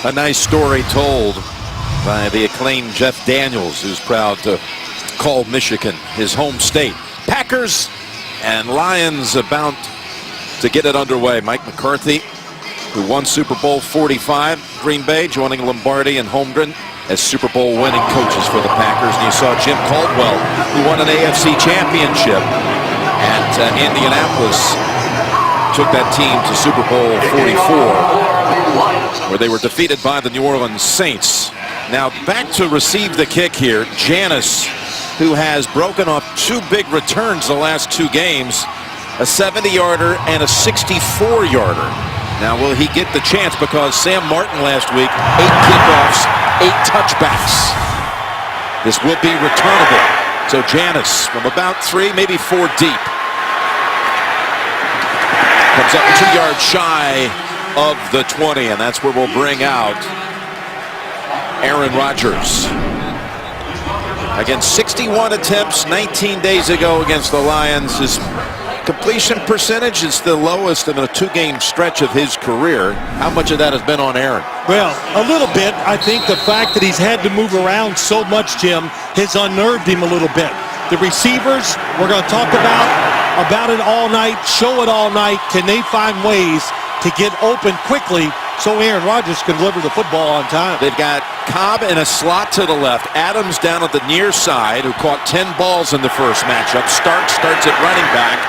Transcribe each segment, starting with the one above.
A nice story told by the acclaimed Jeff Daniels, who's proud to call Michigan his home state. Packers and Lions about to get it underway. Mike McCarthy, who won Super Bowl 45, Green Bay, joining Lombardi and Holmgren as Super Bowl winning coaches for the Packers. And you saw Jim Caldwell, who won an AFC championship at Indianapolis, took that team to Super Bowl 44, where they were defeated by the New Orleans Saints. Now back to receive the kick here, Janis, who has broken off two big returns the last two games, a 70-yarder and a 64-yarder. Now will he get the chance, because Sam Martin last week, 8 kickoffs, 8 touchbacks. This will be returnable. So Janis from about 3, maybe 4 deep, comes up 2 yards shy of the 20, and that's where we'll bring out Aaron Rodgers. Again, 61 attempts 19 days ago against the Lions. His completion percentage is the lowest in a 2-game stretch of his career. How much of that has been on Aaron? Well, a little bit. I think the fact that he's had to move around so much, Jim, has unnerved him a little bit. The receivers, we're going to talk about it all night, show it all night. Can they find ways to get open quickly so Aaron Rodgers can deliver the football on time? They've got Cobb in a slot to the left. Adams down at the near side, who caught 10 balls in the first matchup. Starks starts at running back,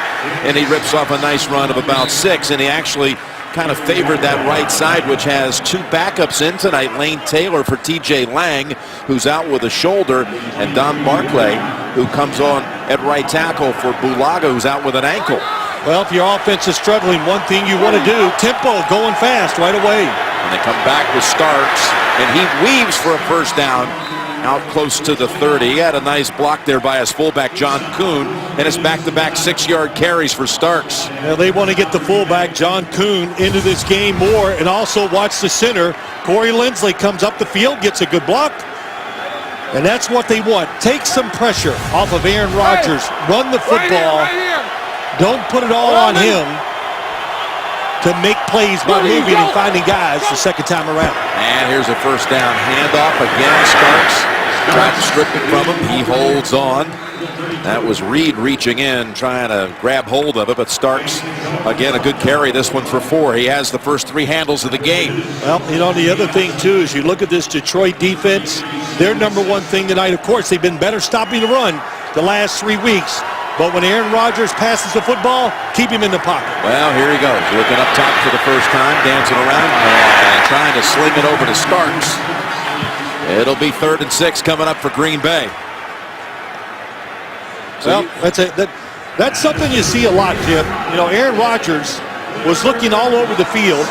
and he rips off a nice run of about 6, and he actually kind of favored that right side, which has 2 backups in tonight. Lane Taylor for TJ Lang, who's out with a shoulder, and Don Barclay, who comes on at right tackle for Bulaga, who's out with an ankle. Well, if your offense is struggling, one thing you want to do, tempo, going fast right away. And they come back with Starks, and he weaves for a first down out close to the 30. He had a nice block there by his fullback, John Kuhn, and it's back-to-back 6-yard carries for Starks. Now they want to get the fullback, John Kuhn, into this game more, and also watch the center. Corey Lindsley comes up the field, gets a good block, and that's what they want. Take some pressure off of Aaron Rodgers. Run the football. Don't put it all on him to make plays by moving and finding guys the second time around. And here's a first down handoff again. Starks tried to strip it from him. He holds on. That was Reed reaching in, trying to grab hold of it, but Starks, again, a good carry. This one for 4. He has the first 3 handles of the game. Well, you know, the other thing, too, is you look at this Detroit defense, their number one thing tonight, of course, they've been better stopping the run the last 3 weeks. But when Aaron Rodgers passes the football, keep him in the pocket. Well, here he goes, looking up top for the first time, dancing around and trying to sling it over to Starks. It'll be 3rd and 6 coming up for Green Bay. So that's something you see a lot, Jim. You know, Aaron Rodgers was looking all over the field.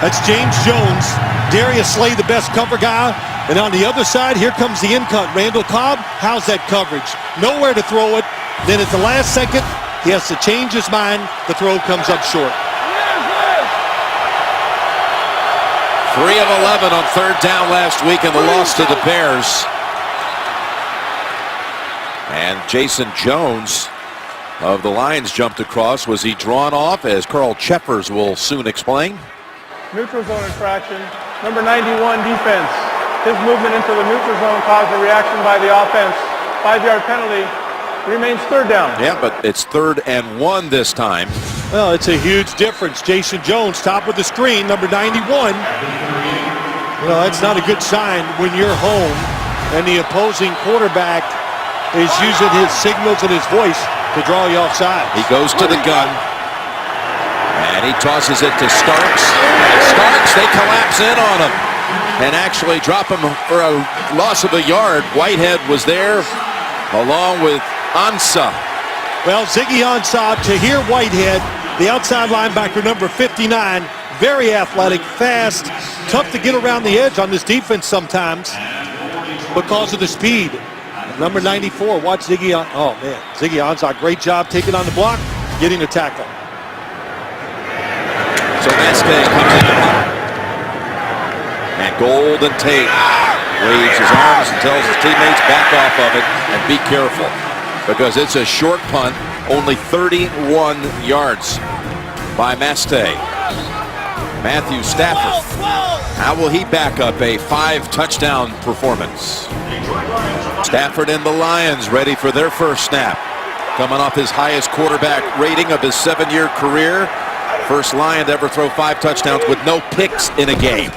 That's James Jones, Darius Slay, the best cover guy. And on the other side, here comes the in-cut, Randall Cobb. How's that coverage? Nowhere to throw it. Then at the last second, he has to change his mind. The throw comes up short. 3 of 11 on 3rd down last week in the loss to the Bears. And Jason Jones of the Lions jumped across. Was he drawn off, as Carl Cheffers will soon explain? Neutral zone infraction. Number 91 defense. His movement into the neutral zone caused a reaction by the offense. 5-yard penalty. Remains 3rd down. Yeah, but it's 3rd and 1 this time. Well, it's a huge difference. Jason Jones, top of the screen, number 91. You know, that's not a good sign when you're home and the opposing quarterback is using his signals and his voice to draw you offside. He goes to the gun, and he tosses it to Starks. And Starks, they collapse in on him and actually drop him for a loss of a yard. Whitehead was there along with Ansah. Well, Ziggy Ansah, Tahir Whitehead, the outside linebacker, number 59, very athletic, fast, tough to get around the edge on this defense sometimes because of the speed. Number 94, watch Ziggy. Oh, man, Ziggy Ansah, great job taking on the block, getting the tackle. So Meste comes in the block. And Golden Tate waves his arms and tells his teammates back off of it and be careful, because it's a short punt, only 31 yards by Meste. Matthew Stafford. How will he back up a 5-touchdown performance? Stafford and the Lions ready for their first snap. Coming off his highest quarterback rating of his 7-year career. First Lion to ever throw 5 touchdowns with no picks in a game.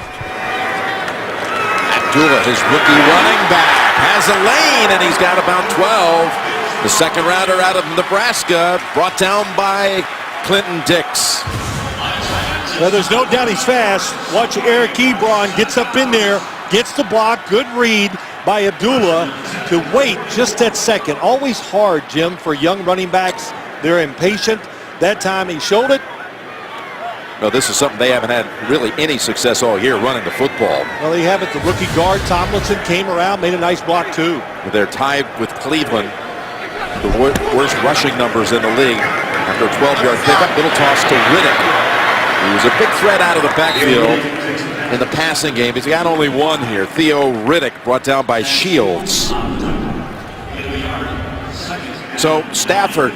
Abdullah, his rookie running back, has a lane, and he's got about 12. The second rounder out of Nebraska, brought down by Clinton Dix. Well, there's no doubt he's fast. Watch Eric Ebron gets up in there, gets the block. Good read by Abdullah to wait just that second. Always hard, Jim, for young running backs. They're impatient. That time he showed it. No, this is something they haven't had really any success all year, running the football. Well, they haven't. The rookie guard, Tomlinson, came around, made a nice block, too. They're tied with Cleveland. The worst rushing numbers in the league. After a 12-yard pickup, little toss to Riddick. He was a big threat out of the backfield in the passing game. He's got only one here. Theo Riddick, brought down by Shields. So Stafford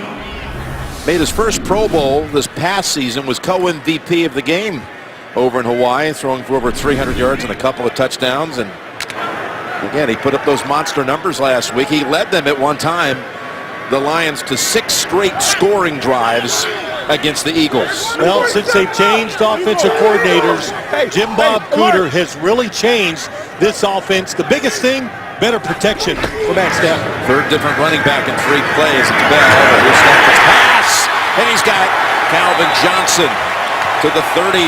made his first Pro Bowl this past season, was co-MVP of the game over in Hawaii, throwing for over 300 yards and a couple of touchdowns. And again, he put up those monster numbers last week. He led them at one time, the Lions, to 6 straight scoring drives against the Eagles. Well, since they've changed offensive coordinators, Jim Bob Cooter has really changed this offense. The biggest thing, better protection for Matt Stafford. Third different running back in 3 plays. It's Bell. He'll snap the pass, and he's got Calvin Johnson to the 35.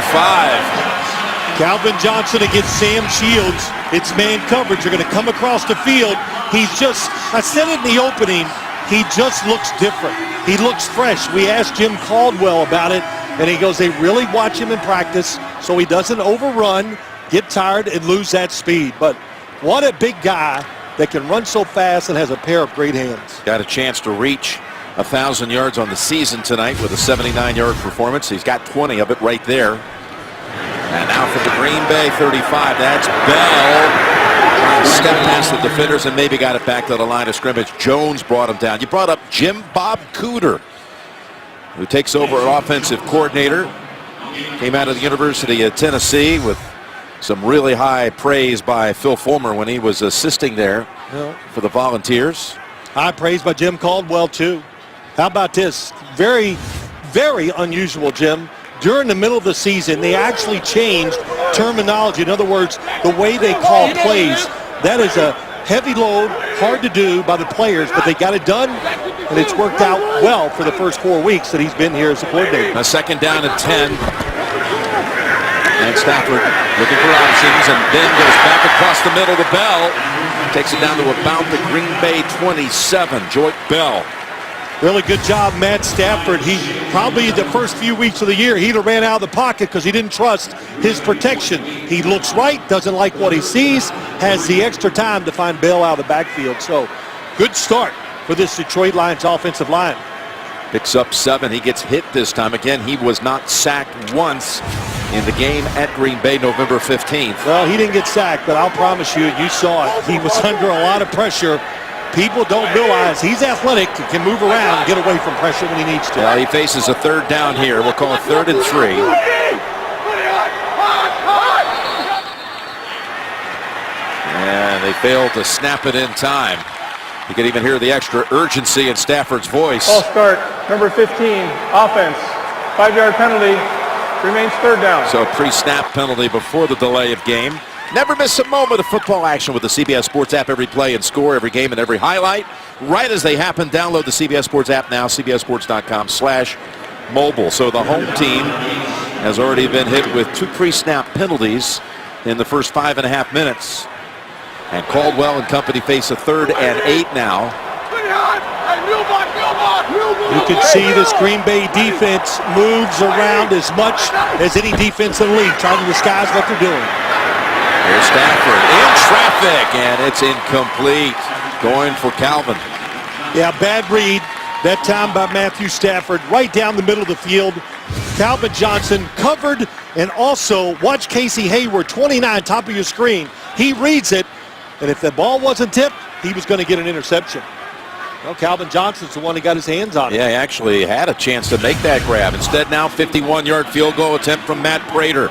Calvin Johnson against Sam Shields. It's man coverage. They're going to come across the field. He's just, I said it in the opening, he just looks different. He looks fresh. We asked Jim Caldwell about it, and he goes, they really watch him in practice so he doesn't overrun, get tired, and lose that speed. But what a big guy that can run so fast and has a pair of great hands. Got a chance to reach 1,000 yards on the season tonight with a 79-yard performance. He's got 20 of it right there. And now for the Green Bay 35, that's Bell. Step past the defenders and maybe got it back to the line of scrimmage. Jones brought him down. You brought up Jim Bob Cooter, who takes over an offensive coordinator. Came out of the University of Tennessee with some really high praise by Phil Fulmer when he was assisting there for the Volunteers. High praise by Jim Caldwell, too. How about this? Very, very unusual, Jim. During the middle of the season, they actually changed terminology. In other words, the way they call plays. That is a heavy load, hard to do by the players, but they got it done, and it's worked out well for the first 4 weeks that he's been here as a coordinator. A second down and 10. And Stafford looking for options, and then goes back across the middle to Bell. Takes it down to about the Green Bay 27. Joyce Bell. Really good job, Matt Stafford. He probably the first few weeks of the year, he'd have ran out of the pocket because he didn't trust his protection. He looks right, doesn't like what he sees, has the extra time to find Bell out of the backfield. So, good start for this Detroit Lions offensive line. Picks up 7. He gets hit this time. Again, he was not sacked once in the game at Green Bay November 15th. Well, he didn't get sacked, but I'll promise you, you saw it. He was under a lot of pressure. People don't realize he's athletic, can move around and get away from pressure when he needs to. Well, he faces a third down here. We'll call it 3rd and 3. And they failed to snap it in time. You can even hear the extra urgency in Stafford's voice. False start, number 15, offense. 5-yard penalty, remains 3rd down. So a pre-snap penalty before the delay of game. Never miss a moment of football action with the CBS Sports app. Every play and score, every game and every highlight, right as they happen. Download the CBS Sports app now, cbssports.com/mobile. So the home team has already been hit with 2 pre-snap penalties in the first 5.5 minutes. And Caldwell and company face a 3rd and 8 now. You can see this Green Bay defense moves around as much as any defense in the league, trying to disguise what they're doing. Here's Stafford in traffic, and it's incomplete. Going for Calvin. Yeah, bad read. That time by Matthew Stafford, right down the middle of the field. Calvin Johnson covered, and also watch Casey Hayward, 29, top of your screen. He reads it, and if the ball wasn't tipped, he was going to get an interception. Well, Calvin Johnson's the one who got his hands on it. Yeah, he actually had a chance to make that grab. Instead now, 51-yard field goal attempt from Matt Prater.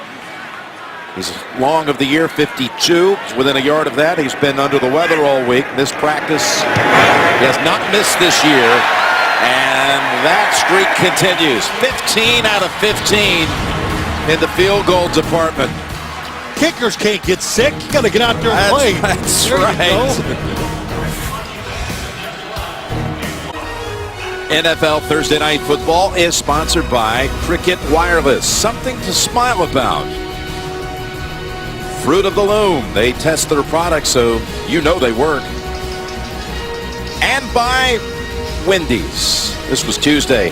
He's long of the year, 52. He's within a yard of that. He's been under the weather all week. Missed practice. He has not missed this year. And that streak continues. 15 out of 15 in the field goal department. Kickers can't get sick. You got to get out there and play. That's there right. NFL Thursday Night Football is sponsored by Cricket Wireless. Something to smile about. Fruit of the Loom. They test their products so you know they work. And by Wendy's. This was Tuesday.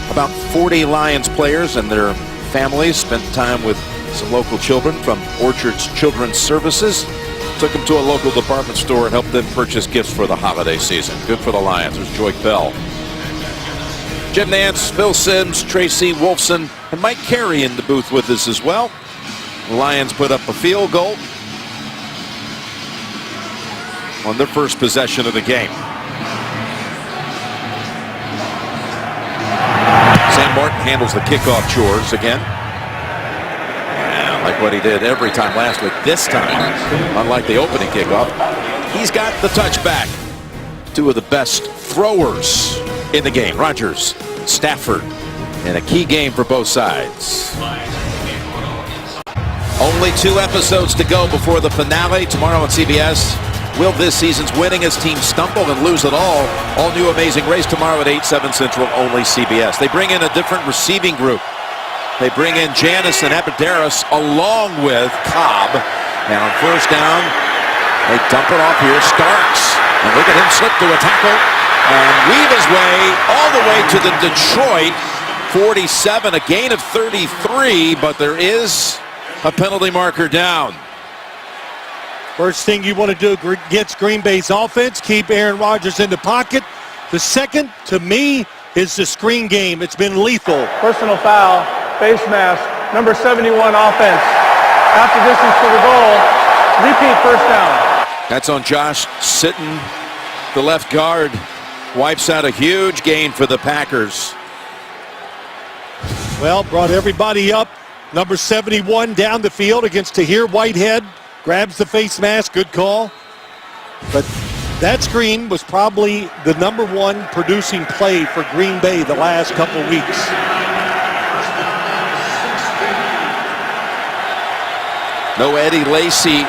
About 40 Lions players and their families spent time with some local children from Orchard's Children's Services. Took them to a local department store and helped them purchase gifts for the holiday season. Good for the Lions. There's Joyke Bell. Jim Nance, Phil Simms, Tracy Wolfson, and Mike Carey in the booth with us as well. The Lions put up a field goal on their first possession of the game. Sam Martin handles the kickoff chores again. And like what he did every time last week, this time, unlike the opening kickoff, he's got the touchback. Two of the best throwers in the game, Rodgers, Stafford, in a key game for both sides. Only 2 episodes to go before the finale tomorrow on CBS. Will this season's winningest team stumble and lose it all? All new Amazing Race tomorrow at 8, 7 Central, only CBS. They bring in a different receiving group. They bring in Janis and Abidaris along with Cobb. And on first down, they dump it off here. Starks. And look at him slip to a tackle and weave his way all the way to the Detroit 47, a gain of 33, but there is a penalty marker down. First thing you want to do against Green Bay's offense, keep Aaron Rodgers in the pocket. The second, to me, is the screen game. It's been lethal. Personal foul, face mask, number 71 offense. Half the distance to the goal. Repeat first down. That's on Josh Sitton, the left guard. Wipes out a huge gain for the Packers. Well, brought everybody up. Number 71 down the field against Tahir Whitehead. Grabs the face mask. Good call. But that screen was probably the number 1 producing play for Green Bay the last couple weeks. No Eddie Lacy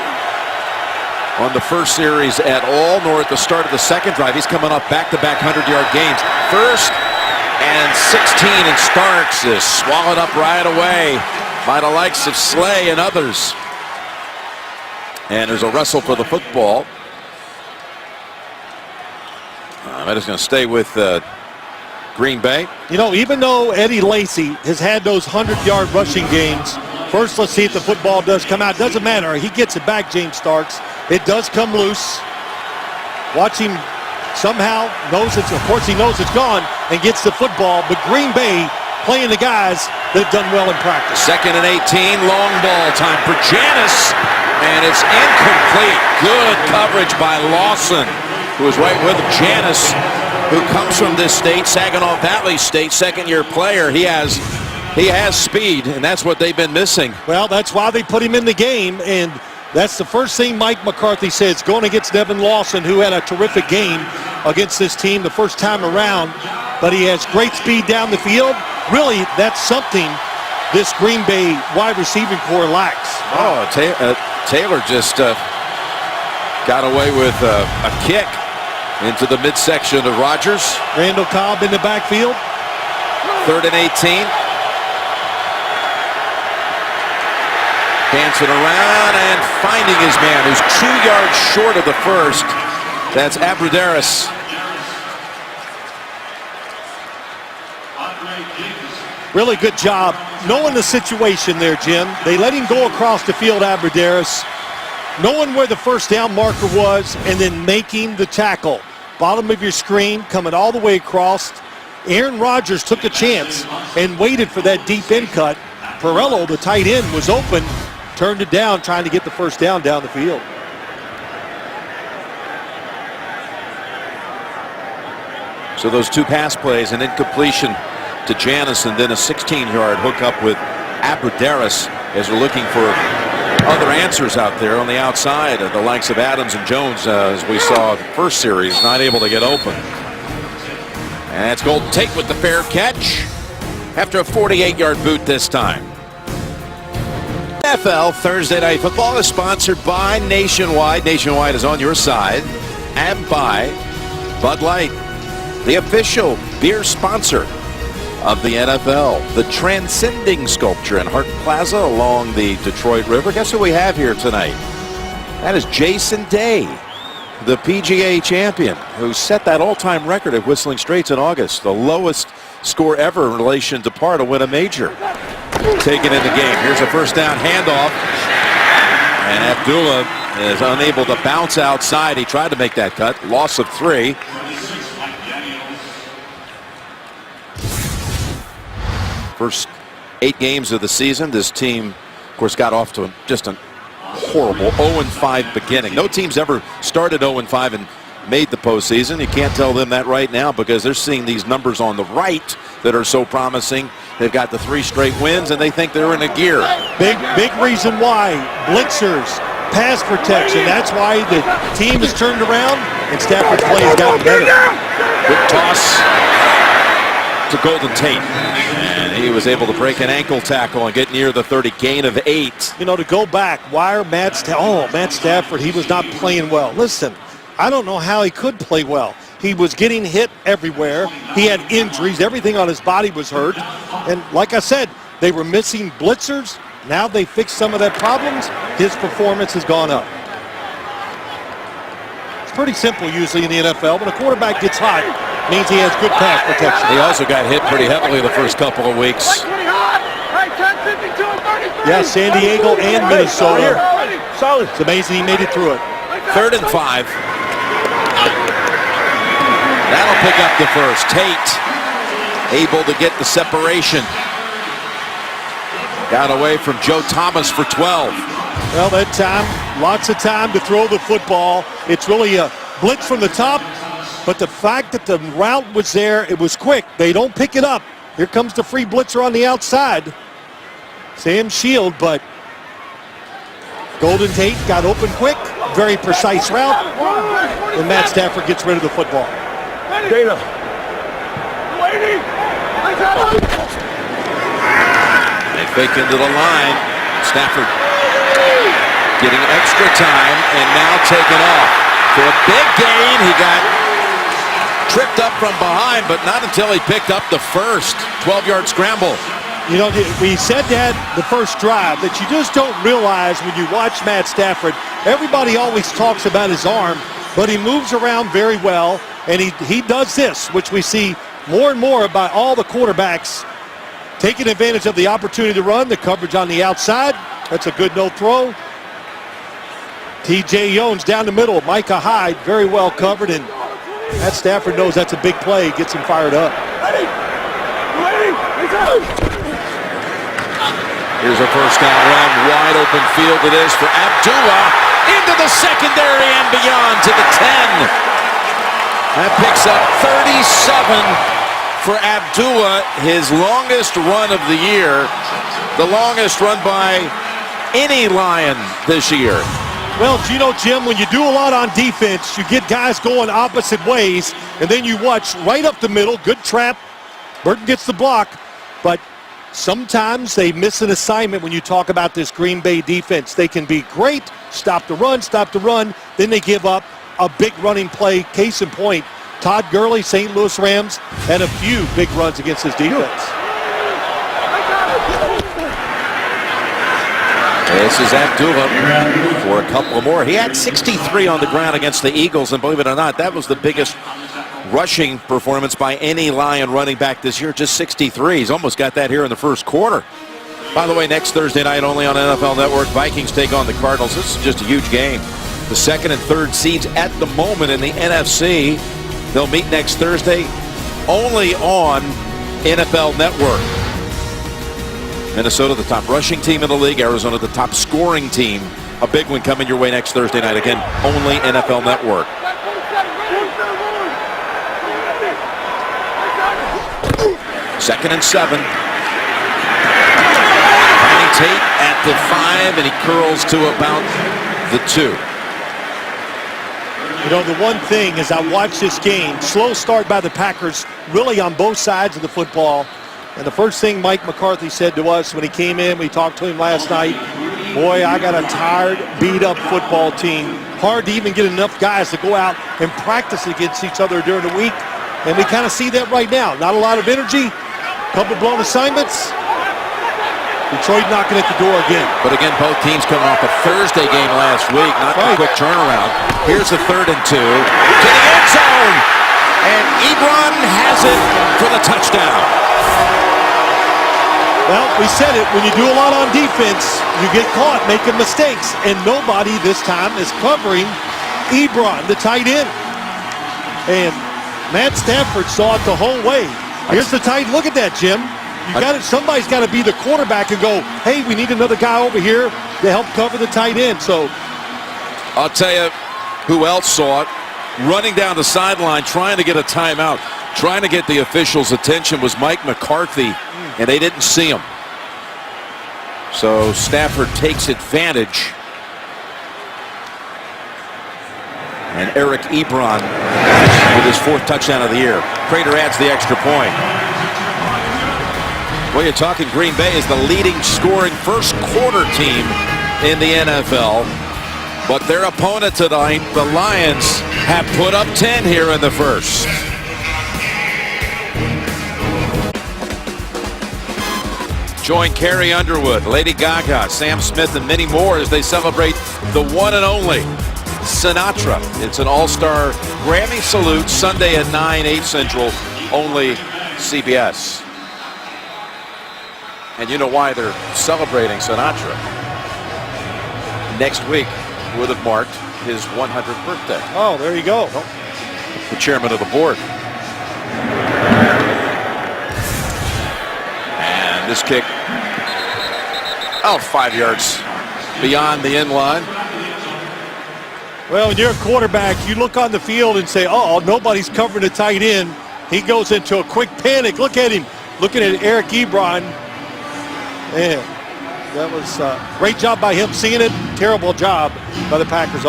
on the first series at all, nor at the start of the second drive. He's coming up back-to-back 100-yard games. First and 16, and Starks is swallowed up right away by the likes of Slay and others. And there's a wrestle for the football. I'm just going to stay with Green Bay. You know, even though Eddie Lacy has had those 100-yard rushing games, first let's see if the football does come out. Doesn't matter. He gets it back, James Starks. It does come loose. Watch him somehow knows it's, of course he knows it's gone, and gets the football. But Green Bay playing the guys that have done well in practice. Second and 18, long ball time for Janis, and it's incomplete. Good coverage by Lawson, who is right with Janis, who comes from this state, Saginaw Valley State, second-year player. He has speed, and that's what they've been missing. Well, that's why they put him in the game, and that's the first thing Mike McCarthy says, going against Devin Lawson, who had a terrific game against this team the first time around. But he has great speed down the field. Really, that's something this Green Bay wide receiving core lacks. Oh, Taylor just got away with a kick into the midsection of Rodgers. Randall Cobb in the backfield. Third and 18. Dancing around and finding his man, who's 2 yards short of the first. That's Abradaris. Really good job knowing the situation there, Jim. They let him go across the field, Abradaris, knowing where the first down marker was, and then making the tackle. Bottom of your screen, coming all the way across. Aaron Rodgers took a chance and waited for that deep end cut. Perello, the tight end, was open, turned it down, trying to get the first down the field. So those 2 pass plays, an incompletion to Janis, and then a 16-yard hookup with Abradaris as they're looking for other answers out there on the outside, the likes of Adams and Jones, as we saw the first series, not able to get open. And it's Golden Tate with the fair catch after a 48-yard boot this time. NFL Thursday Night Football is sponsored by Nationwide. Nationwide is on your side. And by Bud Light, the official beer sponsor of the NFL. The transcending sculpture in Hart Plaza along the Detroit River. Guess who we have here tonight? That is Jason Day, the PGA champion, who set that all-time record at Whistling Straits in August. The lowest score ever in relation to par to win a major. Taken in the game. Here's a first down handoff. And Abdullah is unable to bounce outside. He tried to make that cut. Loss of 3. First 8 games of the season, this team, of course, got off to just a horrible 0-5 beginning. No team's ever started 0-5 and made the postseason. You can't tell them that right now because they're seeing these numbers on the right that are so promising. They've got the 3 straight wins, and they think they're in a gear. Big reason why. Blitzers, pass protection. That's why the team has turned around, and Stafford's play has gotten better. Good toss to Golden Tate. And he was able to break an ankle tackle and get near the 30, gain of 8. You know, to go back, why are Matt Stafford, he was not playing well. Listen, I don't know how he could play well. He was getting hit everywhere. He had injuries. Everything on his body was hurt. And like I said, they were missing blitzers. Now they fixed some of that problems. His performance has gone up. It's pretty simple usually in the NFL. When a quarterback gets hot, it means he has good pass protection. He also got hit pretty heavily the first couple of weeks. Yeah, San Diego and Minnesota. It's amazing he made it through it. 3rd and 5. That'll pick up the first. Tate able to get the separation. Got away from Joe Thomas for 12. Well, that time, lots of time to throw the football. It's really a blitz from the top, but the fact that the route was there, it was quick. They don't pick it up. Here comes the free blitzer on the outside. Sam Shield, but Golden Tate got open quick. Very precise route. And Matt Stafford gets rid of the football. Dana. They fake into the line. Stafford getting extra time and now taken off. For a big gain, he got tripped up from behind, but not until he picked up the first 12-yard scramble. You know, we said that the first drive, that you just don't realize when you watch Matt Stafford, everybody always talks about his arm, but he moves around very well, and he does this, which we see more and more by all the quarterbacks taking advantage of the opportunity to run, the coverage on the outside. That's a good no throw. T.J. Jones down the middle, Micah Hyde very well covered, and Matt Stafford knows that's a big play, gets him fired up. Here's a first down run, wide open field it is for Abdullah, into the secondary and beyond to the 10. That picks up 37 for Abdullah, his longest run of the year, the longest run by any Lion this year. Well, you know, Jim, when you do a lot on defense, you get guys going opposite ways, and then you watch right up the middle, good trap. Burton gets the block, but sometimes they miss an assignment when you talk about this Green Bay defense. They can be great, stop the run, then they give up a big running play. Case in point, Todd Gurley, St. Louis Rams, had a few big runs against his defense. This is Abdullah for a couple more. He had 63 on the ground against the Eagles, and believe it or not, that was the biggest rushing performance by any Lion running back this year, just 63. He's almost got that here in the first quarter. By the way, next Thursday night only on NFL Network, Vikings take on the Cardinals. This is just a huge game. The 2nd and 3rd seeds at the moment in the NFC. They'll meet next Thursday only on NFL Network. Minnesota, the top rushing team in the league. Arizona, the top scoring team. A big one coming your way next Thursday night. Again, only NFL Network. Second and 7. Finding Tate at the 5, and he curls to about the 2. You know, the one thing as I watch this game, slow start by the Packers, really on both sides of the football. And the first thing Mike McCarthy said to us when he came in, we talked to him last night, boy, I got a tired, beat-up football team. Hard to even get enough guys to go out and practice against each other during the week. And we kind of see that right now. Not a lot of energy, a couple blown assignments. Detroit knocking at the door again. But again, both teams coming off a Thursday game last week. Not a quick turnaround. Here's the 3rd and 2 to the end zone. And Ebron has it for the touchdown. Well, we said it. When you do a lot on defense, you get caught making mistakes. And nobody this time is covering Ebron, the tight end. And Matt Stafford saw it the whole way. Here's the tight. Look at that, Jim. You got it. Somebody's got to be the quarterback and go, hey, we need another guy over here to help cover the tight end. So I'll tell you who else saw it. Running down the sideline, trying to get a timeout, trying to get the officials' attention was Mike McCarthy, and they didn't see him. So Stafford takes advantage. And Eric Ebron with his 4th touchdown of the year. Prater adds the extra point. Well, you're talking Green Bay is the leading scoring first quarter team in the NFL. But their opponent tonight, the Lions, have put up 10 here in the first. Join Carrie Underwood, Lady Gaga, Sam Smith, and many more as they celebrate the one and only Sinatra. It's an all-star Grammy salute Sunday at 9, 8 Central, only CBS. And you know why they're celebrating Sinatra. Next week would have marked his 100th birthday. Oh, there you go. The chairman of the board. And this kick, 5 yards beyond the end line. Well, when you're a quarterback, you look on the field and say, oh, nobody's covering the tight end. He goes into a quick panic. Look at him. Looking at Eric Ebron. Man, that was a great job by him seeing it. Terrible job by the Packers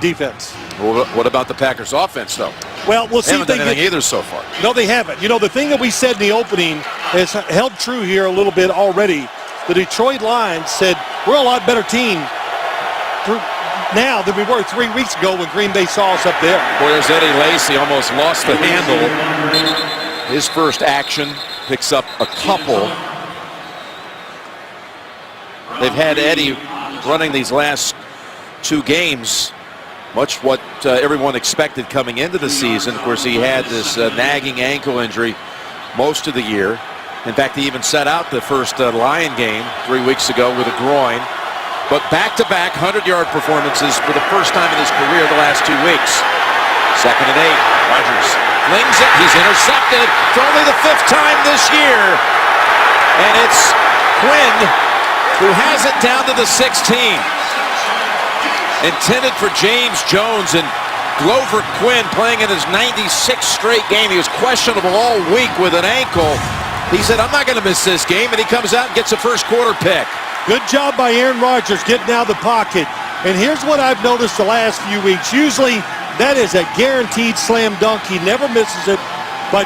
defense. Well, what about the Packers offense, though? Well, we'll see. They haven't done anything either so far. No, they haven't. You know, the thing that we said in the opening has held true here a little bit already. The Detroit Lions said, we're a lot better team now than we were 3 weeks ago when Green Bay saw us up there. Boy, there's Eddie Lacy, almost lost the handle. His first action picks up a couple. They've had Eddie running these last 2 games, much what everyone expected coming into the season. Of course, he had this nagging ankle injury most of the year. In fact, he even set out the first Lion game 3 weeks ago with a groin. But back-to-back 100-yard performances for the first time in his career the last 2 weeks. 2nd and 8. Rodgers flings it. He's intercepted for only the 5th time this year. And it's Quinn who has it down to the 16. Intended for James Jones, and Glover Quinn playing in his 96th straight game. He was questionable all week with an ankle. He said, I'm not going to miss this game, and he comes out and gets a first quarter pick. Good job by Aaron Rodgers getting out of the pocket. And here's what I've noticed the last few weeks. Usually that is a guaranteed slam dunk. He never misses it. But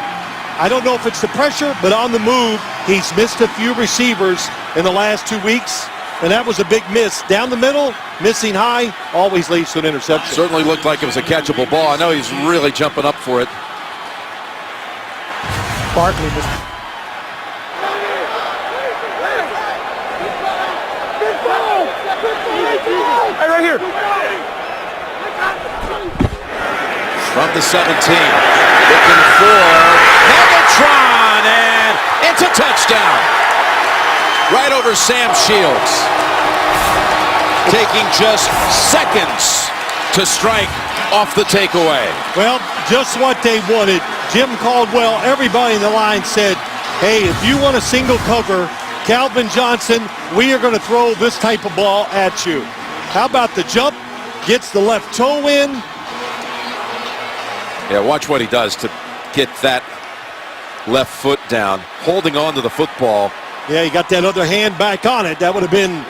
I don't know if it's the pressure, but on the move, he's missed a few receivers in the last 2 weeks. And that was a big miss. Down the middle, missing high, always leads to an interception. Certainly looked like it was a catchable ball. I know he's really jumping up for it. Barkley just... Hey, right here. From the 17. Looking for Megatron, and it's a touchdown. Right over Sam Shields. Taking just seconds to strike off the takeaway. Well, just what they wanted. Jim Caldwell, everybody in the line said, hey, if you want a single cover, Calvin Johnson, we are going to throw this type of ball at you. How about the jump? Gets the left toe in. Yeah, watch what he does to get that left foot down, holding on to the football Yeah, he got that other hand back on it. That would have been...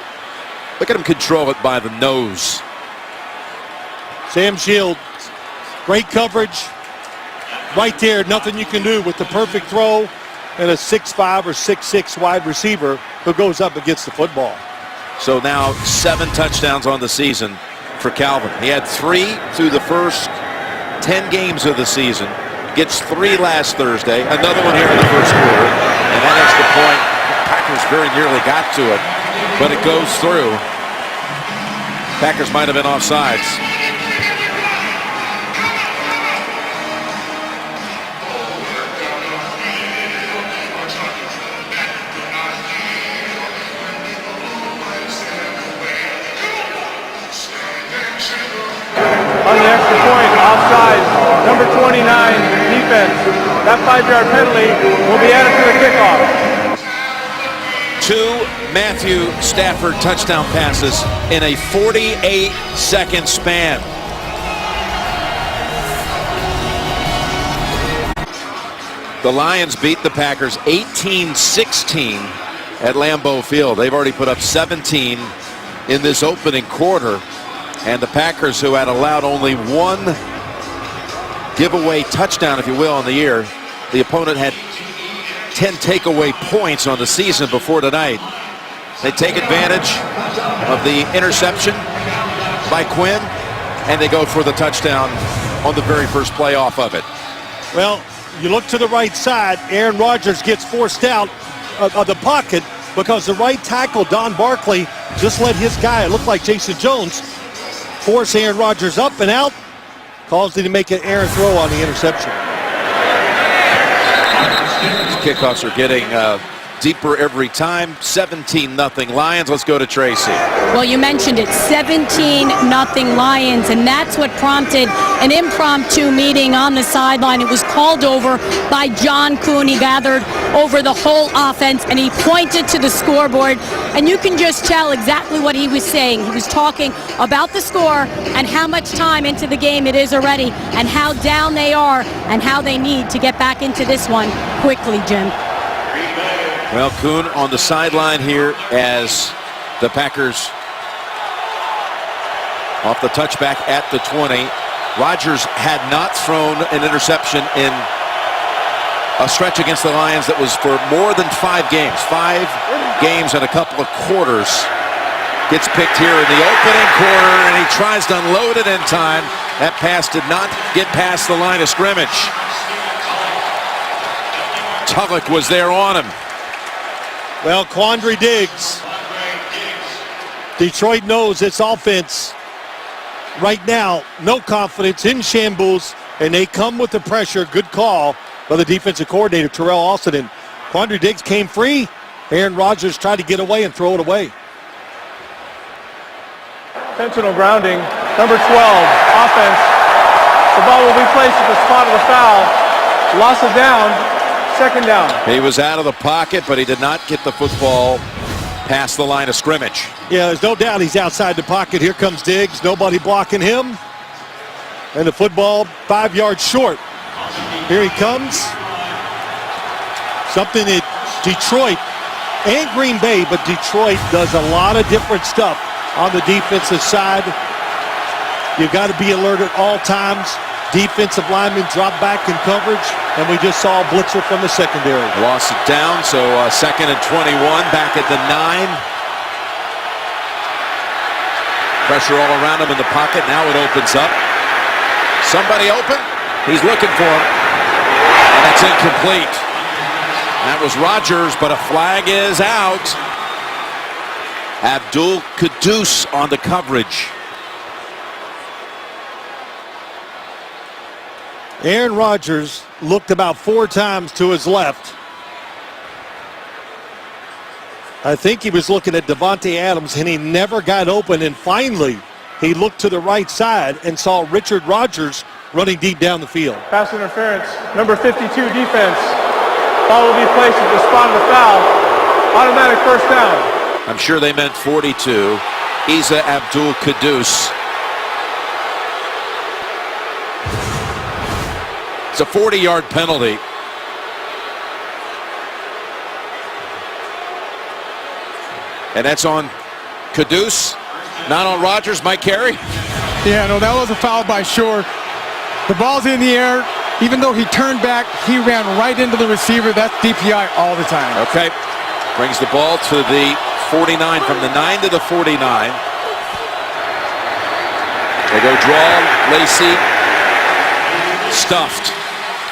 Look at him control it by the nose. Sam Shields, great coverage. Right there, nothing you can do with the perfect throw and a 6'5" or 6'6" wide receiver who goes up and gets the football. So now 7 touchdowns on the season for Calvin. He had 3 through the first 10 games of the season. Gets 3 last Thursday. Another one here in the first quarter. And that extra point, Packers very nearly got to it, but it goes through. Packers might have been offsides. On the extra point, offside, number 29, defense. That 5-yard penalty will be added to the kickoff. 2 Matthew Stafford touchdown passes in a 48-second span. The Lions beat the Packers 18-16 at Lambeau Field. They've already put up 17 in this opening quarter. And the Packers, who had allowed only 1 giveaway touchdown, if you will, on the year, the opponent had 10 takeaway points on the season before tonight. They take advantage of the interception by Quinn, and they go for the touchdown on the very first play off of it. Well, you look to the right side. Aaron Rodgers gets forced out of the pocket because the right tackle, Don Barkley, just let his guy, it looked like Jason Jones, force Aaron Rodgers up and out, caused him to make an errant throw on the interception. These kickoffs are getting deeper every time. 17-0 Lions. Let's go to Tracy. Well, you mentioned it, 17-0 Lions, and that's what prompted an impromptu meeting on the sideline. It was called over by John Kuhn. He gathered over the whole offense, and he pointed to the scoreboard, and you can just tell exactly what he was saying. He was talking about the score and how much time into the game it is already, and how down they are, and how they need to get back into this one quickly, Jim. Well, Kuhn on the sideline here as the Packers off the touchback at the 20. Rodgers had not thrown an interception in a stretch against the Lions that was for more than 5 games. 5 games and a couple of quarters. Gets picked here in the opening quarter, and he tries to unload it in time. That pass did not get past the line of scrimmage. Tulloch was there on him. Well, Quandre Diggs. Detroit knows its offense right now, no confidence, in shambles, and they come with the pressure. Good call by the defensive coordinator, Terrell Austin. And Quandre Diggs came free. Aaron Rodgers tried to get away and throw it away. Intentional grounding, number 12, offense. The ball will be placed at the spot of the foul. Loss of down. 2nd down. He was out of the pocket, but he did not get the football past the line of scrimmage. Yeah, there's no doubt he's outside the pocket. Here comes Diggs. Nobody blocking him. And the football 5 yards short. Here he comes. Something that Detroit and Green Bay, but Detroit does a lot of different stuff on the defensive side. You've got to be alert at all times. Defensive linemen drop back in coverage, and we just saw a blitzer from the secondary. Lost it down, so 2nd and 21, back at the 9. Pressure all around him in the pocket. Now it opens up. Somebody open. He's looking for him. And that's incomplete. That was Rodgers, but a flag is out. Abdul Kudus on the coverage. Aaron Rodgers looked about 4 times to his left. I think he was looking at Devontae Adams, and he never got open. And finally, he looked to the right side and saw Richard Rodgers running deep down the field. Pass interference, number 52, defense. Ball will be placed at the spot of the foul. Automatic 1st down. I'm sure they meant 42. Isa Abdul Kudus. It's a 40-yard penalty. And that's on Caduce, not on Rodgers. Mike Carey. Yeah, no, that was a foul by Short. The ball's in the air. Even though he turned back, he ran right into the receiver. That's DPI all the time. Okay. Brings the ball to the 49, from the 9 to the 49. They go draw. Lacey stuffed.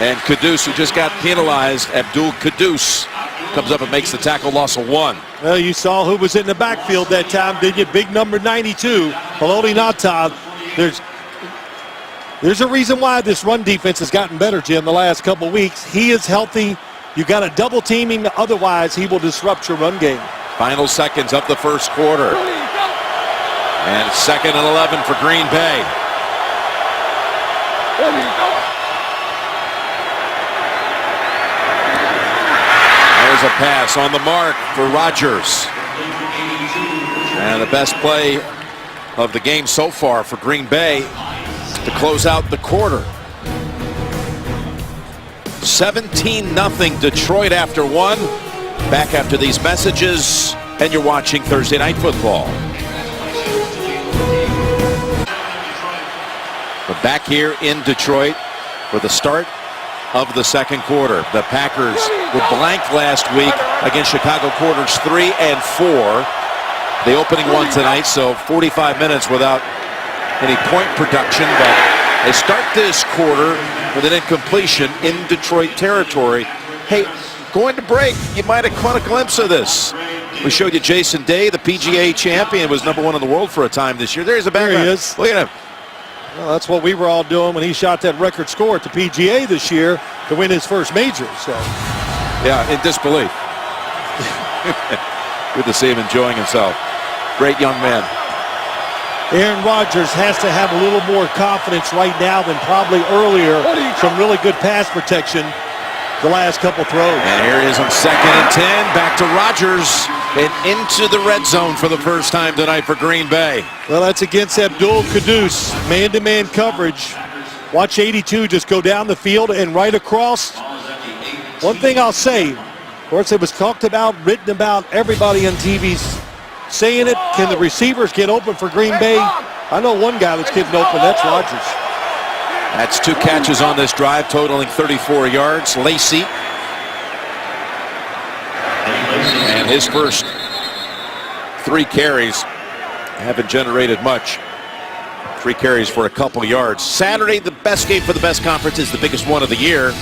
And Caduce, who just got penalized, Abdul Caduce, comes up and makes the tackle, loss of 1. Well, you saw who was in the backfield that time, did you? Big number 92, Haloti Ngata. There's a reason why this run defense has gotten better, Jim, the last couple of weeks. He is healthy. You got to double team him, otherwise he will disrupt your run game. Final seconds of the first quarter. And 2nd and 11 for Green Bay. There's a pass on the mark for Rodgers. And the best play of the game so far for Green Bay to close out the quarter. 17-0 Detroit after 1. Back after these messages, and you're watching Thursday Night Football. We're back here in Detroit for the start of the second quarter. The Packers were blank last week against Chicago, quarters 3 and 4. The opening one tonight, so 45 minutes without any point production, but they start this quarter with an incompletion in Detroit territory. Hey, going to break, you might have caught a glimpse of this. We showed you Jason Day, the PGA champion, was #1 in the world for a time this year. There's a background. There he is. Look at him. Well, that's what we were all doing when he shot that record score at the PGA this year to win his first major. So, yeah, in disbelief. Good to see him enjoying himself. Great young man. Aaron Rodgers has to have a little more confidence right now than probably earlier. Some really good pass protection the last couple throws. And here it is on 2nd and 10. Back to Rodgers and into the red zone for the first time tonight for Green Bay. Well, that's against Abdul Caduce. Man-to-man coverage. Watch 82 just go down the field and right across. One thing I'll say, of course, it was talked about, written about, everybody on TV's saying it. Can the receivers get open for Green Bay? I know one guy that's getting open. That's Rodgers. That's 2 catches on this drive, totaling 34 yards. Lacey. And his first 3 carries haven't generated much. 3 carries for a couple yards. Saturday, the best game for the best conference, is the biggest one of the year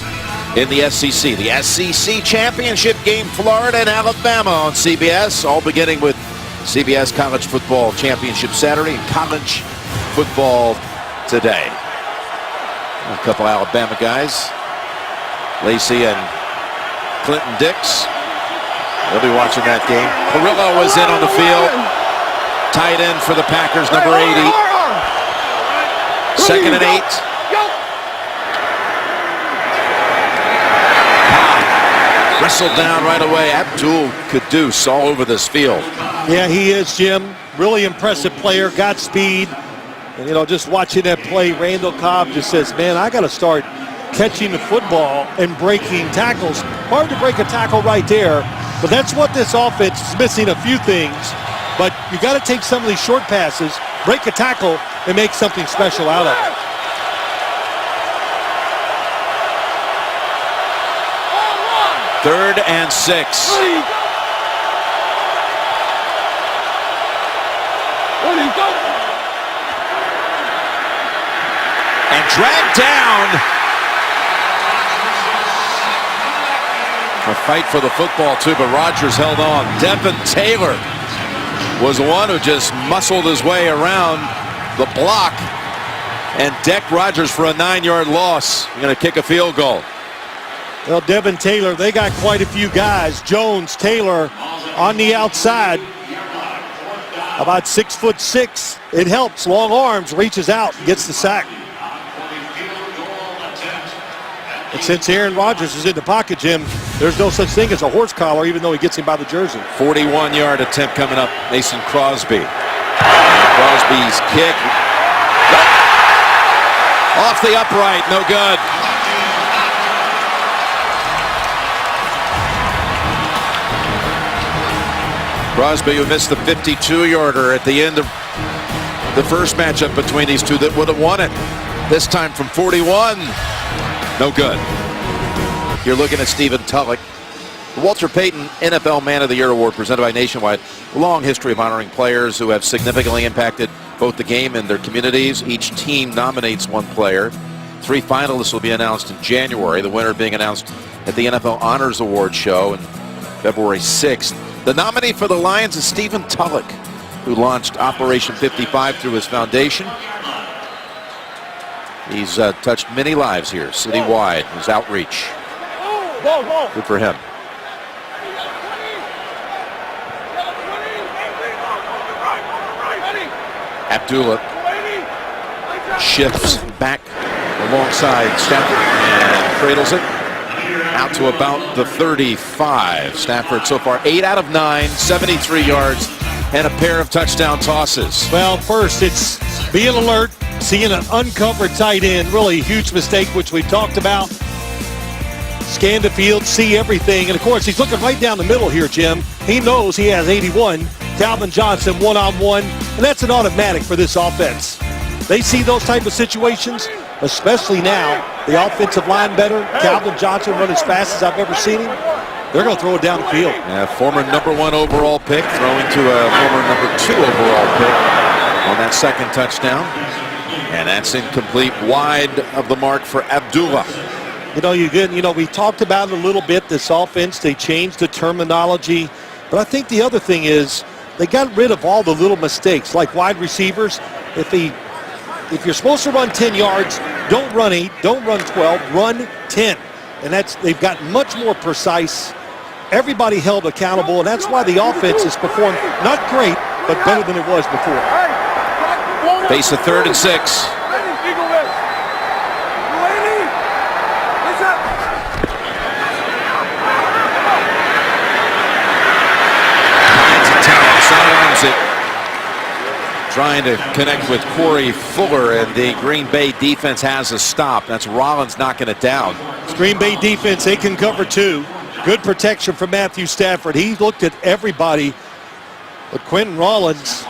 in the SEC. The SEC championship game, Florida and Alabama on CBS, all beginning with CBS College Football Championship Saturday and college football today. A couple Alabama guys, Lacey and Clinton Dix. They'll be watching that game. Carrillo was in on the field. Tight end for the Packers, number 80. 2nd and 8. Wrestled down right away. Abdul Caduce all over this field. Yeah, he is, Jim. Really impressive player, got speed. And, you know, just watching that play, Randall Cobb just says, man, I got to start catching the football and breaking tackles. Hard to break a tackle right there, but that's what this offense is missing, a few things. But you got to take some of these short passes, break a tackle, and make something special out of it. Third and 6. And dragged down. A fight for the football too, but Rodgers held on. Devin Taylor was the one who just muscled his way around the block and decked Rodgers for a 9-yard loss. You're going to kick a field goal. Well, Devin Taylor, they got quite a few guys. Jones, Taylor on the outside. About 6'6". It helps. Long arms, reaches out, gets the sack. And since Aaron Rodgers is in the pocket, Jim, there's no such thing as a horse collar, even though he gets him by the jersey. 41-yard attempt coming up. Mason Crosby. Crosby's kick. Off the upright, no good. Crosby, who missed the 52-yarder at the end of the first matchup between these two that would have won it. This time from 41. No good. You're looking at Stephen Tulloch. The Walter Payton NFL Man of the Year Award presented by Nationwide. A long history of honoring players who have significantly impacted both the game and their communities. Each team nominates one player. 3 finalists will be announced in January, the winner being announced at the NFL Honors Award show on February 6th. The nominee for the Lions is Stephen Tulloch, who launched Operation 55 through his foundation. He's touched many lives here, citywide, his outreach. Good for him. Abdullah shifts back alongside Stafford and cradles it out to about the 35. Stafford so far 8 out of 9, 73 yards, and a pair of touchdown tosses. Well, first it's being alert, seeing an uncovered tight end, really a huge mistake, which we talked about. Scan the field, see everything, and of course he's looking right down the middle here, Jim. He knows he has 81. Calvin Johnson one-on-one, and that's an automatic for this offense. They see those type of situations, especially now. The offensive line better. Calvin Johnson run as fast as I've ever seen him. They're going to throw it down the field. Yeah, former #1 overall pick throwing to a former #2 overall pick on that second touchdown. And that's incomplete, wide of the mark for Abdullah. We talked about it a little bit, this offense. They changed the terminology. But I think the other thing is they got rid of all the little mistakes, like wide receivers. If you're supposed to run 10 yards, don't run 8, don't run 12, run 10. And they've gotten much more precise. Everybody held accountable, and that's why the offense has performed not great, but better than it was before. Face a 3rd and 6. Sidelines it. Trying to connect with Corey Fuller, and the Green Bay defense has a stop. That's Rollins knocking it down. It's Green Bay defense, they can cover 2. Good protection from Matthew Stafford. He looked at everybody. But Quentin Rollins,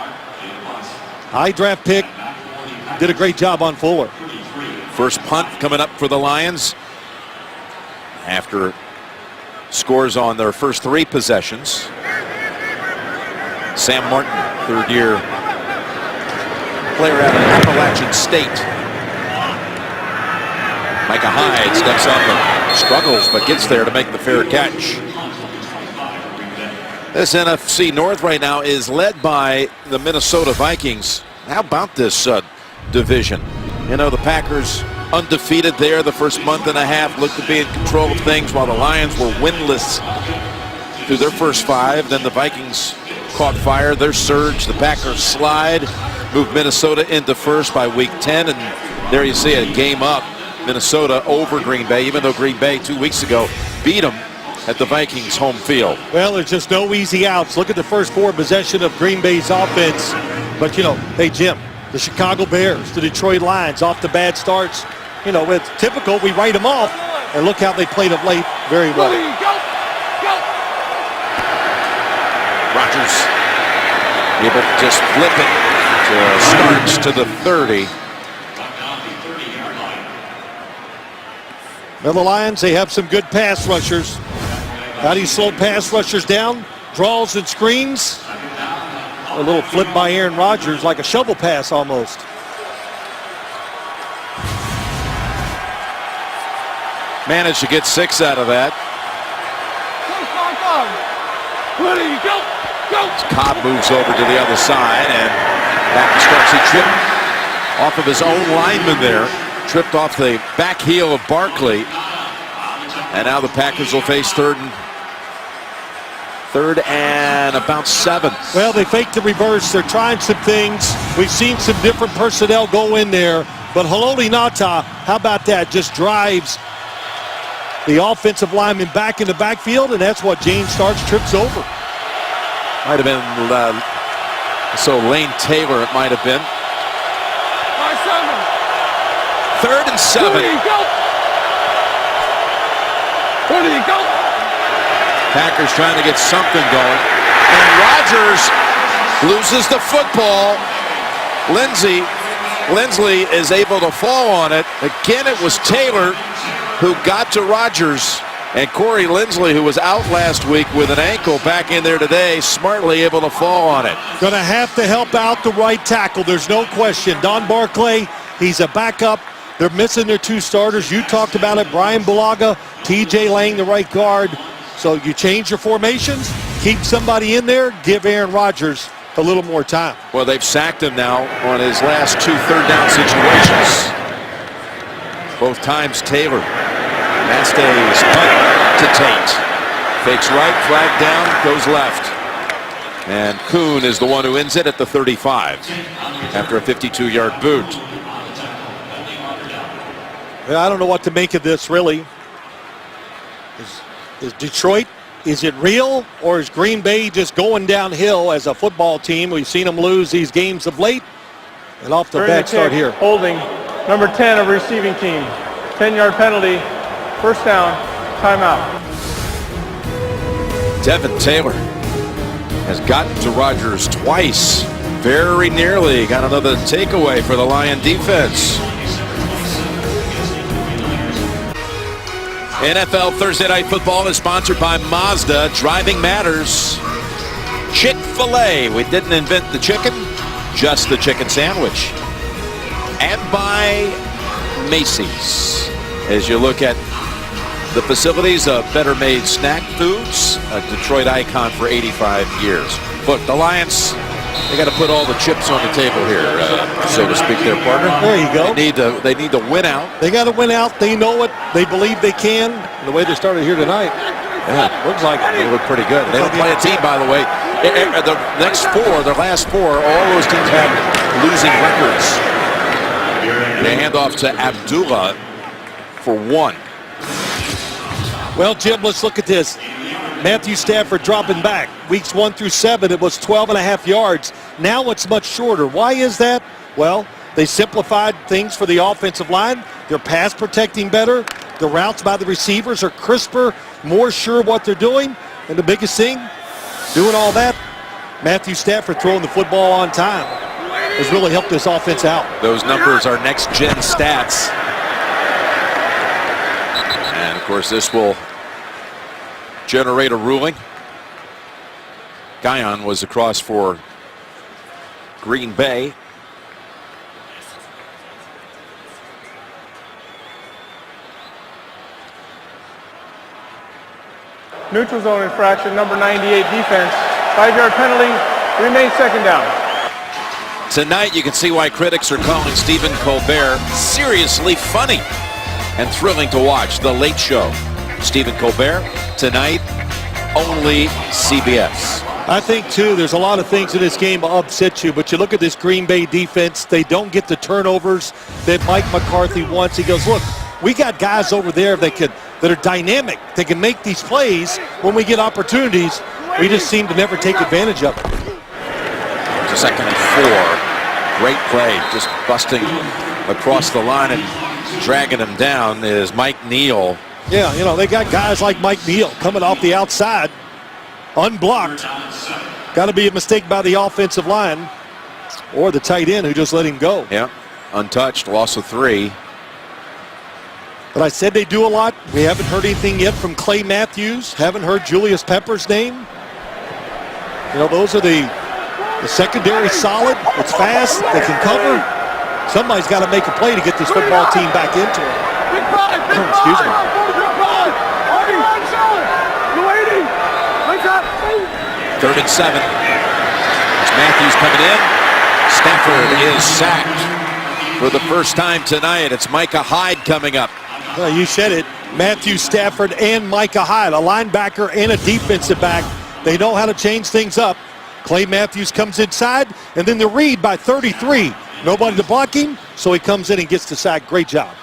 high draft pick, did a great job on Fuller. First punt coming up for the Lions after scores on their first 3 possessions. Sam Martin, 3rd-year player out of Appalachian State. Micah Hyde steps up and struggles, but gets there to make the fair catch. This NFC North right now is led by the Minnesota Vikings. How about this division? The Packers undefeated there the first month and a half, looked to be in control of things, while the Lions were winless through their first 5. Then the Vikings caught fire, their surge, the Packers slide, moved Minnesota into first by week 10, and there you see it, game up. Minnesota over Green Bay, even though Green Bay 2 weeks ago beat them at the Vikings home field. Well, there's just no easy outs. Look at the first 4 possession of Green Bay's offense. But, hey, Jim, the Chicago Bears, the Detroit Lions, off to bad starts. It's typical. We write them off, and look how they played of late very well. Rodgers able to just flip it to starts to the 30. Well, the Lions, they have some good pass rushers. How do you slow pass rushers down? Draws and screens. A little flip by Aaron Rodgers, like a shovel pass almost. Managed to get 6 out of that. Cobb moves over to the other side, and back starts. He tripped off of his own lineman there. Tripped off the back heel of Barkley. And now the Packers will face third and about 7. Well, they faked the reverse. They're trying some things. We've seen some different personnel go in there. But Haloti Ngata, how about that? Just drives the offensive lineman back in the backfield, and that's what James Starks trips over. Might have been Lane Taylor, it might have been. 3rd and 7. Packers trying to get something going. And Rodgers loses the football. Lindsley is able to fall on it. Again, it was Taylor who got to Rodgers. And Corey Lindsley, who was out last week with an ankle, back in there today, smartly able to fall on it. Going to have to help out the right tackle. There's no question. Don Barclay, he's a backup. They're missing their two starters. You talked about it. Brian Bulaga, TJ Lang, the right guard. So you change your formations, keep somebody in there, give Aaron Rodgers a little more time. Well, they've sacked him now on his last 2 third-down situations. Both times Taylor. Maste's punt to Tate. Fakes right, flag down, goes left. And Kuhn is the one who ends it at the 35 after a 52-yard boot. I don't know what to make of this, really. Is Detroit, is it real, or is Green Bay just going downhill as a football team? We've seen them lose these games of late. And off the bad start here. Holding number 10 of receiving team. 10-yard penalty. First down, timeout. Devin Taylor has gotten to Rodgers twice. Very nearly got another takeaway for the Lion defense. NFL Thursday Night Football is sponsored by Mazda. Driving matters. Chick-fil-A. We didn't invent the chicken, just the chicken sandwich. And by Macy's. As you look at the facilities of Better Made Snack Foods, a Detroit icon for 85 years. Look, the Lions, they got to put all the chips on the table here, so to speak, their partner. There you go. They need to win out. They got to win out. They know it. They believe they can. The way they started here tonight. Yeah, looks like it. They look pretty good. They don't play a team, by the way. The next 4, their last 4, all those teams have losing records. They hand off to Abdullah for 1. Well, Jim, let's look at this. Matthew Stafford dropping back. Weeks 1 through 7, it was 12.5 yards. Now it's much shorter. Why is that? Well, they simplified things for the offensive line. They're pass protecting better. The routes by the receivers are crisper, more sure what they're doing. And the biggest thing, doing all that, Matthew Stafford throwing the football on time has really helped this offense out. Those numbers are next-gen stats. And, of course, this will generate a ruling. Guyon was across for Green Bay. Neutral zone infraction, number 98 defense. 5-yard penalty, remains second down. Tonight, you can see why critics are calling Stephen Colbert seriously funny and thrilling to watch. The Late Show. Stephen Colbert, tonight, only CBS. I think, too, there's a lot of things in this game that upset you, but you look at this Green Bay defense, they don't get the turnovers that Mike McCarthy wants. He goes, look, we got guys over there that are dynamic. They can make these plays when we get opportunities. We just seem to never take advantage of it. It's a 2nd and 4. Great play, just busting across the line and dragging him down is Mike Neal. Yeah, you know, they got guys like Mike Neal coming off the outside, unblocked. Got to be a mistake by the offensive line or the tight end who just let him go. Yeah, untouched, loss of 3. But I said they do a lot. We haven't heard anything yet from Clay Matthews. Haven't heard Julius Pepper's name. You know, those are the secondary solid. It's fast. They can cover. Somebody's got to make a play to get this football team back into it. Excuse me. 3rd and 7. As Matthews coming in. Stafford is sacked for the first time tonight. It's Micah Hyde coming up. Well, you said it. Matthew Stafford and Micah Hyde, a linebacker and a defensive back. They know how to change things up. Clay Matthews comes inside, and then the read by 33. Nobody to block him, so he comes in and gets the sack. Great job.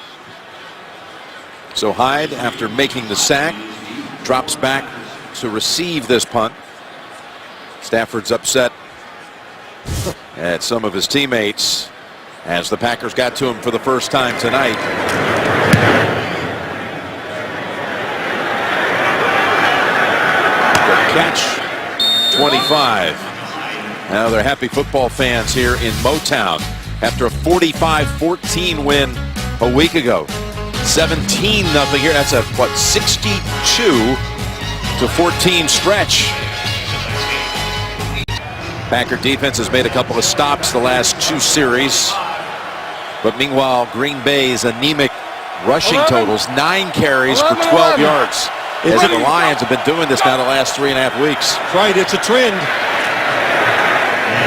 So Hyde, after making the sack, drops back to receive this punt. Stafford's upset at some of his teammates as the Packers got to him for the first time tonight. Good catch. 25. Now they're happy football fans here in Motown after a 45-14 win a week ago. 17-0 here. That's a, 62-14 stretch. Packer defense has made a couple of stops the last 2 series. But meanwhile, Green Bay's anemic rushing totals, 9 carries for 12 yards. As the Lions have been doing this now the last 3.5 weeks. Right, it's a trend.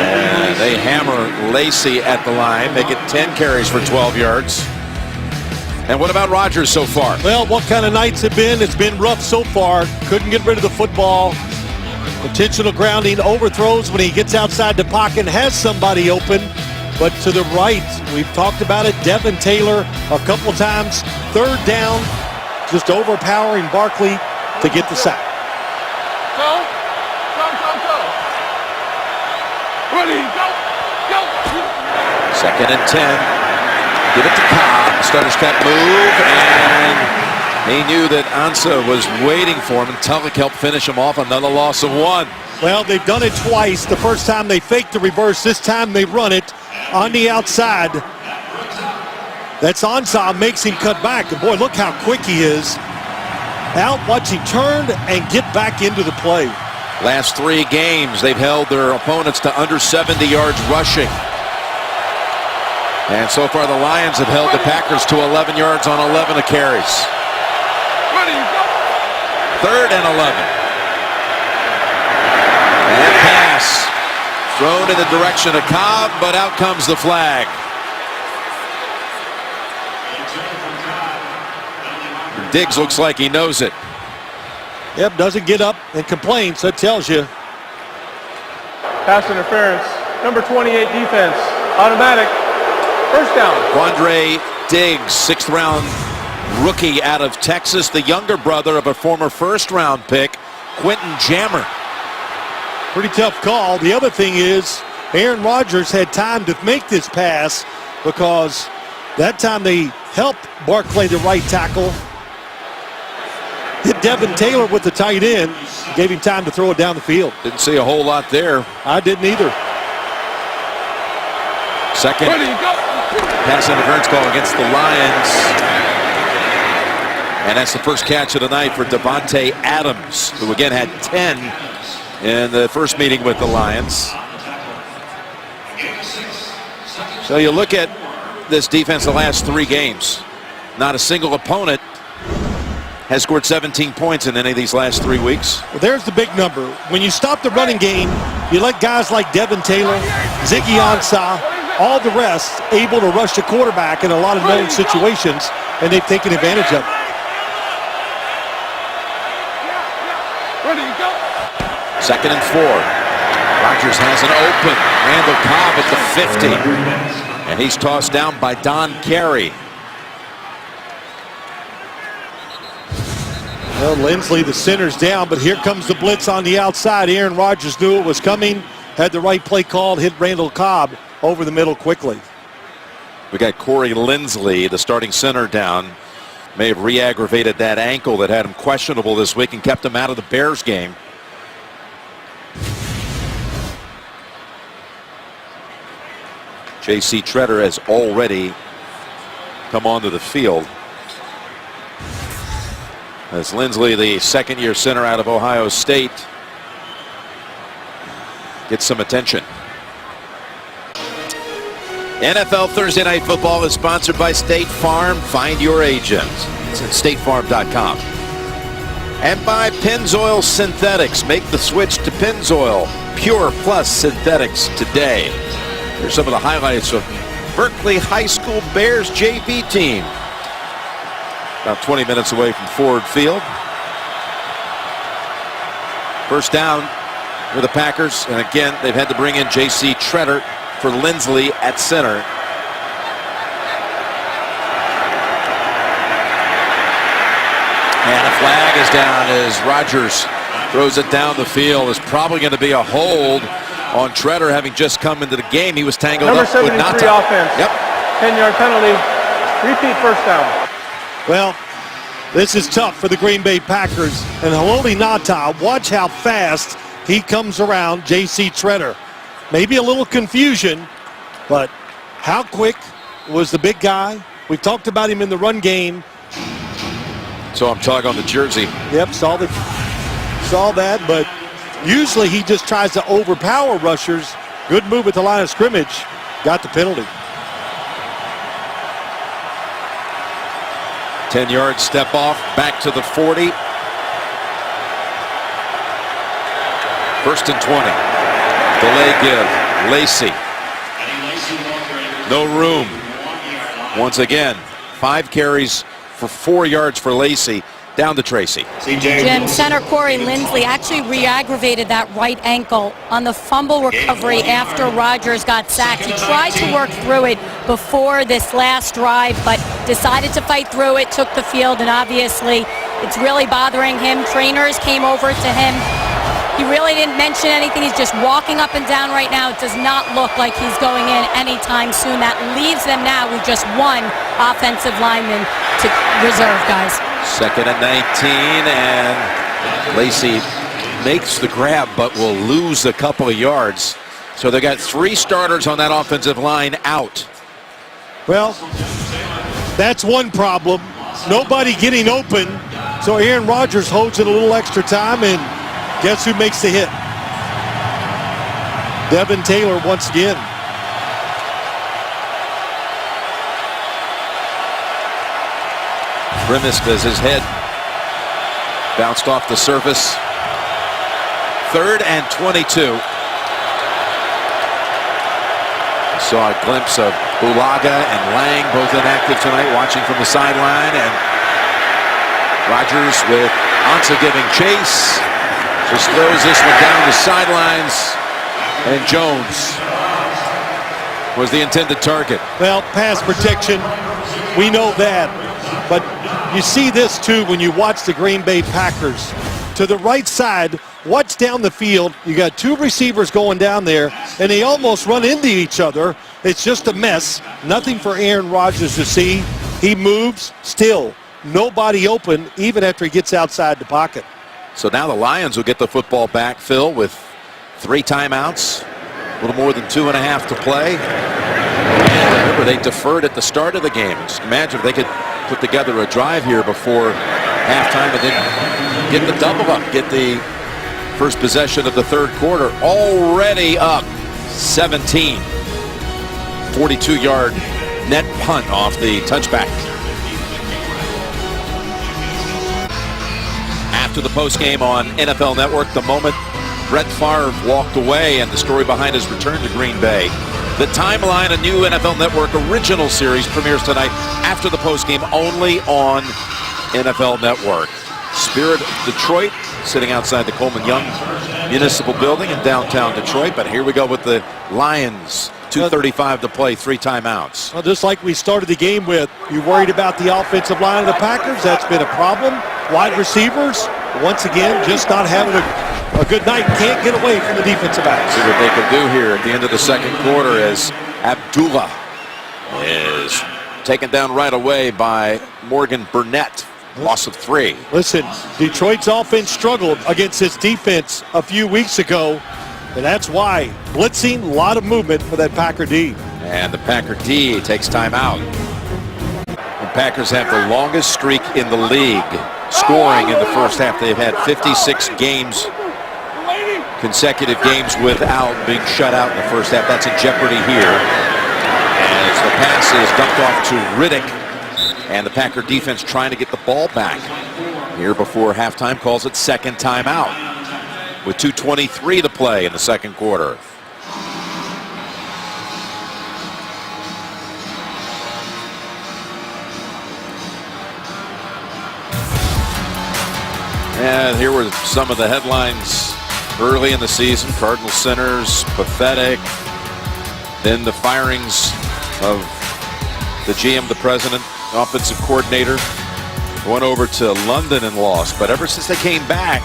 And they hammer Lacey at the line, make it 10 carries for 12 yards. And what about Rodgers so far? Well, what kind of nights have been? It's been rough so far. Couldn't get rid of the football. Intentional grounding, overthrows when he gets outside the pocket, has somebody open. But to the right, we've talked about it, Devin Taylor a couple times. 3rd down, just overpowering Barkley to get the sack. Go. Ready, go. 2nd and 10. Give it to Cobb. Starters kept move, and he knew that Ansah was waiting for him, and Tulloch helped finish him off. Another loss of 1. Well, they've done it twice. The first time they faked the reverse. This time they run it on the outside. That's Ansah, makes him cut back. And boy, look how quick he is. Out, watch him turn and get back into the play. Last 3 games, they've held their opponents to under 70 yards rushing. And so far, the Lions have held the Packers to 11 yards on 11 of carries. 3rd and 11. And pass. Thrown in the direction of Cobb, but out comes the flag. Diggs looks like he knows it. Yep, doesn't get up and complain, so it tells you. Pass interference. Number 28 defense. Automatic. 1st down. Quandre Diggs, 6th round rookie out of Texas, the younger brother of a former 1st round pick, Quentin Jammer. Pretty tough call. The other thing is Aaron Rodgers had time to make this pass because that time they helped Barkley, the right tackle. Hit Devin Taylor with the tight end. Gave him time to throw it down the field. Didn't see a whole lot there. I didn't either. 2nd pass interference call against the Lions. And that's the first catch of the night for Devontae Adams, who again had 10 in the first meeting with the Lions. So you look at this defense the last 3 games. Not a single opponent has scored 17 points in any of these last 3 weeks. Well, there's the big number. When you stop the running game, you let guys like Devin Taylor, Ziggy Ansah, all the rest able to rush the quarterback in a lot of known situations, and they've taken advantage of it. 2nd and 4. Rodgers has an open. Randall Cobb at the 50. And he's tossed down by Don Carey. Well, Lindsley, the center's down, but here comes the blitz on the outside. Aaron Rodgers knew it was coming, had the right play called, hit Randall Cobb over the middle quickly. We got Corey Lindsley, the starting center, down. May have re-aggravated that ankle that had him questionable this week and kept him out of the Bears game. J.C. Tretter has already come onto the field. As Lindsley, the 2nd-year center out of Ohio State, gets some attention. NFL Thursday Night Football is sponsored by State Farm. Find your agent. It's at statefarm.com. And by Pennzoil Synthetics. Make the switch to Pennzoil Pure Plus Synthetics today. Here's some of the highlights of Berkeley High School Bears JV team. About 20 minutes away from Ford Field. 1st down for the Packers. And again, they've had to bring in J.C. Tretter for Lindsley at center. And a flag is down as Rodgers throws it down the field. There's probably going to be a hold on Tretter, having just come into the game. He was tangled Number up with 73 Nata. offense. Yep. 10-yard penalty. Repeat 1st down. Well, this is tough for the Green Bay Packers. And Haloti Ngata, watch how fast he comes around, J.C. Treader. Maybe a little confusion, but how quick was the big guy? We talked about him in the run game. So I'm tugging on the jersey. Yep, saw that, but usually he just tries to overpower rushers. Good move at the line of scrimmage. Got the penalty. 10-yard step off, back to the 40. First and 20. Delay give. Lacey. No room. Once again, 5 carries for 4 yards for Lacey. Down to Tracy. Jim, center Corey Lindsley actually re-aggravated that right ankle on the fumble recovery after Rodgers got sacked. He tried to work through it before this last drive, but decided to fight through it, took the field, and obviously it's really bothering him. Trainers came over to him. He really didn't mention anything. He's just walking up and down right now. It does not look like he's going in anytime soon. That leaves them now with just one offensive lineman to reserve, guys. Second and 19, and Lacey makes the grab but will lose a couple of yards. So they got 3 starters on that offensive line out. Well, that's one problem. Nobody getting open, so Aaron Rodgers holds it a little extra time, and guess who makes the hit? Devin Taylor once again. Grimaced as his head bounced off the surface. 3rd and 22. Saw a glimpse of Bulaga and Lang, both inactive tonight, watching from the sideline. And Rodgers with Ansah giving chase. Just throws this one down the sidelines. And Jones was the intended target. Well, pass protection, we know that. But you see this too when you watch the Green Bay Packers. To the right side, watch down the field. You got 2 receivers going down there, and they almost run into each other. It's just a mess. Nothing for Aaron Rodgers to see. He moves, still nobody open, even after he gets outside the pocket. So now the Lions will get the football back, Phil, with 3 timeouts. A little more than 2.5 to play. And remember, they deferred at the start of the game. Just imagine if they could put together a drive here before halftime and then get the double up, get the first possession of the 3rd quarter. Already up 17. 42-yard net punt off the touchback. After the postgame on NFL Network, the moment Brett Favre walked away and the story behind his return to Green Bay. The Timeline, a new NFL Network original series, premieres tonight after the postgame only on NFL Network. Spirit of Detroit sitting outside the Coleman Young Municipal Building in downtown Detroit. But here we go with the Lions. 2:35 to play, 3 timeouts. Well, just like we started the game with, you worried about the offensive line of the Packers? That's been a problem. Wide receivers, once again, just not having a good night. Can't get away from the defensive backs. See what they can do here at the end of the 2nd quarter as Abdullah is taken down right away by Morgan Burnett. Loss of 3. Listen, Detroit's offense struggled against its defense a few weeks ago, and that's why blitzing, a lot of movement for that Packer D. And the Packer D takes time out. The Packers have the longest streak in the league scoring in the first half. They've had 56 games, consecutive games without being shut out in the first half. That's in jeopardy here as the pass is dumped off to Riddick, and the Packer defense trying to get the ball back. Here before halftime calls it 2nd timeout with 2:23 to play in the 2nd quarter. And here were some of the headlines early in the season. Cardinal centers, pathetic. Then the firings of the GM, the president, offensive coordinator. Went over to London and lost. But ever since they came back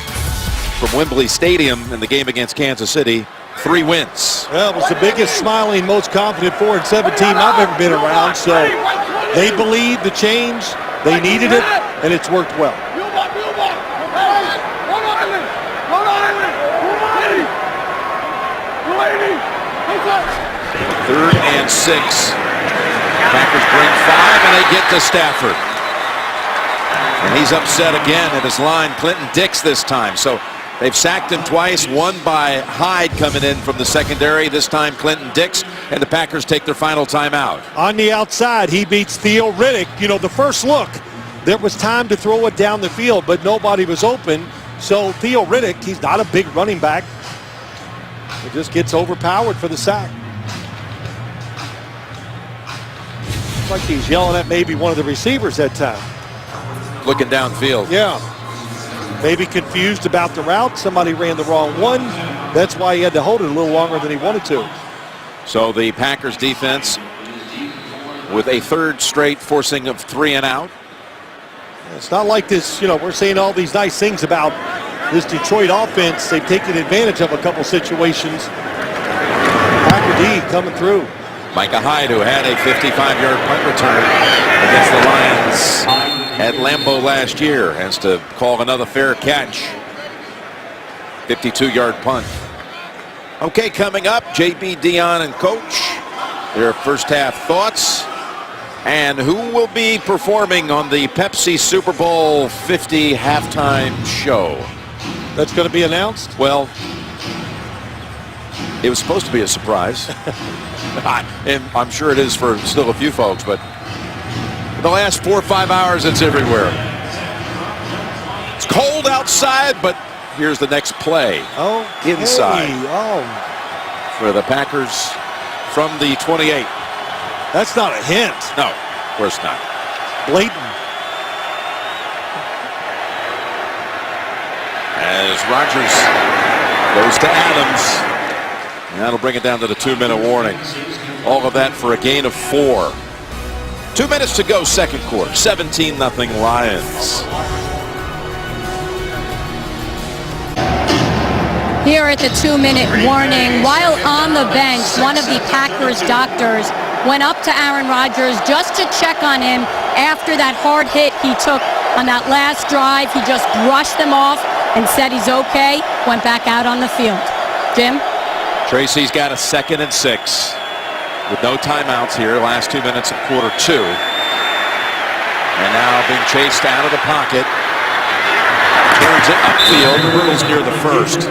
from Wembley Stadium in the game against Kansas City, 3 wins. Well, it was the biggest, smiling, most confident 4-7 team I've ever been around. So they believed the change. They needed it, and it's worked well. Lions 6. Packers bring 5, and they get to Stafford. And he's upset again at his line. Clinton Dix this time. So they've sacked him twice, one by Hyde coming in from the secondary. This time Clinton Dix, and the Packers take their final timeout. On the outside, he beats Theo Riddick. You know, the first look, there was time to throw it down the field, but nobody was open. So Theo Riddick, he's not a big running back. He just gets overpowered for the sack. It's like he's yelling at maybe one of the receivers that time. Looking downfield. Yeah. Maybe confused about the route. Somebody ran the wrong one. That's why he had to hold it a little longer than he wanted to. So the Packers defense with a third straight forcing of 3 and out. It's not like this, you know, we're saying all these nice things about this Detroit offense. They've taken advantage of a couple situations. Packer D coming through. Micah Hyde, who had a 55-yard punt return against the Lions at Lambeau last year, has to call another fair catch. 52-yard punt. Okay, coming up, JB, Dion, and Coach. Their first half thoughts. And who will be performing on the Pepsi Super Bowl 50 halftime show? That's going to be announced? Well, it was supposed to be a surprise. And I'm sure it is for still a few folks, but the last 4 or 5 hours, it's everywhere. It's cold outside, but here's the next play. Oh, inside. Oh, for the Packers from the 28. that's not a hint. No, of course not. Blatant. As Rodgers goes to Adams. And that'll bring it down to the 2-minute warning. All of that for a gain of 4. 2 minutes to go, second quarter. 17-0 Lions. Here at the 2-minute warning, while on the bench, one of the Packers doctors went up to Aaron Rodgers just to check on him after that hard hit he took on that last drive. He just brushed them off and said he's okay, went back out on the field. Jim? Tracy's got a 2nd and 6 with no timeouts here. Last 2 minutes of quarter 2. And now being chased out of the pocket. Turns it upfield. Hurdles near the first.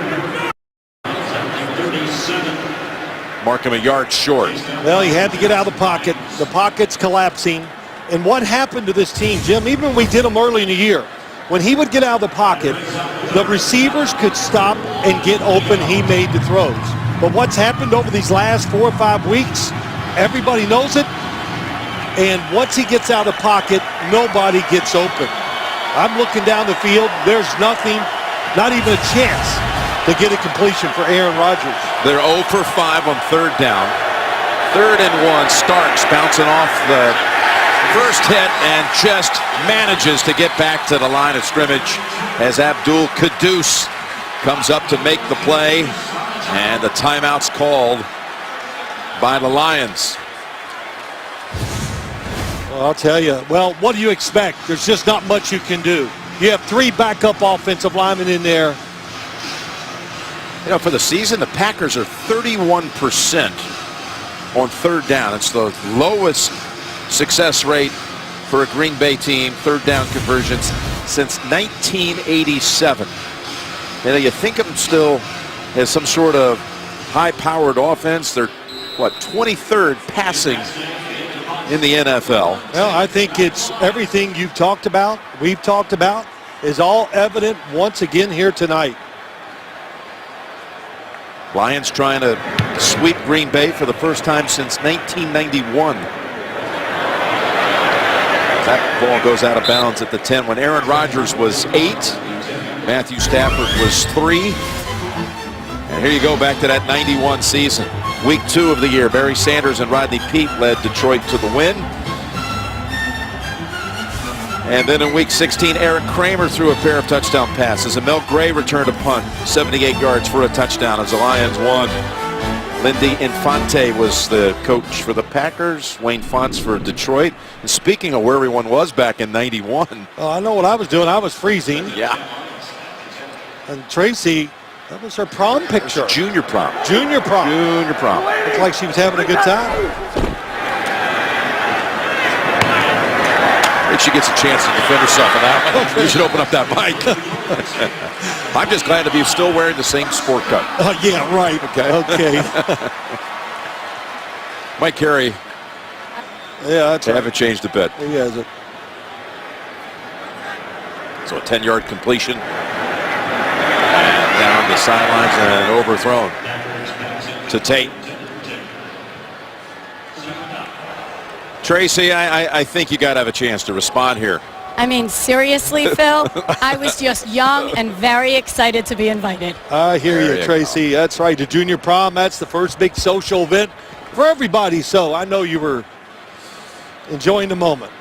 Mark him a yard short. Well, he had to get out of the pocket. The pocket's collapsing. And what happened to this team, Jim, even when we did them early in the year, when he would get out of the pocket, the receivers could stop and get open. He made the throws. But what's happened over these last 4 or 5 weeks, everybody knows it. And once he gets out of the pocket, nobody gets open. I'm looking down the field. There's nothing, not even a chance to get a completion for Aaron Rodgers. They're 0 for 5 on 3rd down. 3rd and 1. Starks bouncing off the first hit and just manages to get back to the line of scrimmage as Abdul Quddus comes up to make the play. And the timeout's called by the Lions. Well, I'll tell you, well, what do you expect? There's just not much you can do. You have 3 backup offensive linemen in there. You know, for the season, the Packers are 31% on 3rd down. It's the lowest success rate for a Green Bay team, 3rd down conversions, since 1987. You know, you think of them still as some sort of high-powered offense. They're, what, 23rd passing in the NFL. Well, I think it's everything you've talked about, we've talked about, is all evident once again here tonight. Lions trying to sweep Green Bay for the first time since 1991. That ball goes out of bounds at the 10 when Aaron Rodgers was 8. Matthew Stafford was 3. And here you go back to that 91 season. Week 2 of the year, Barry Sanders and Rodney Peete led Detroit to the win. And then in week 16, Eric Kramer threw a pair of touchdown passes. And Mel Gray returned a punt, 78 yards for a touchdown as the Lions won. Lindy Infante was the coach for the Packers. Wayne Fontes for Detroit. And speaking of where everyone was back in 91. Oh, I know what I was doing. I was freezing. Yeah. And Tracy, That was her prom picture. Junior prom. Junior prom. Junior prom. Looks like she was having a good time. I think she gets a chance to defend herself on that one. You should open up that mic. I'm just glad to be still wearing the same sport coat. Yeah, right. Okay. Mike Carey. Yeah, that's They right. haven't changed a bit. He has it. So a 10-yard completion. And down the sidelines and overthrown to Tate. Tracy, I think you got to have a chance to respond here. I mean, seriously, Phil, I was just young and very excited to be invited. I hear There you, you Tracy. That's right. The junior prom, that's the first big social event for everybody. So I know you were enjoying the moment.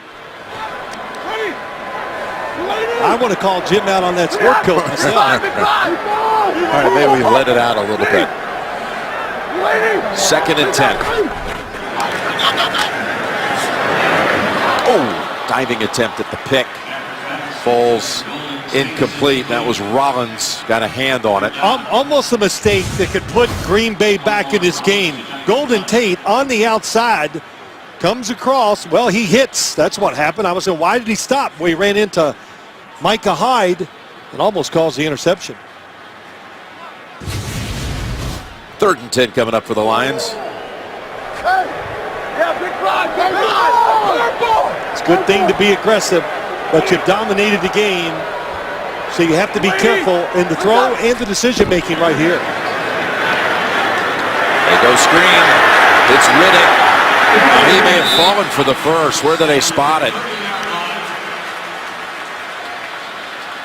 I want to call Jim out on that sport coat myself. All right, maybe we let it out a little bit. 2nd and 10. Oh, diving attempt at the pick. Falls incomplete. That was Rollins. Got a hand on it. Almost a mistake that could put Green Bay back in this game. Golden Tate on the outside comes across. Well, he hits. That's what happened. I was saying, why did he stop? Well, he ran into Micah Hyde and almost caused the interception. 3rd and 10 coming up for the Lions. It's a good thing to be aggressive, but you've dominated the game, so you have to be careful in the throw and the decision making right here. They go screen. It's Riddick. He may have fallen for the first. Where did they spot it?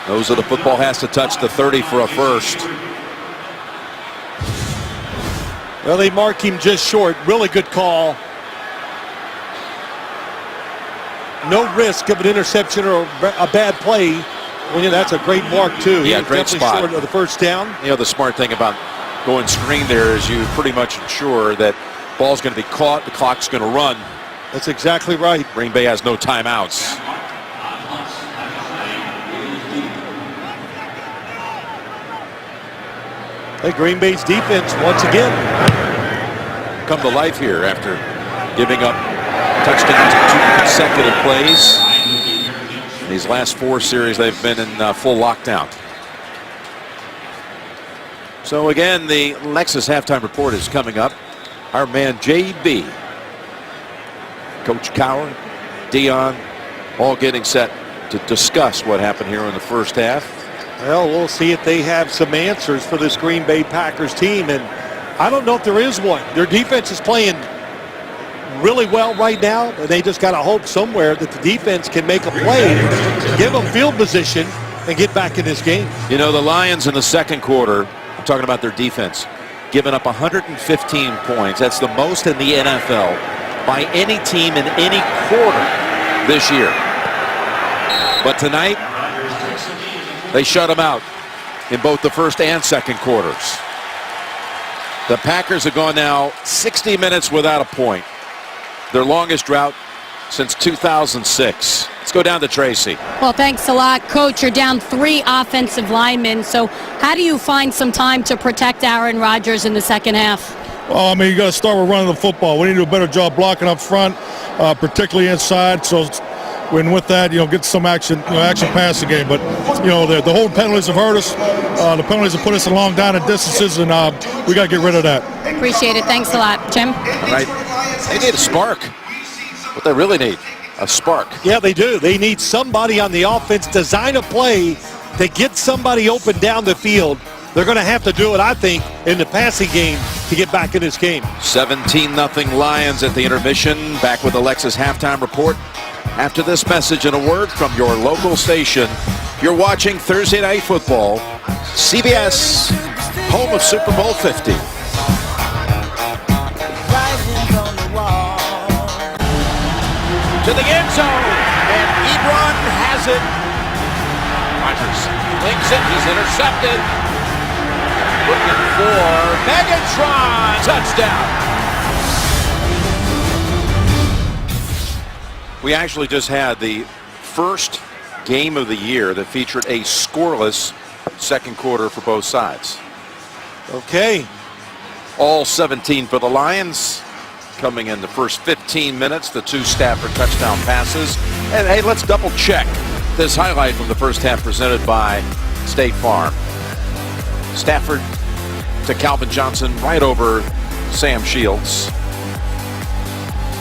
Those of the football has to touch the 30 for a first. Well, they mark him just short. Really good call. No risk of an interception or a bad play. Well, yeah, that's a great mark, too. Yeah, He was great definitely spot. short of the first down. You know, the smart thing about going screen there is you pretty much ensure that ball's going to be caught, the clock's going to run. That's exactly right. Green Bay has no timeouts. Hey, Green Bay's defense, once again, Come to life here after giving up touchdowns in 2 consecutive plays. These last 4 series, they've been in full lockdown. So again, the Lexus halftime report is coming up. Our man JB, Coach Cowher, Dion, all getting set to discuss what happened here in the first half. well, we'll see if they have some answers for this Green Bay Packers team. And I don't know if there is one. Their defense is playing really well right now, and they just got to hope somewhere that the defense can make a play, give them field position, and get back in this game. You know, the Lions in the second quarter, I'm talking about their defense, giving up 115 points. That's the most in the NFL by any team in any quarter this year. But tonight, they shut them out in both the first and second quarters. The Packers have gone now 60 minutes without a point. Their longest drought since 2006. Let's go down to Tracy. Well, thanks a lot, Coach. You're down 3 offensive linemen. So how do you find some time to protect Aaron Rodgers in the second half? Well, I mean, you got to start with running the football. We need to do a better job blocking up front, particularly inside. So when with that, get some action, action passing game. But, the holding penalties have hurt us. The penalties have put us in long down and distances, and we got to get rid of that. Appreciate it. Thanks a lot. Jim? All right. They need a spark. What they really need, a spark. Yeah, they do. They need somebody on the offense, design a play to get somebody open down the field. They're going to have to do it, I think, in the passing game to get back in this game. 17-0 Lions at the intermission. Back with the Lexus halftime report. After this message and a word from your local station, you're watching Thursday Night Football, CBS, home of Super Bowl 50. To the end zone, and Ebron has it. Rodgers links it, he's intercepted. Looking for Megatron, touchdown. We actually just had the first game of the year that featured a scoreless second quarter for both sides. Okay. All 17 for the Lions. Coming in the first 15 minutes, the 2 Stafford touchdown passes. And hey, let's double check this highlight from the first half presented by State Farm. Stafford to Calvin Johnson right over Sam Shields.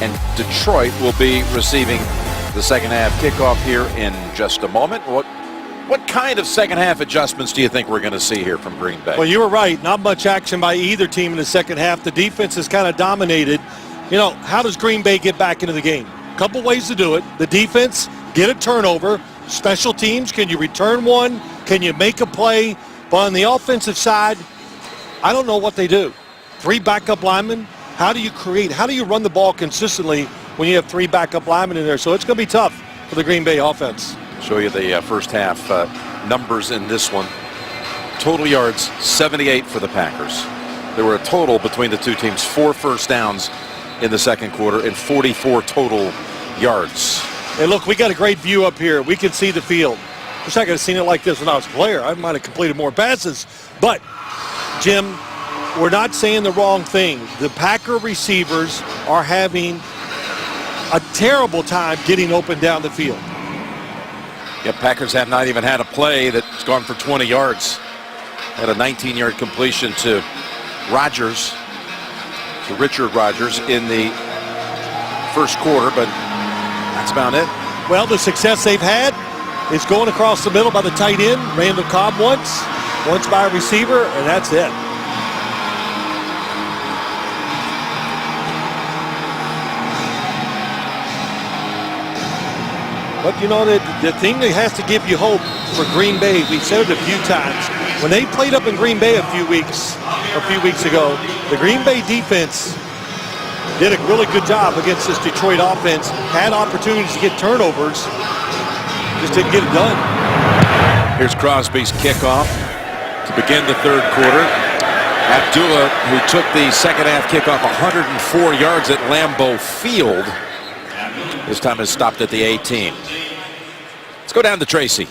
And Detroit will be receiving the second half kickoff here in just a moment. What kind of second half adjustments do you think we're going to see here from Green Bay? Well, you were right. Not much action by either team in the second half. The defense has kind of dominated. You know, how does Green Bay get back into the game? A couple ways to do it. The defense, get a turnover. Special teams, can you return one? Can you make a play? But on the offensive side, I don't know what they do. 3 backup linemen. How do you create? How do you run the ball consistently when you have 3 backup linemen in there? So it's going to be tough for the Green Bay offense. Show you the first half numbers in this one. Total yards, 78 for the Packers. There were a total between the two teams, 4 first downs in the second quarter and 44 total yards. Hey, look, we got a great view up here. We can see the field. Wish I could have seen it like this when I was a player. I might have completed more passes. But, Jim, we're not saying the wrong thing. The Packer receivers are having a terrible time getting open down the field. Yeah, Packers have not even had a play that's gone for 20 yards. Had a 19-yard completion to Rodgers, to Richard Rodgers in the first quarter, but that's about it. Well, the success they've had is going across the middle by the tight end, Randall Cobb once by a receiver, and that's it. But, you know, the thing that has to give you hope for Green Bay, we've said it a few times, when they played up in Green Bay a few weeks ago, the Green Bay defense did a really good job against this Detroit offense, had opportunities to get turnovers, just didn't get it done. Here's Crosby's kickoff to begin the third quarter. Abdullah, who took the second half kickoff 104 yards at Lambeau Field, this time has stopped at the 18. Let's go down to Tracy.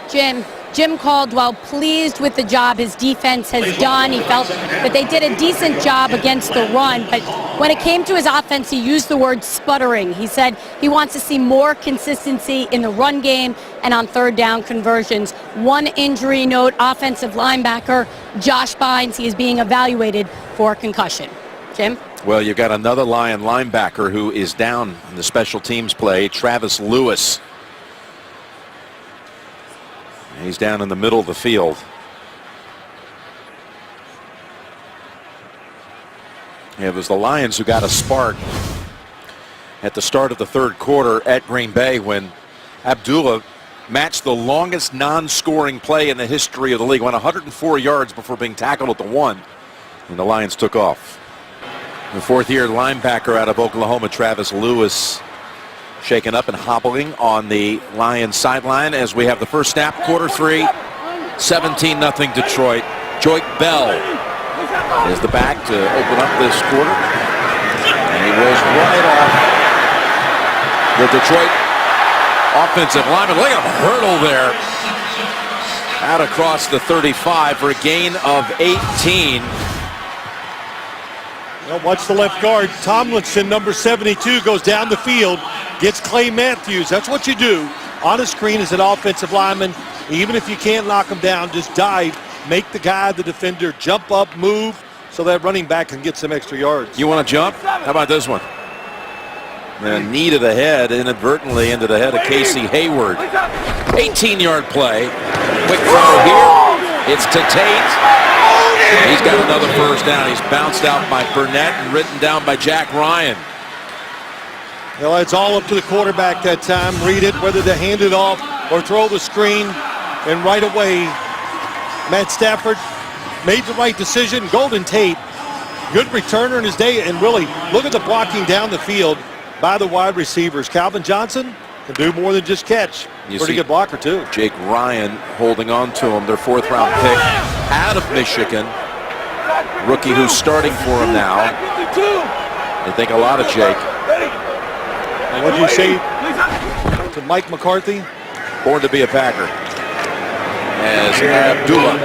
Jim Caldwell pleased with the job his defense has done. He felt that they did a decent job against the run, but when it came to his offense, he used the word sputtering. He said he wants to see more consistency in the run game and on third down conversions. One injury note, offensive linebacker Josh Bynes, he is being evaluated for concussion. Jim? Well, you've got another Lion linebacker who is down in the special teams play, Travis Lewis. He's down in the middle of the field. Yeah, it was the Lions who got a spark at the start of the third quarter at Green Bay when Abdullah matched the longest non-scoring play in the history of the league. Went 104 yards before being tackled at the 1, and the Lions took off. The fourth-year linebacker out of Oklahoma, Travis Lewis, shaken up and hobbling on the Lions sideline as we have the first snap, quarter 3, 17-0 Detroit. Joyke Bell is the back to open up this quarter, and he was right off the Detroit offensive lineman. Look at him hurdle there out across the 35 for a gain of 18. Well, watch the left guard. Tomlinson, number 72, goes down the field, gets Clay Matthews. That's what you do on a screen as an offensive lineman. Even if you can't knock him down, just dive, make the guy, the defender, jump up, move, so that running back can get some extra yards. You want to jump? How about this one? The knee to the head, inadvertently into the head of Casey Hayward. 18-yard play. Quick throw here. It's to Tate. He's got another first down. He's bounced out by Burnett and written down by Jack Ryan. Well, it's all up to the quarterback that time. Read it, whether to hand it off or throw the screen. And right away, Matt Stafford made the right decision. Golden Tate, good returner in his day. And really, look at the blocking down the field by the wide receivers. Calvin Johnson can do more than just catch. Pretty good blocker, too. Jake Ryan holding on to him, their fourth-round pick out of Michigan. Rookie who's starting for him now. They think a lot of Jake. And what do you say to Mike McCarthy? Born to be a Packer. As Abdullah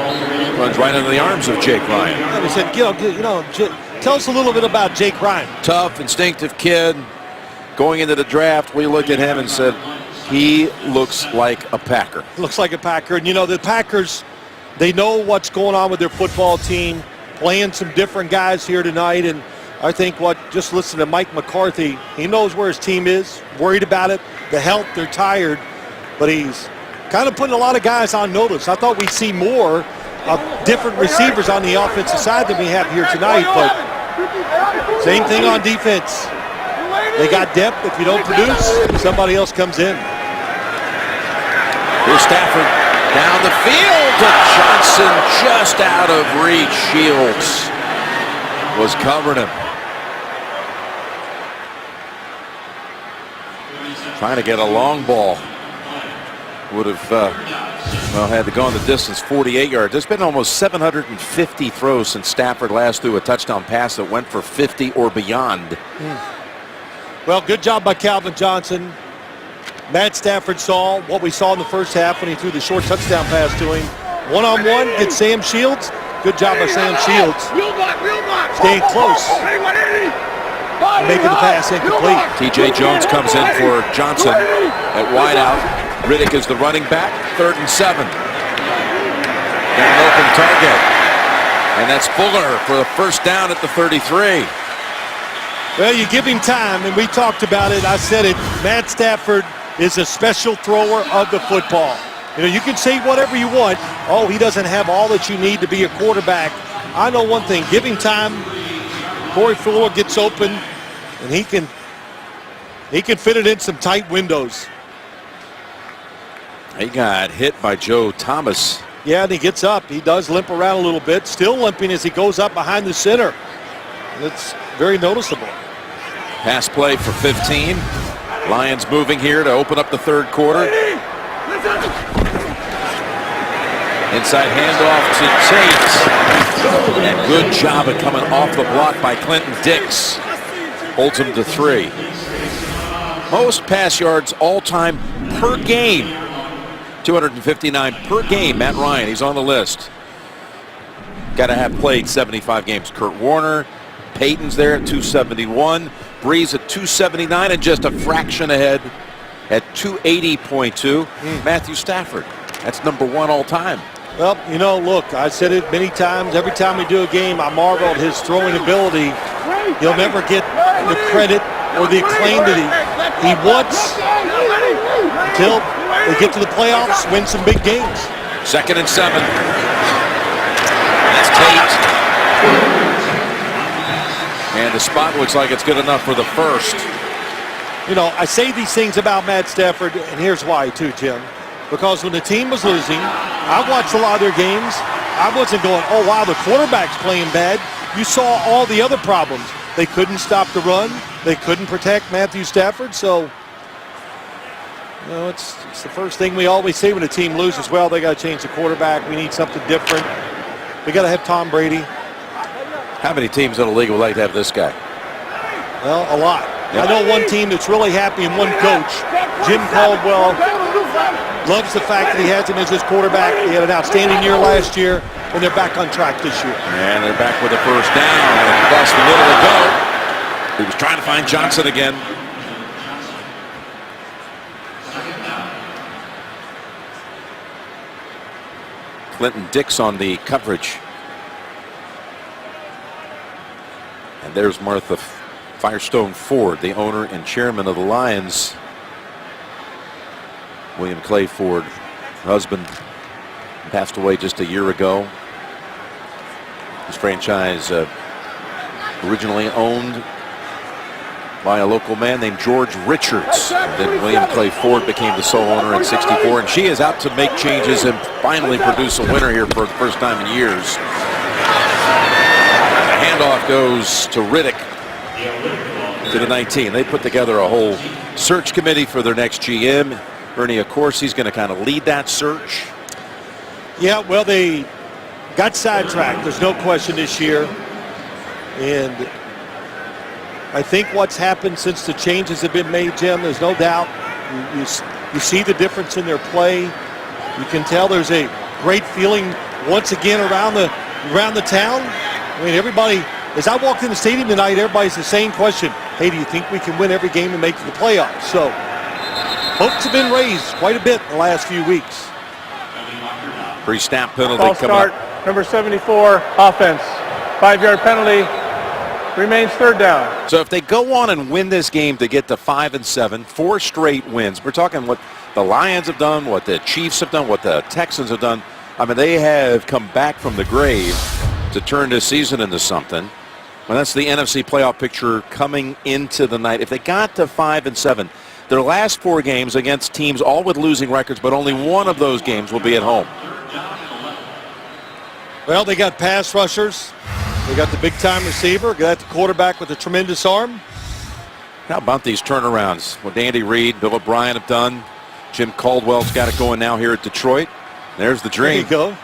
Runs right into the arms of Jake Ryan. And he said, tell us a little bit about Jake Ryan. Tough, instinctive kid. Going into the draft, we looked at him and said, he looks like a Packer. Looks like a Packer. And, the Packers, they know what's going on with their football team, playing some different guys here tonight. And I think just listen to Mike McCarthy. He knows where his team is, worried about it, the health, they're tired. But he's kind of putting a lot of guys on notice. I thought we'd see more of different receivers on the offensive side than we have here tonight. But same thing on defense. They got depth. If you don't produce, somebody else comes in. Here's Stafford down the field to Johnson, just out of reach. Shields was covering him. Trying to get a long ball. Would have had to go on the distance, 48 yards. There's been almost 750 throws since Stafford last threw a touchdown pass that went for 50 or beyond. Well, good job by Calvin Johnson. Matt Stafford saw what we saw in the first half when he threw the short touchdown pass to him. One-on-one, get Sam Shields. Good job by Sam Shields. Staying close. Making the pass incomplete. T.J. Jones comes in for Johnson at wideout. Riddick is the running back. 3rd and 7. Got an open target. And that's Fuller for the first down at the 33. Well, you give him time, and we talked about it. I said it. Matt Stafford is a special thrower of the football. You can say whatever you want. Oh, he doesn't have all that you need to be a quarterback. I know one thing. Give him time. Corey Fuller gets open, and he can fit it in some tight windows. He got hit by Joe Thomas. Yeah, and he gets up. He does limp around a little bit, still limping as he goes up behind the center. That's very noticeable. Pass play for 15. Lions moving here to open up the 3rd quarter. Inside handoff to Tate. And good job at coming off the block by Clinton Dix. Holds him to 3. Most pass yards all time per game. 259 per game. Matt Ryan, he's on the list. Got to have played 75 games. Kurt Warner, Peyton's there at 271. Breeze at 279 and just a fraction ahead at 280.2. Matthew Stafford, that's number 1 all time. Well, look, I said it many times. Every time we do a game, I marvel at his throwing ability. He'll never get the credit or the acclaim that he wants until they get to the playoffs, win some big games. 2nd and 7. That's Tate. And the spot looks like it's good enough for the first. I say these things about Matt Stafford, and here's why, too, Jim. Because when the team was losing, I watched a lot of their games. I wasn't going, oh, wow, the quarterback's playing bad. You saw all the other problems. They couldn't stop the run. They couldn't protect Matthew Stafford. So, it's the first thing we always say when a team loses. Well, they got to change the quarterback. We need something different. We got to have Tom Brady. How many teams in the league would like to have this guy? Well, a lot. Yep. I know one team that's really happy and one coach. Jim Caldwell loves the fact that he has him as his quarterback. He had an outstanding year last year, and they're back on track this year. And they're back with a first down. And across the middle to go. He was trying to find Johnson again. Clinton Dix on the coverage. And there's Martha Firestone Ford, the owner and chairman of the Lions. William Clay Ford, her husband, passed away just a year ago. This franchise originally owned by a local man named George Richards. And then William Clay Ford became the sole owner in '64. And she is out to make changes and finally produce a winner here for the first time in years. The handoff goes to Riddick to the 19. They put together a whole search committee for their next GM. Ernie, of course, he's going to kind of lead that search. Yeah, well, they got sidetracked. There's no question this year. And I think what's happened since the changes have been made, Jim, there's no doubt. You see the difference in their play. You can tell there's a great feeling once again around the town. I mean, everybody, as I walked in the stadium tonight, everybody's the same question. Hey, do you think we can win every game and make it to the playoffs? So hopes have been raised quite a bit in the last few weeks. Pre-snap penalty False coming start, up. number 74, offense. 5-yard penalty, remains third down. So if they go on and win this game to get to 5-7, 4 straight wins, we're talking what the Lions have done, what the Chiefs have done, what the Texans have done. I mean, they have come back from the grave to turn this season into something. Well, that's the NFC playoff picture coming into the night. If they got to 5-7, their last 4 games against teams all with losing records, but only one of those games will be at home. Well, they got pass rushers. They got the big-time receiver. Got the quarterback with a tremendous arm. How about these turnarounds? What Andy Reid, Bill O'Brien have done. Jim Caldwell's got it going now here at Detroit. There's the dream. There you go.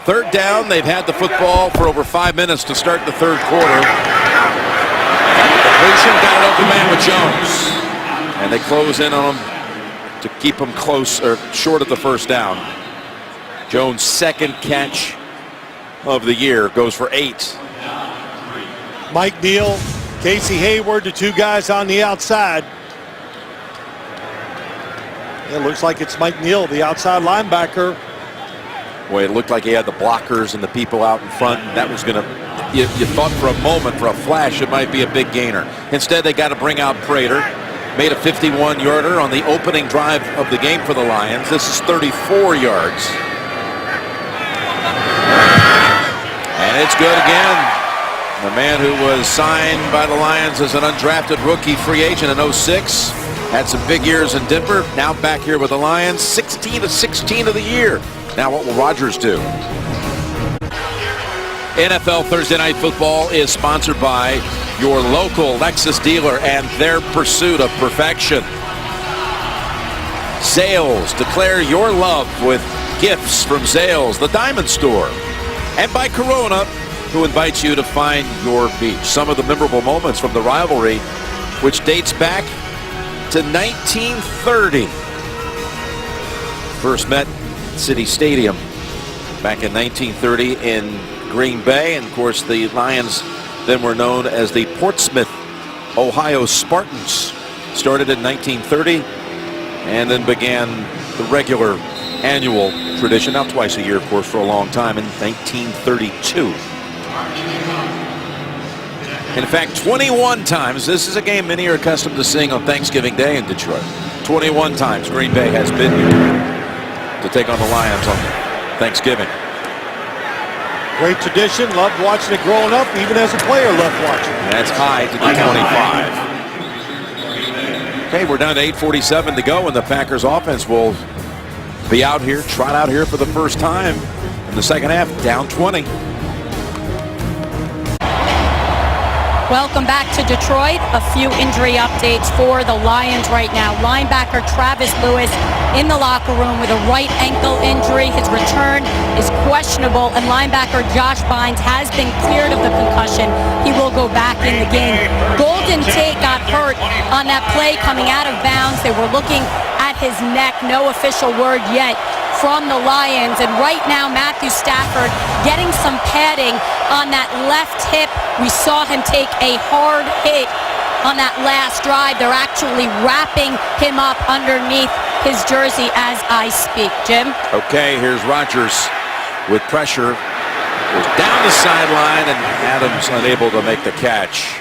Third down. They've had the football for over 5 minutes to start the third quarter. Completion, got an open man with Jones. And they close in on him to keep him close or short of the first down. Jones' second catch of the year goes for 8. Mike Neal, Casey Hayward, the 2 guys on the outside. It looks like it's Mike Neal, the outside linebacker. Boy, it looked like he had the blockers and the people out in front. That was going to, you thought for a moment, for a flash, it might be a big gainer. Instead, they got to bring out Prater. Made a 51-yarder on the opening drive of the game for the Lions. This is 34 yards. And it's good again. The man who was signed by the Lions as an undrafted rookie free agent in 06. Had some big years in Denver. Now back here with the Lions. 16-16 of the year. Now what will Rodgers do? NFL Thursday Night Football is sponsored by your local Lexus dealer and their pursuit of perfection. Zales. Declare your love with gifts from Zales, the Diamond Store. And by Corona, who invites you to find your beach. Some of the memorable moments from the rivalry, which dates back to 1930. First met City Stadium back in 1930 in Green Bay. And of course, the Lions then were known as the Portsmouth, Ohio Spartans. Started in 1930 and then began the regular annual tradition, now twice a year, of course, for a long time, in 1932. In fact, 21 times, this is a game many are accustomed to seeing on Thanksgiving Day in Detroit. 21 times Green Bay has been here to take on the Lions on Thanksgiving. Great tradition. Loved watching it growing up. Even as a player, loved watching it. That's high to 25. Okay, we're down to 8:47 to go, and the Packers offense will be out here, trot out here for the first time in the second half, down 20. Welcome back to Detroit. A few injury updates for the Lions right now. Linebacker Travis Lewis in the locker room with a right ankle injury. His return is questionable, and linebacker Josh Bynes has been cleared of the concussion. He will go back in the game. Golden Tate got hurt on that play coming out of bounds. They were looking at his neck. No official word yet from the Lions. And right now, Matthew Stafford getting some padding on that left hip. We saw him take a hard hit on that last drive. They're actually wrapping him up underneath his jersey as I speak. Jim? Okay, here's Rodgers with pressure. Goes down the sideline, and Adams unable to make the catch.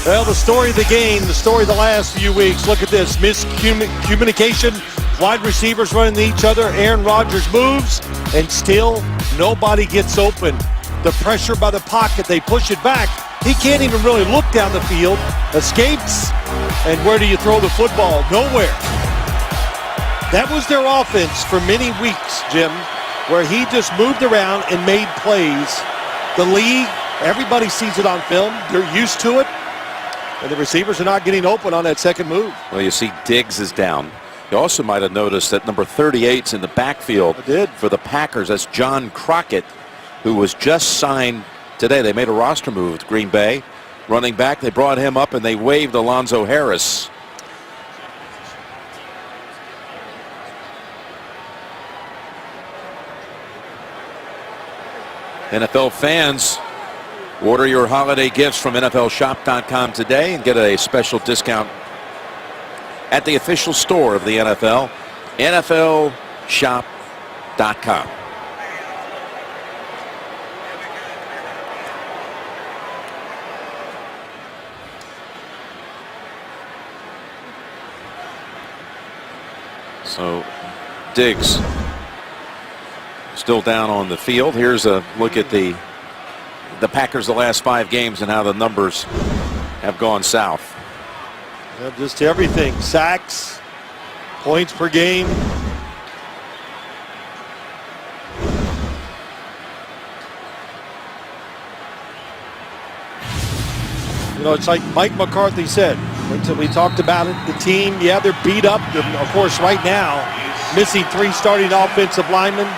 Well, the story of the game, the story of the last few weeks. Look at this. Miscommunication. Wide receivers running to each other. Aaron Rodgers moves, and still nobody gets open. The pressure by the pocket. They push it back. He can't even really look down the field. Escapes. And where do you throw the football? Nowhere. That was their offense for many weeks, Jim, where he just moved around and made plays. The league, everybody sees it on film. They're used to it. And the receivers are not getting open on that second move. Well, you see Diggs is down. You also might have noticed that number 38's in the backfield for the Packers. That's John Crockett, who was just signed today. They made a roster move with Green Bay. Running back, they brought him up and they waived Alonzo Harris. NFL fans, order your holiday gifts from NFLshop.com today and get a special discount at the official store of the NFL, NFLshop.com. So Diggs still down on the field. Here's a look at the Packers the last 5 games and how the numbers have gone south. Yeah, just everything. Sacks, points per game. You know, it's like Mike McCarthy said. Until we talked about it, the team, yeah, they're beat up. Of course, right now, missing 3 starting offensive linemen.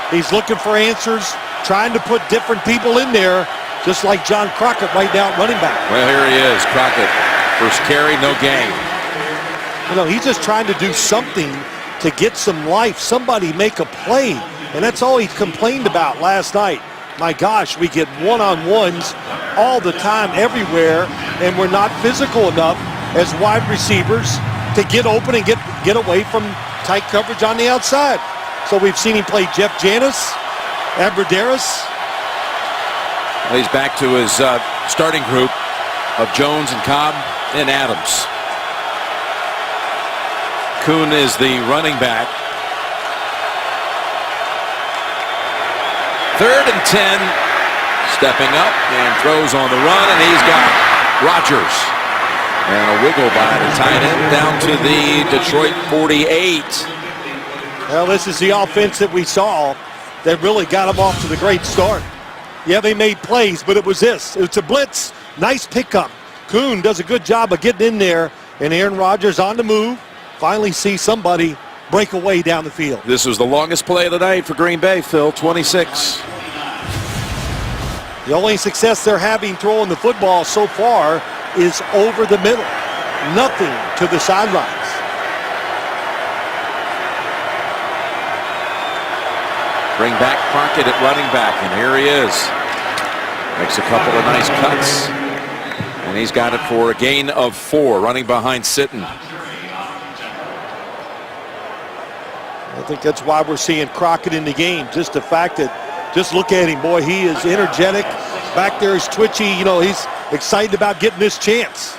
He's looking for answers, trying to put different people in there, just like John Crockett right now at running back. Well, here he is, Crockett. First carry, no gain. You know, he's just trying to do something to get some life. Somebody make a play. And that's all he complained about last night. My gosh, we get one-on-ones all the time, everywhere, and we're not physical enough as wide receivers to get open and get away from tight coverage on the outside. So we've seen him play Jeff Janis, Abradaris. Well, he's back to his starting group of Jones and Cobb and Adams. Kuhn is the running back. 3rd and 10, stepping up and throws on the run, and he's got Rodgers. And a wiggle by the tight end down to the Detroit 48. Well, this is the offense that we saw that really got them off to the great start. Yeah, they made plays, but it was this. It's a blitz. Nice pickup. Kuhn does a good job of getting in there, and Aaron Rodgers on the move. Finally see somebody break away down the field. This was the longest play of the night for Green Bay, Phil, 26. The only success they're having throwing the football so far is over the middle. Nothing to the sidelines. Bring back Crockett at running back, and here he is. Makes a couple of nice cuts, and he's got it for a gain of 4, running behind Sitton. I think that's why we're seeing Crockett in the game. Just the fact that, just look at him, boy, he is energetic. Back there is twitchy. You know, he's excited about getting this chance.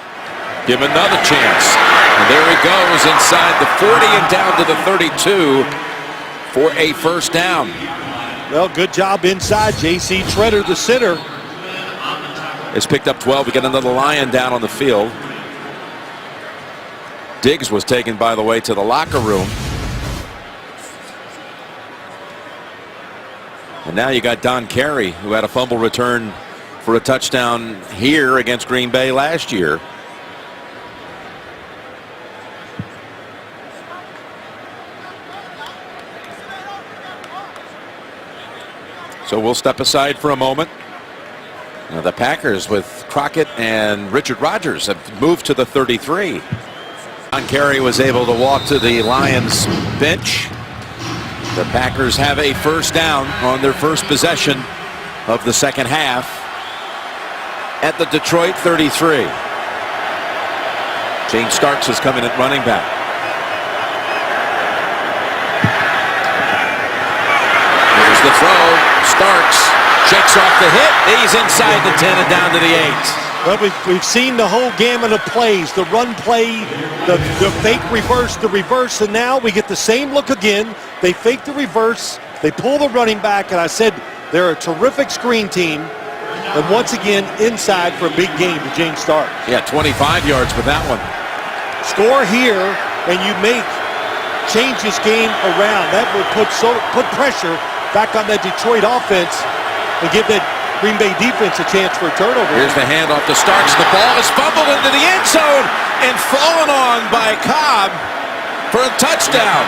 Give him another chance. And there he goes inside the 40 and down to the 32 for a first down. Well, good job inside. J.C. Treader, the center. It's picked up 12. We got another Lion down on the field. Diggs was taken, by the way, to the locker room. And now you got Don Carey, who had a fumble return for a touchdown here against Green Bay last year. So we'll step aside for a moment. Now the Packers with Crockett and Richard Rodgers have moved to the 33. Don Carey was able to walk to the Lions bench. The Packers have a first down on their first possession of the second half at the Detroit 33. James Starks is coming at running back. Here's the throw. Starks shakes off the hit. He's inside the 10 and down to the 8. Well, we've seen the whole gamut of plays, the run play, the fake reverse, the reverse, and now we get the same look again. They fake the reverse, they pull the running back, and I said they're a terrific screen team. And once again, inside for a big game to James Starks. Yeah, 25 yards with that one. Score here, and you change this game around. That will put pressure back on that Detroit offense and give that Green Bay defense a chance for a turnover. Here's the handoff to Starks. The ball is fumbled into the end zone and fallen on by Cobb for a touchdown.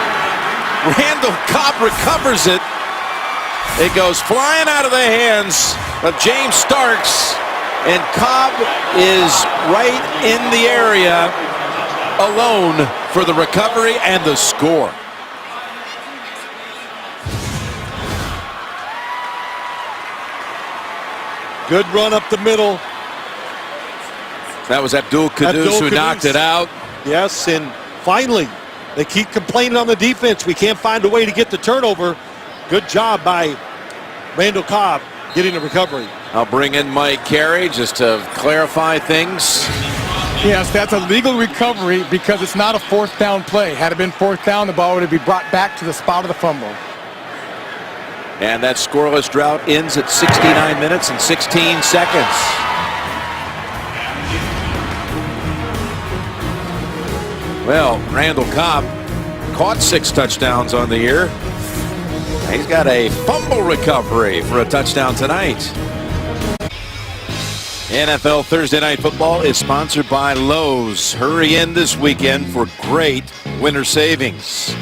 Randall Cobb recovers it. It goes flying out of the hands of James Starks, and Cobb is right in the area alone for the recovery and the score. Good run up the middle. That was Abdul Kudus who knocked it out. Yes, and finally, they keep complaining on the defense. We can't find a way to get the turnover. Good job by Randall Cobb getting the recovery. I'll bring in Mike Carey just to clarify things. Yes, that's a legal recovery because it's not a fourth down play. Had it been fourth down, the ball would be brought back to the spot of the fumble. And that scoreless drought ends at 69 minutes and 16 seconds. Well, Randall Cobb caught 6 touchdowns on the year. He's got a fumble recovery for a touchdown tonight. NFL Thursday Night Football is sponsored by Lowe's. Hurry in this weekend for great winter savings.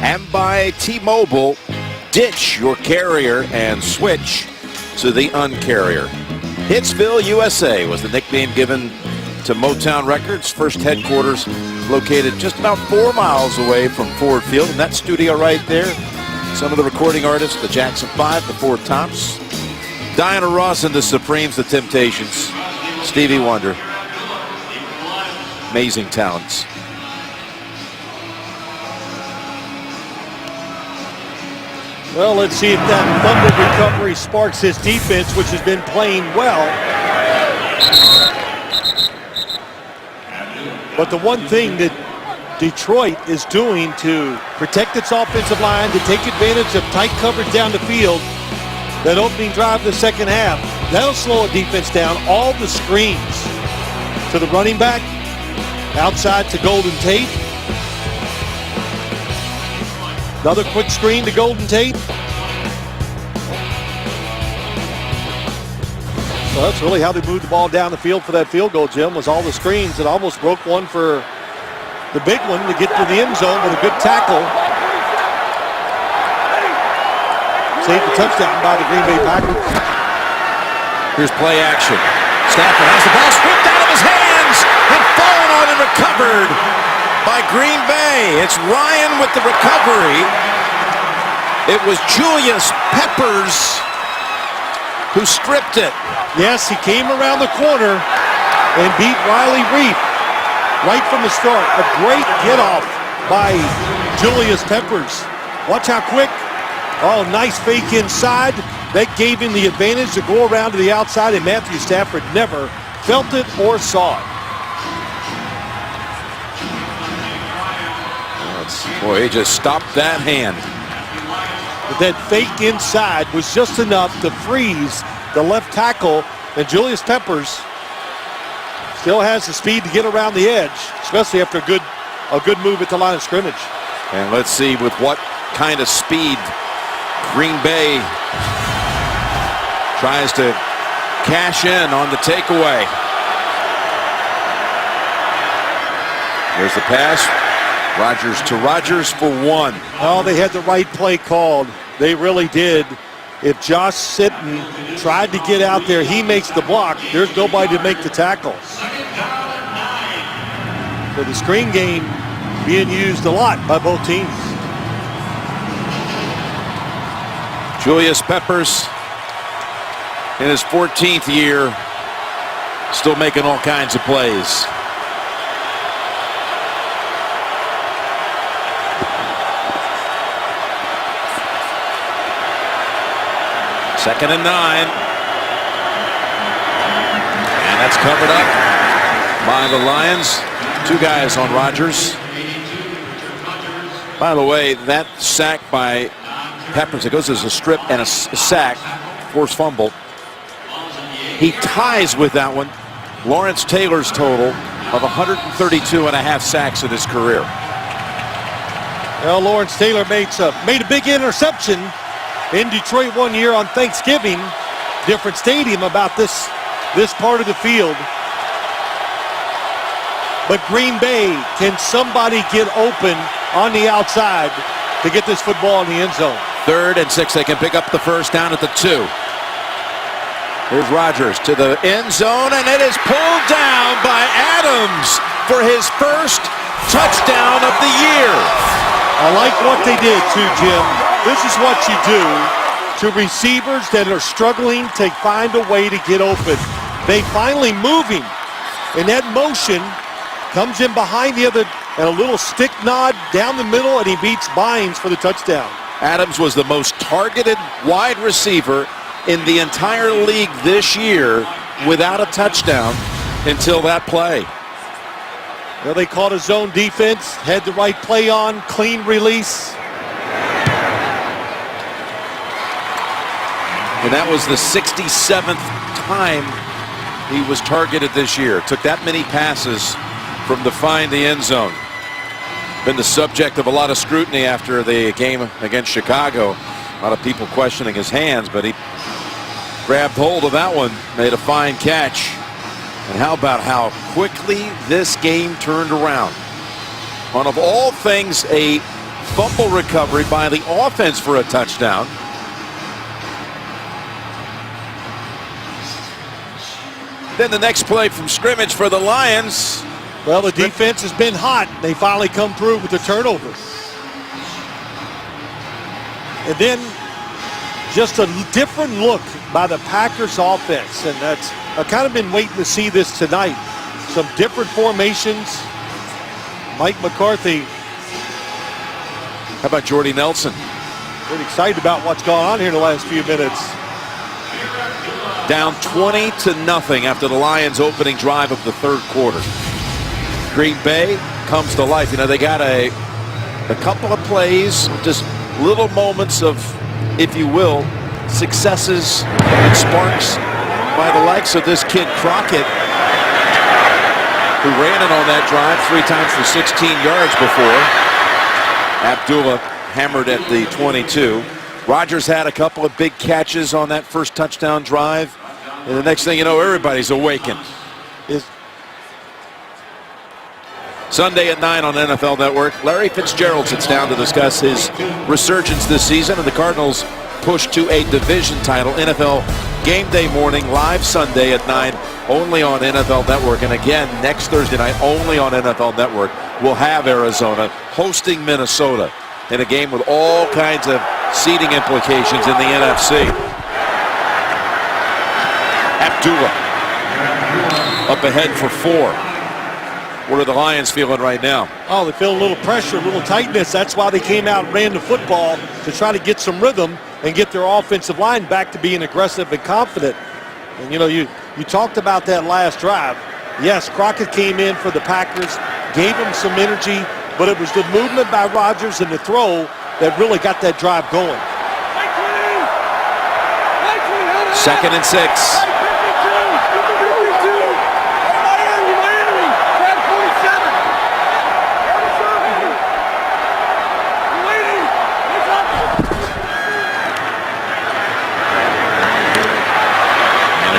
And by T-Mobile. Ditch your carrier and switch to the Uncarrier. Hitsville, USA was the nickname given to Motown Records, first headquarters located just about 4 miles away from Ford Field. And that studio right there, some of the recording artists, the Jackson 5, the Four Tops, Diana Ross and the Supremes, the Temptations, Stevie Wonder. Amazing talents. Well, let's see if that fumble recovery sparks his defense, which has been playing well. But the one thing that Detroit is doing to protect its offensive line, to take advantage of tight coverage down the field, that opening drive of the second half, that'll slow a defense down. All the screens to the running back, outside to Golden Tate. Another quick screen to Golden Tate. So that's really how they moved the ball down the field for that field goal, Jim, was all the screens. It almost broke one for the big one to get to the end zone with a good tackle. Saved the touchdown by the Green Bay Packers. Here's play action. Stafford has the ball stripped out of his hands and fallen on and recovered by Green Bay. It's Ryan with the recovery. It was Julius Peppers who stripped it. Yes, he came around the corner and beat Riley Reef right from the start. A great get-off by Julius Peppers. Watch how quick. Oh, nice fake inside. That gave him the advantage to go around to the outside, and Matthew Stafford never felt it or saw it. Boy, he just stopped that hand. But that fake inside was just enough to freeze the left tackle, and Julius Peppers still has the speed to get around the edge, especially after a good move at the line of scrimmage. And let's see with what kind of speed Green Bay tries to cash in on the takeaway. There's the pass. Rodgers to Rodgers for 1. Oh, they had the right play called. They really did. If Josh Sitton tried to get out there, he makes the block. There's nobody to make the tackle. So the screen game being used a lot by both teams. Julius Peppers in his 14th year, still making all kinds of plays. Second and 9. And that's covered up by the Lions. 2 guys on Rodgers. By the way, that sack by Peppers, it goes as a strip and a sack, forced fumble. He ties with that one Lawrence Taylor's total of 132.5 sacks in his career. Well, Lawrence Taylor made a big interception in Detroit one year on Thanksgiving. Different stadium about this part of the field. But Green Bay, can somebody get open on the outside to get this football in the end zone? 3rd and 6. They can pick up the first down at the 2. Here's Rodgers to the end zone, and it is pulled down by Adams for his first touchdown of the year. I like what they did too, Jim. This is what you do to receivers that are struggling to find a way to get open. They finally move him, and that motion comes in behind the other, and a little stick nod down the middle, and he beats Bynes for the touchdown. Adams was the most targeted wide receiver in the entire league this year without a touchdown until that play. Well, they called a zone defense, had the right play on, clean release. And that was the 67th time he was targeted this year. Took that many passes from behind the end zone. Been the subject of a lot of scrutiny after the game against Chicago. A lot of people questioning his hands, but he grabbed hold of that one, made a fine catch. And how about how quickly this game turned around? On, of all things, a fumble recovery by the offense for a touchdown. Then the next play from scrimmage for the Lions. Well, the defense has been hot. They finally come through with the turnover. And then just a different look by the Packers offense. And that's, I've kind of been waiting to see this tonight. Some different formations. Mike McCarthy. How about Jordy Nelson? Pretty excited about what's going on here in the last few minutes. Down 20-0 after the Lions' opening drive of the third quarter. Green Bay comes to life. You know, they got a couple of plays, just little moments of, if you will, successes and sparks by the likes of this kid Crockett, who ran it on that drive 3 times for 16 yards before. Abdullah hammered at the 22. Rodgers had a couple of big catches on that first touchdown drive. And the next thing you know, everybody's awakened. Sunday at 9 on NFL Network, Larry Fitzgerald sits down to discuss his resurgence this season and the Cardinals' push to a division title. NFL Game Day morning, live Sunday at 9, only on NFL Network. And again, next Thursday night, only on NFL Network, we'll have Arizona hosting Minnesota in a game with all kinds of seeding implications in the NFC. Abdullah up ahead for 4. What are the Lions feeling right now? Oh, they feel a little pressure, a little tightness. That's why they came out and ran the football, to try to get some rhythm and get their offensive line back to being aggressive and confident. And, you know, you talked about that last drive. Yes, Crockett came in for the Packers, gave them some energy, but it was the movement by Rodgers and the throw that really got that drive going. 2nd and 6.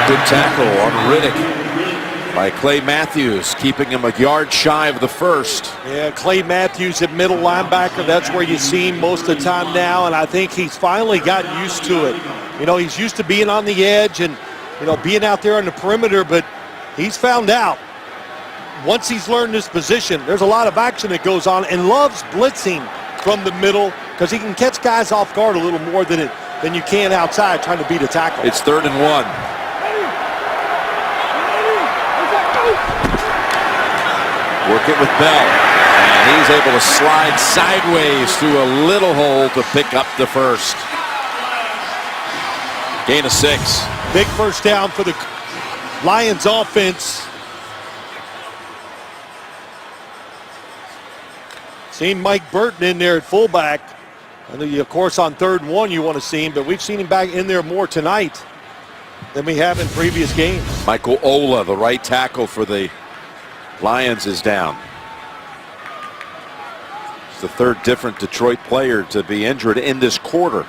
Good tackle on Riddick by Clay Matthews, keeping him a yard shy of the first. Yeah, Clay Matthews at middle linebacker, that's where you see him most of the time now, and I think he's finally gotten used to it. You know, he's used to being on the edge and, you know, being out there on the perimeter, but he's found out once he's learned this position, there's a lot of action that goes on, and loves blitzing from the middle because he can catch guys off guard a little more than you can outside trying to beat a tackle. It's 3rd and 1. Work it with Bell, and he's able to slide sideways through a little hole to pick up the first. Gain of 6. Big first down for the Lions offense. Seen Mike Burton in there at fullback. I know you, of course, on 3rd and 1 you want to see him, but we've seen him back in there more tonight than we have in previous games. Michael Ola, the right tackle for the Lions, is down. It's the 3rd different Detroit player to be injured in this quarter.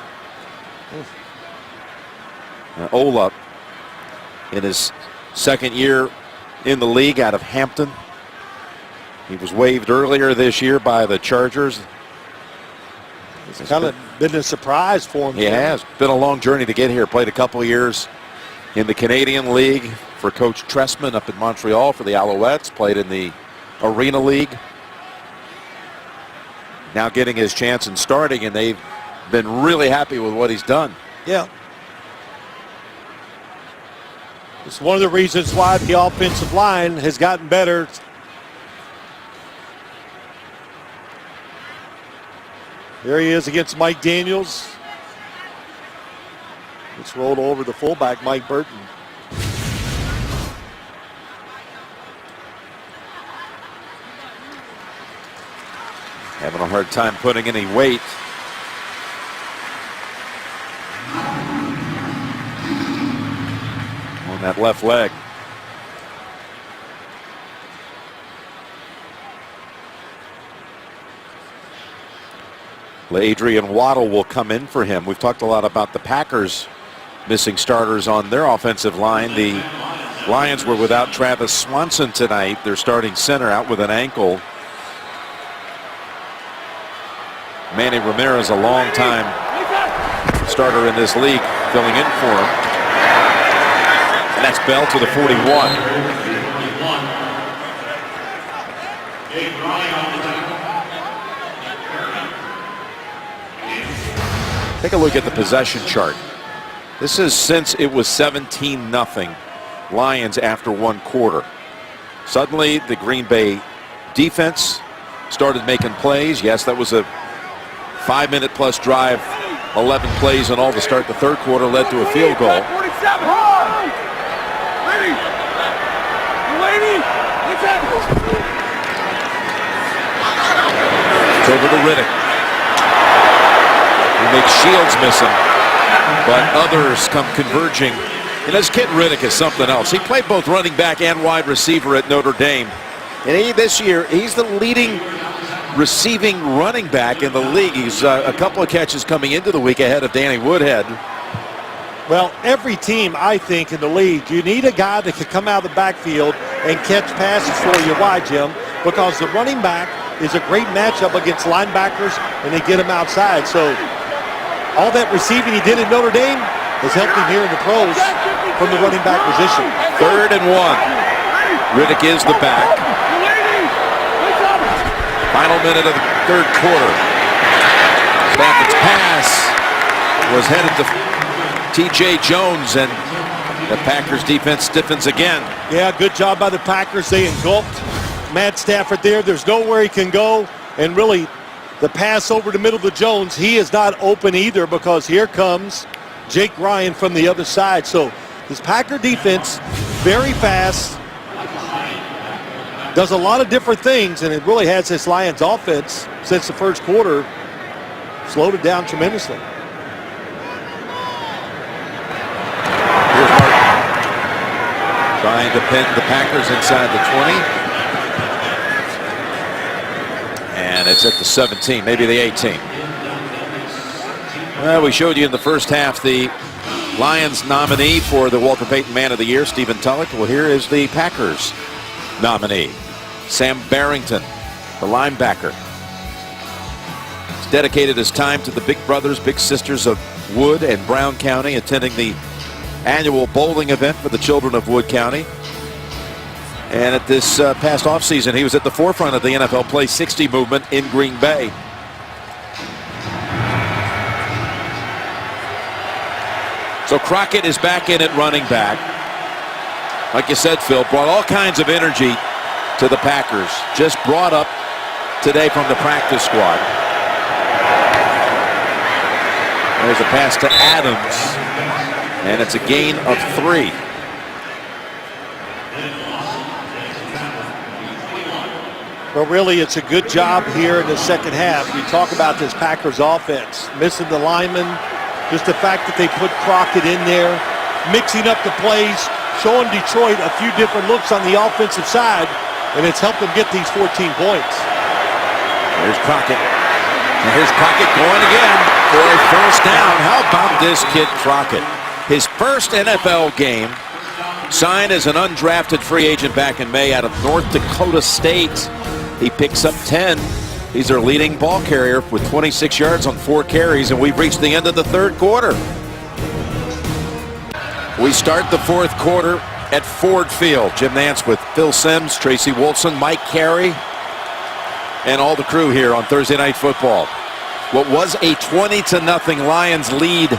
Ola, in his 2nd year in the league out of Hampton. He was waived earlier this year by the Chargers. It's kind of been a surprise for him. He has. Been a long journey to get here. Played a couple of years in the Canadian League for Coach Tressman up in Montreal for the Alouettes. Played in the Arena League. Now getting his chance in starting, and they've been really happy with what he's done. Yeah. It's one of the reasons why the offensive line has gotten better. There he is against Mike Daniels. It's rolled over the fullback, Mike Burton. Having a hard time putting any weight. On that left leg. Adrian Waddle will come in for him. We've talked a lot about the Packers missing starters on their offensive line. The Lions were without Travis Swanson tonight. Their starting center out with an ankle. Manny Ramirez, a long-time starter in this league, filling in for him. And that's Bell to the 41. Take a look at the possession chart. This is since it was 17-0 Lions after one quarter. Suddenly the Green Bay defense started making plays. Yes, that was a 5-minute plus drive, 11 plays and all to start the third quarter, led to a field goal. It's over to Riddick. He makes Shields miss him, but others come converging. And this kid Riddick is something else. He played both running back and wide receiver at Notre Dame. And this year, he's the leading receiving running back in the league. He's a couple of catches coming into the week ahead of Danny Woodhead. Well, every team, I think, in the league, you need a guy that can come out of the backfield and catch passes for you. Why, Jim? Because the running back is a great matchup against linebackers, and they get him outside. So all that receiving he did at Notre Dame has helped him here in the pros from the running back position. 3rd and 1. Riddick is the back. Final minute of the third quarter. Staffords pass was headed to T.J. Jones, and the Packers defense stiffens again. Yeah, good job by the Packers. They engulfed Matt Stafford there. There's nowhere he can go, and really the pass over the middle to Jones, he is not open either, because here comes Jake Ryan from the other side. So this Packer defense, very fast, does a lot of different things, and it really has this Lions offense since the first quarter slowed it down tremendously. Here's Martin trying to pin the Packers inside the 20. And it's at the 17, maybe the 18. Well, we showed you in the first half the Lions nominee for the Walter Payton Man of the Year, Stephen Tulloch. Well, here is the Packers nominee, Sam Barrington, the linebacker. He's dedicated his time to the big brothers, big sisters of Wood and Brown County, attending the annual bowling event for the children of Wood County. And at this past offseason, he was at the forefront of the NFL Play 60 movement in Green Bay. So Crockett is back in at running back. Like you said, Phil, brought all kinds of energy to the Packers. Just brought up today from the practice squad. There's a pass to Adams, and it's a gain of 3. Well, really, it's a good job here in the second half. You talk about this Packers offense, missing the linemen, just the fact that they put Crockett in there, mixing up the plays, showing Detroit a few different looks on the offensive side, and it's helped them get these 14 points. There's Crockett. And here's Crockett going again for a first down. How about this kid Crockett? His first NFL game, signed as an undrafted free agent back in May out of North Dakota State. He picks up 10. He's their leading ball carrier with 26 yards on 4 carries, and we've reached the end of the third quarter. We start the fourth quarter at Ford Field. Jim Nantz with Phil Simms, Tracy Wolfson, Mike Carey, and all the crew here on Thursday Night Football. What was a 20-0 Lions lead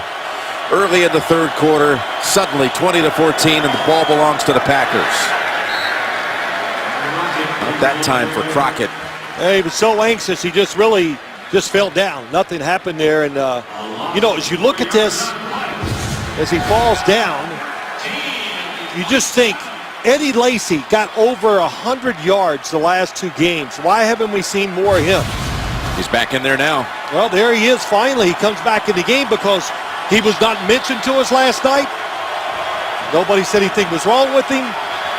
early in the third quarter. Suddenly 20-14, and the ball belongs to the Packers. Not that time for Crockett. He was so anxious, he just fell down. Nothing happened there. And, as you look at this, as he falls down, you just think, Eddie Lacy got over 100 yards the last 2 games. Why haven't we seen more of him? He's back in there now. Well, there he is finally. He comes back in the game because he was not mentioned to us last night. Nobody said anything was wrong with him.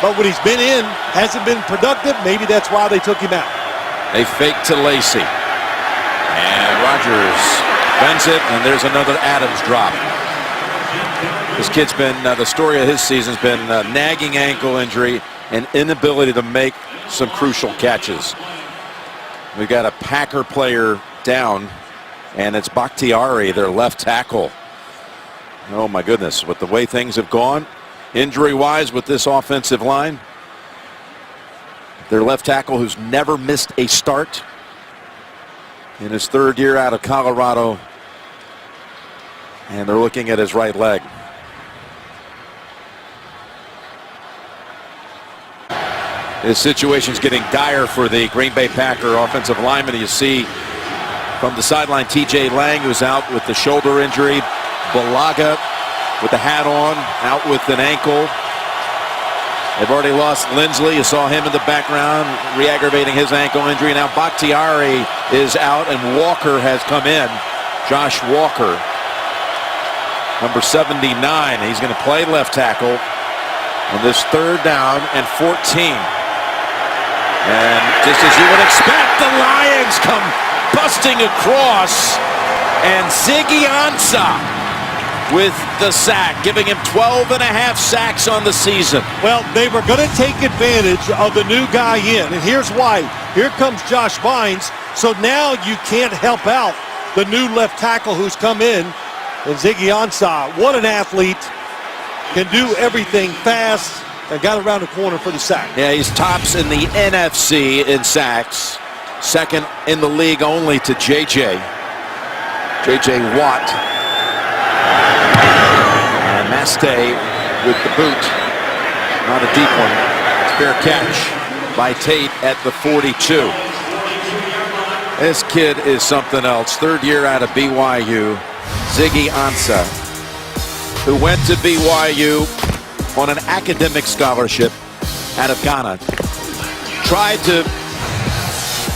But when he's been in, hasn't been productive. Maybe that's why they took him out. They fake to Lacy. And Rodgers bends it, and there's another Adams drop. This kid's been, the story of his season's been a nagging ankle injury and inability to make some crucial catches. We've got a Packer player down, and it's Bakhtiari, their left tackle. Oh my goodness, with the way things have gone, injury-wise with this offensive line. Their left tackle who's never missed a start in his 3rd year out of Colorado. And they're looking at his right leg. This situation's getting dire for the Green Bay Packer offensive lineman. You see from the sideline TJ Lang, who's out with the shoulder injury. Balaga with the hat on, out with an ankle. They've already lost Lindsley. You saw him in the background, re-aggravating his ankle injury. Now Bakhtiari is out, and Walker has come in. Josh Walker, number 79. He's going to play left tackle on this 3rd down and 14. And just as you would expect, the Lions come busting across, and Ziggy Ansah with the sack, giving him 12.5 sacks on the season. Well, they were going to take advantage of the new guy in, and here's why. Here comes Josh Bynes, so now you can't help out the new left tackle who's come in, and Ziggy Ansah. What an athlete, can do everything fast, and got around the corner for the sack. Yeah, he's tops in the NFC in sacks. 2nd in the league only to J.J. Watt. And Mastay with the boot. Not a deep one. Fair catch by Tate at the 42. This kid is something else. 3rd year out of BYU. Ziggy Ansah, who went to BYU on an academic scholarship out of Ghana. Tried to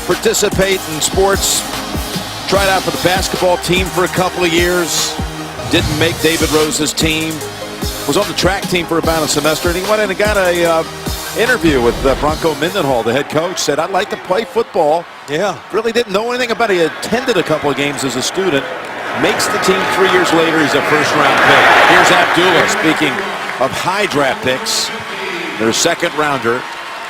participate in sports. Tried out for the basketball team for a couple of years. Didn't make David Rose's team. Was on the track team for about a semester, and he went in and got a interview with Bronco Mendenhall, the head coach. Said, I'd like to play football. Yeah. Really didn't know anything about it. He attended a couple of games as a student. Makes the team 3 years later. He's a 1st-round pick. Here's Abdullah, speaking of high draft picks. Their 2nd rounder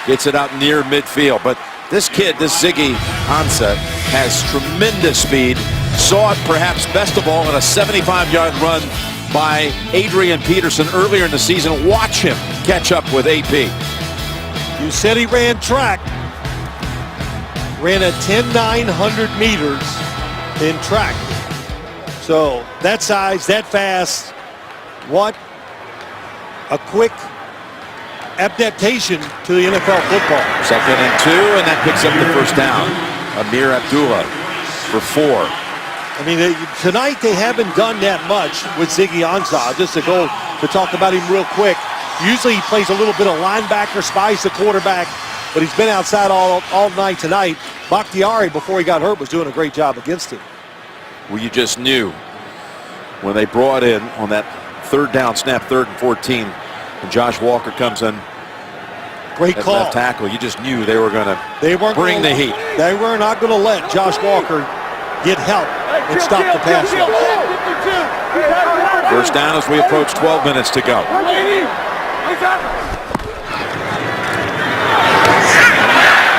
gets it out near midfield. But this kid, this Ziggy Ansah, has tremendous speed. Saw it perhaps best of all in a 75-yard run by Adrian Peterson earlier in the season. Watch him catch up with AP. You said he ran track. Ran a 10,900 meters in track. So that size, that fast, what a quick adaptation to the NFL football. 2nd and 2, and that picks up the 1st down. Amir Abdullah for 4. I mean, tonight they haven't done that much with Ziggy Ansah. Just to go to talk about him real quick. Usually he plays a little bit of linebacker, spies the quarterback, but he's been outside all night tonight. Bakhtiari, before he got hurt, was doing a great job against him. Well, you just knew when they brought in on that 3rd down snap, 3rd and 14, and Josh Walker comes in. Great call. Left tackle. You just knew they were going to bring the heat. They were not going to let Josh Walker get help and stop the pass. 1st down as we approach 12 minutes to go.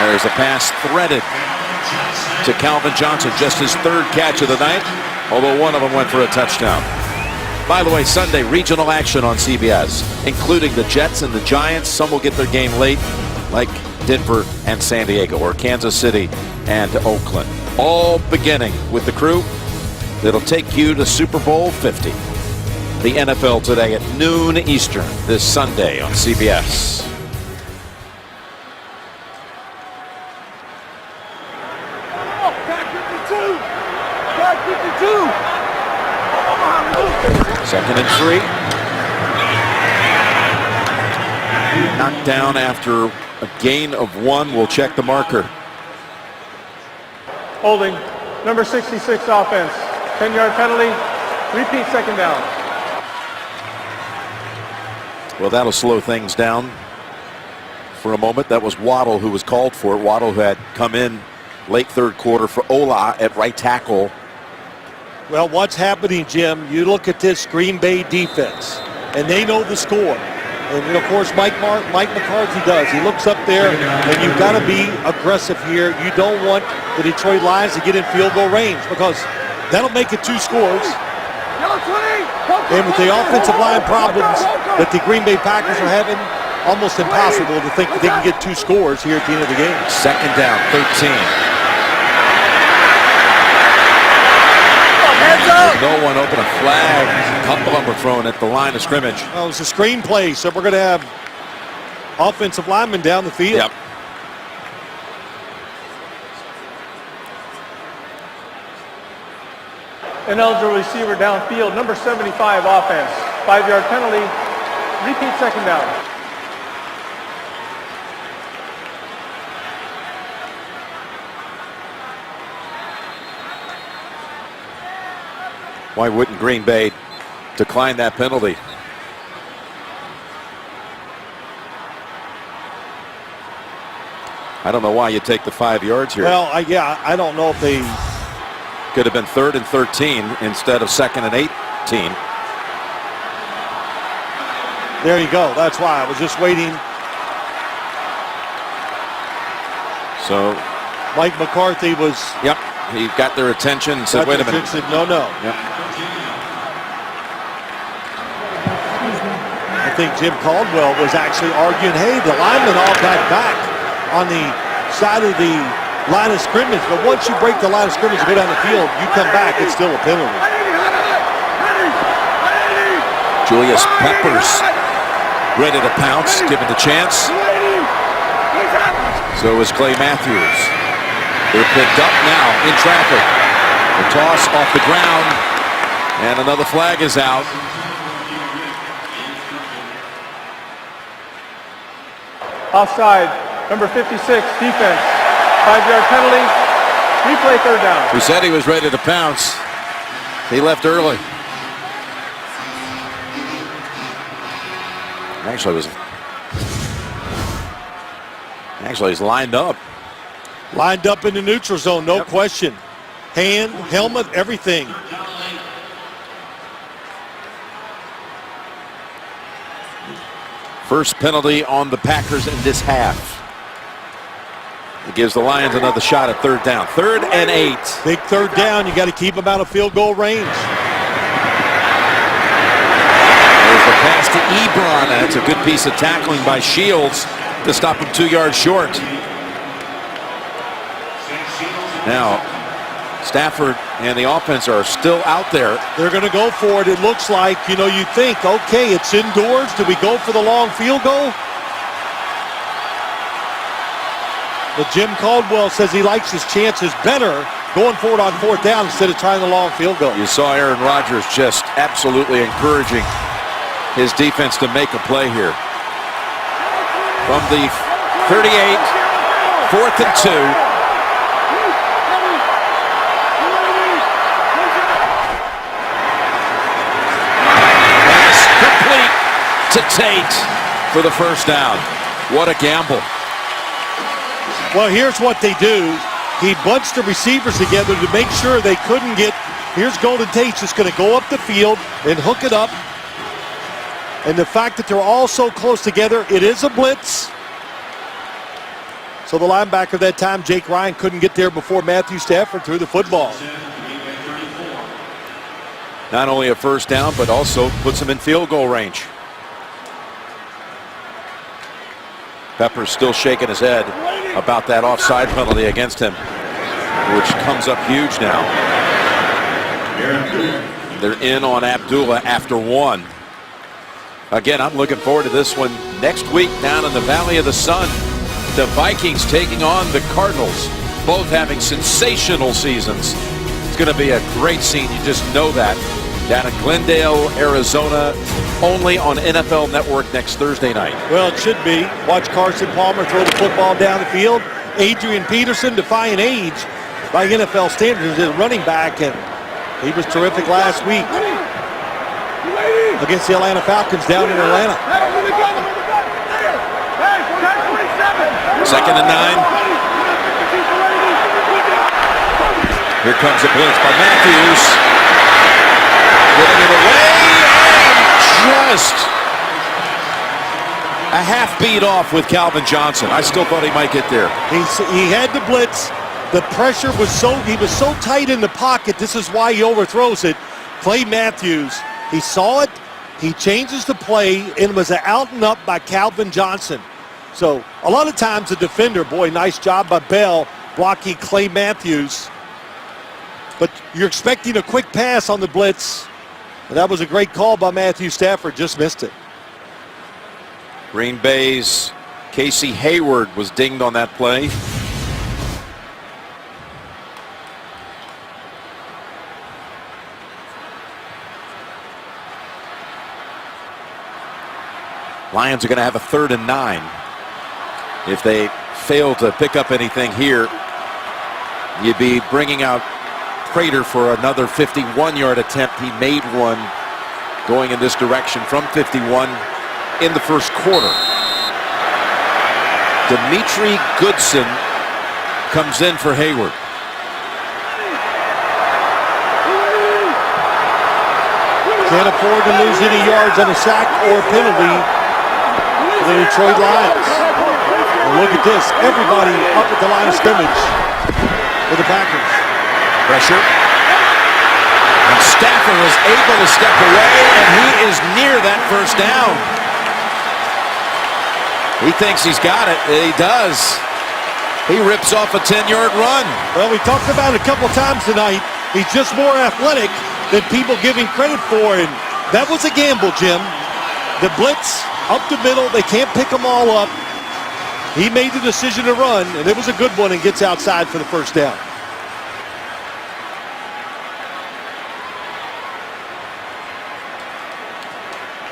There's a pass threaded to Calvin Johnson, just his 3rd catch of the night, although one of them went for a touchdown. By the way, Sunday, regional action on CBS, including the Jets and the Giants. Some will get their game late, like Denver and San Diego, or Kansas City and Oakland. All beginning with the crew that'll take you to Super Bowl 50. the NFL today at noon Eastern this Sunday on CBS. Second and 3. Knocked down after a gain of 1. We'll check the marker. Holding. Number 66 offense. 10-yard penalty. Repeat second down. Well, that'll slow things down for a moment. That was Waddle who was called for it. Waddle who had come in late third quarter for Ola at right tackle. Well, what's happening, Jim, you look at this Green Bay defense, and they know the score. And, of course, Mike McCarthy does. He looks up there, and you've got to be aggressive here. You don't want the Detroit Lions to get in field goal range because that'll make it 2 scores. And with the offensive line problems that the Green Bay Packers are having, almost impossible to think that they can get 2 scores here at the end of the game. Second down, 13. No one open, a flag. A couple of them were thrown at the line of scrimmage. Well, it's a screenplay, so we're going to have offensive linemen down the field. Yep. Ineligible receiver downfield. Number 75 offense. 5-yard penalty. Repeat second down. Why wouldn't Green Bay decline that penalty? I don't know why you take the 5 yards here. Well, I don't know if they... Could have been 3rd and 13 instead of 2nd and 18. There you go. That's why I was just waiting. So Mike McCarthy was... Yep. He got their attention and said, wait a minute. Said, no. Yep. I think Jim Caldwell was actually arguing, hey, the linemen all got back on the side of the line of scrimmage, but once you break the line of scrimmage and go down the field, you come back, it's still a penalty. Julius Peppers ready to pounce, given the chance. So is Clay Matthews. They're picked up now in traffic. The toss off the ground, and another flag is out. Offside. Number 56 defense. 5-yard penalty. Replay third down. He said he was ready to pounce. He left early. Actually, he's lined up. Lined up in the neutral zone, no question. Hand, helmet, everything. First penalty on the Packers in this half. It gives the Lions another shot at third down. 3rd and 8. Big third down. You got to keep them out of field goal range. There's the pass to Ebron. That's a good piece of tackling by Shields to stop him 2 yards short. Now, Stafford and the offense are still out there. They're going to go for it. It looks like, you think, okay, it's indoors. Do we go for the long field goal? But Jim Caldwell says he likes his chances better going forward on 4th down instead of trying the long field goal. You saw Aaron Rodgers just absolutely encouraging his defense to make a play here. From the 38, 4th and 2. Complete to Tate for the first down. What a gamble. Well, here's what they do. He bunched the receivers together to make sure they couldn't get. Here's Golden Tate just going to go up the field and hook it up. And the fact that they're all so close together, it is a blitz. So the linebacker that time, Jake Ryan, couldn't get there before Matthew Stafford threw the football. Not only a first down, but also puts him in field goal range. Pepper's still shaking his head about that offside penalty against him, which comes up huge now. They're in on Abdullah after 1. Again, I'm looking forward to this one next week down in the Valley of the Sun. The Vikings taking on the Cardinals, both having sensational seasons. It's going to be a great scene. You just know that. Down in Glendale, Arizona, only on NFL Network next Thursday night. Well, it should be. Watch Carson Palmer throw the football down the field. Adrian Peterson, defying age by NFL standards, is running back, and he was terrific last week against the Atlanta Falcons down in Atlanta. 2nd and 9. Here comes a blitz by Matthews. Getting it away, and just a half beat off with Calvin Johnson. I still thought he might get there. He had the blitz. The pressure was he was so tight in the pocket. This is why he overthrows it. Clay Matthews, he saw it. He changes the play, and was an out and up by Calvin Johnson. So a lot of times the defender, boy, nice job by Bell blocking Clay Matthews. But you're expecting a quick pass on the blitz. And that was a great call by Matthew Stafford. Just missed it. Green Bay's Casey Hayward was dinged on that play. Lions are going to have a 3rd and 9. If they fail to pick up anything here, you'd be bringing out Prater for another 51-yard attempt. He made one going in this direction from 51 in the first quarter. Dimitri Goodson comes in for Hayward. Can't afford to lose any yards on a sack or a penalty for the Detroit Lions. And look at this. Everybody up at the line of scrimmage for the Packers. Pressure. And Stafford was able to step away, and he is near that first down. He thinks he's got it. He does. He rips off a 10-yard run. Well, we talked about it a couple times tonight. He's just more athletic than people give him credit for, and that was a gamble, Jim. The blitz up the middle, they can't pick them all up. He made the decision to run, and it was a good one, and gets outside for the first down.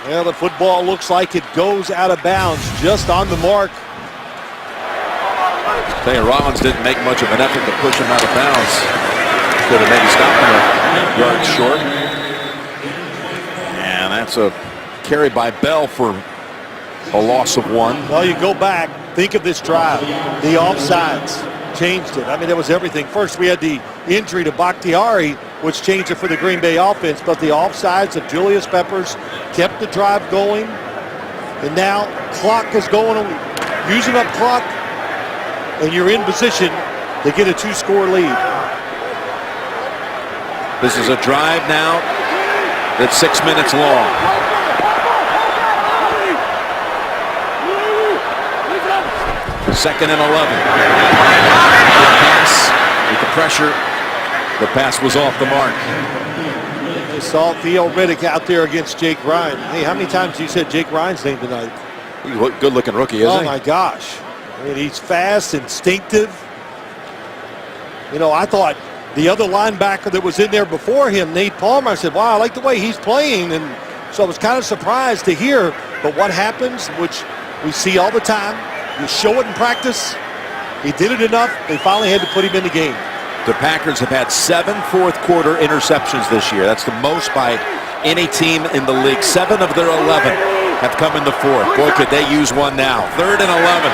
Well, the football looks like it goes out of bounds just on the mark. Tell you, Rollins didn't make much of an effort to push him out of bounds. Could have maybe stopped him a yard short. And that's a carry by Bell for a loss of 1. Well, you go back, think of this drive. The offsides changed it. I mean, it was everything. First, we had the injury to Bakhtiari, which changed it for the Green Bay offense, but the offsides of Julius Peppers kept the drive going. And now clock is going, using up clock, and you're in position to get a 2-score lead. This is a drive now that's 6 minutes long. Second and 11. Good pass with the pressure. The pass was off the mark. You saw Theo Riddick out there against Jake Ryan. Hey, how many times you said Jake Ryan's name tonight? He's a good-looking rookie, isn't he? Oh, my gosh. I mean, he's fast, instinctive. You know, I thought the other linebacker that was in there before him, Nate Palmer, I said, wow, I like the way he's playing. And so I was kind of surprised to hear. But what happens, which we see all the time, you show it in practice. He did it enough. They finally had to put him in the game. The Packers have had 7 fourth-quarter interceptions this year. That's the most by any team in the league. 7 of their 11 have come in the fourth. Boy, could they use one now. 3rd and 11.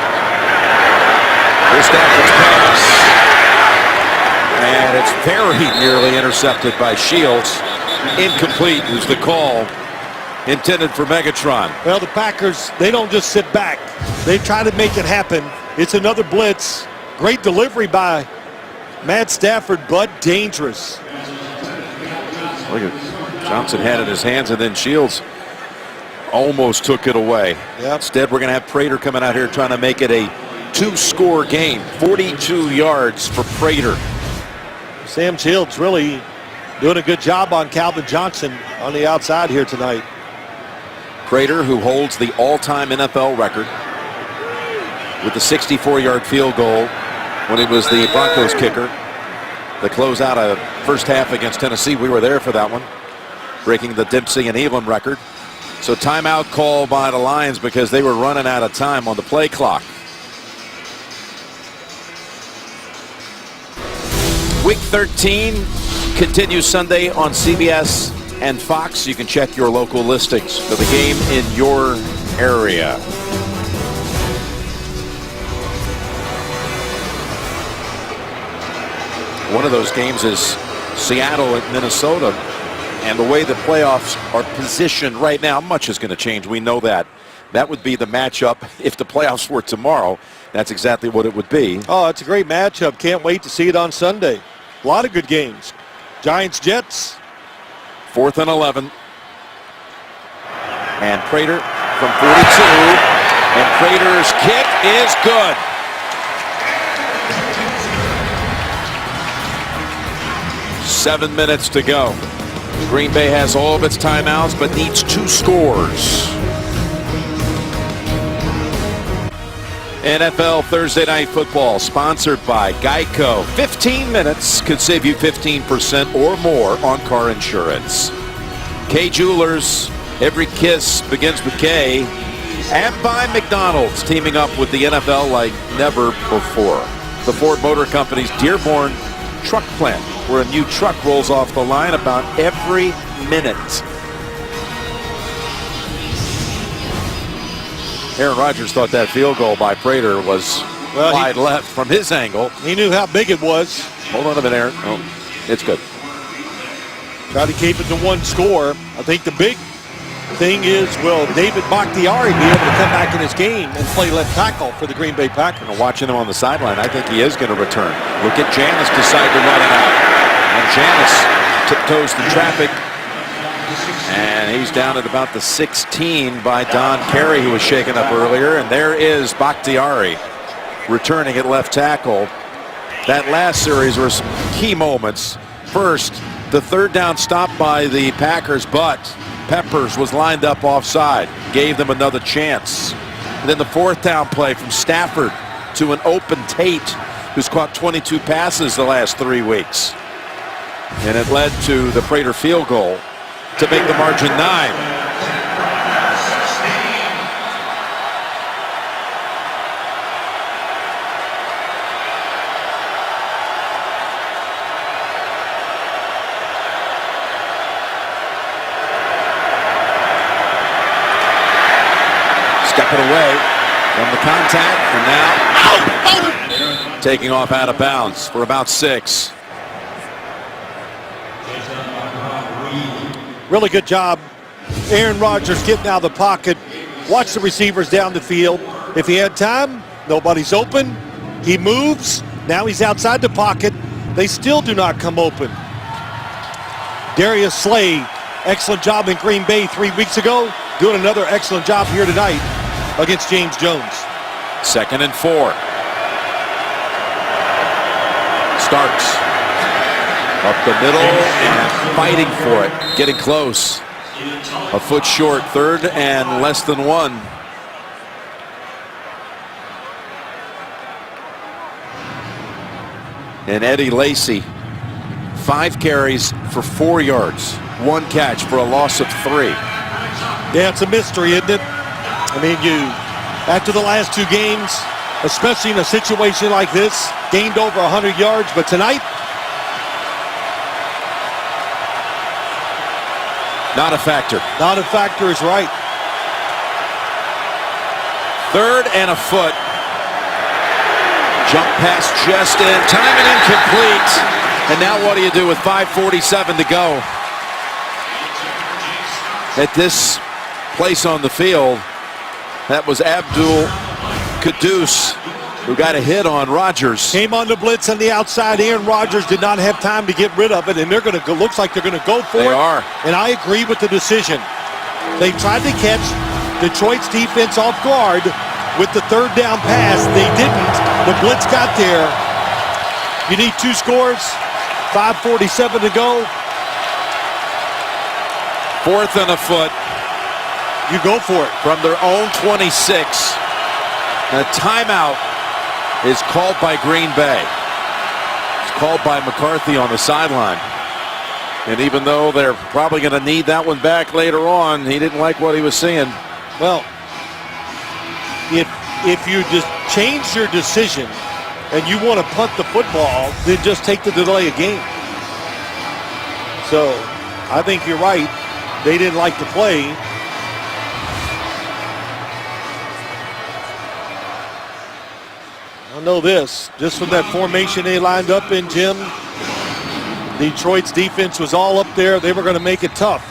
Here's Stafford's pass. And it's very nearly intercepted by Shields. Incomplete was the call intended for Megatron. Well, the Packers, they don't just sit back. They try to make it happen. It's another blitz. Great delivery by Matt Stafford, but dangerous. Look at Johnson had it in his hands, and then Shields almost took it away. Yep. Instead, we're going to have Prater coming out here trying to make it a 2-score game. 42 yards for Prater. Sam Shields really Doing a good job on Calvin Johnson on the outside here tonight. Prater, who holds the all-time NFL record with the 64-yard field goal when he was the Broncos kicker. The close out of first half against Tennessee. We were there for that one, breaking the Dempsey and Elam record. So timeout call by the Lions because they were running out of time on the play clock. Week 13 continues Sunday on CBS and Fox. You can check your local listings for the game in your area. One of those games is Seattle at Minnesota. And the way the playoffs are positioned right now, much is going to change. We know that. That would be the matchup if the playoffs were tomorrow. That's exactly what it would be. Oh, it's a great matchup. Can't wait to see it on Sunday. A lot of good games. Giants-Jets. 4th and 11. And Prater from 42. And Prater's kick is good. Seven minutes to go. Green Bay has all of its timeouts, but needs 2 scores. NFL Thursday Night Football, sponsored by Geico. 15 minutes could save you 15% or more on car insurance. K Jewelers, every kiss begins with K. And by McDonald's, teaming up with the NFL like never before. The Ford Motor Company's Dearborn Truck Plant, where a new truck rolls off the line about every minute. Aaron Rodgers thought that field goal by Prater was wide left from his angle. He knew how big it was. Hold on a minute, Aaron. Oh, it's good. Try to keep it to 1 score. I think the big thing is, will David Bakhtiari be able to come back in his game and play left tackle for the Green Bay Packers? Watching him on the sideline, I think he is going to return. Look at Janis decide to run it out. And Janis tiptoes through traffic. And he's down at about the 16 by Don Carey, who was shaken up earlier. And there is Bakhtiari returning at left tackle. That last series were some key moments. First, the 3rd down stop by the Packers, but Peppers was lined up offside, gave them another chance. And then the 4th down play from Stafford to an open Tate, who's caught 22 passes the last 3 weeks. And it led to the Prater field goal to make the margin 9. Stepping away from the contact, and now taking off out of bounds for about 6. Really good job. Aaron Rodgers getting out of the pocket. Watch the receivers down the field. If he had time, nobody's open. He moves. Now he's outside the pocket. They still do not come open. Darius Slay, excellent job in Green Bay 3 weeks ago. Doing another excellent job here tonight against James Jones. 2nd and 4. Starks up the middle and fighting for it, getting close. A foot short, 3rd and less than 1. And Eddie Lacy, 5 carries for 4 yards, 1 catch for a loss of 3. Yeah, it's a mystery, isn't it? I mean, after the last 2 games, especially in a situation like this, gained over 100 yards, but tonight, not a factor. Not a factor is right. 3rd and a foot. Jump pass just in. Time and incomplete. And now what do you do with 5:47 to go? At this place on the field, that was Abdul Kudus, who got a hit on Rodgers. Came on the blitz on the outside. Aaron Rodgers did not have time to get rid of it, and they're going to go. Looks like they're going to go for it. They are. And I agree with the decision. They tried to catch Detroit's defense off guard with the 3rd down pass. They didn't. The blitz got there. You need 2 scores. 5:47 to go. 4th and a foot. You go for it. From their own 26. A timeout is called by Green Bay. It's called by McCarthy on the sideline. And even though they're probably going to need that one back later on, he didn't like what he was seeing. Well, if you just change your decision and you want to punt the football, then just take the delay of game. So I think you're right. They didn't like to play. I know this, just from that formation they lined up in, Jim, Detroit's defense was all up there. They were going to make it tough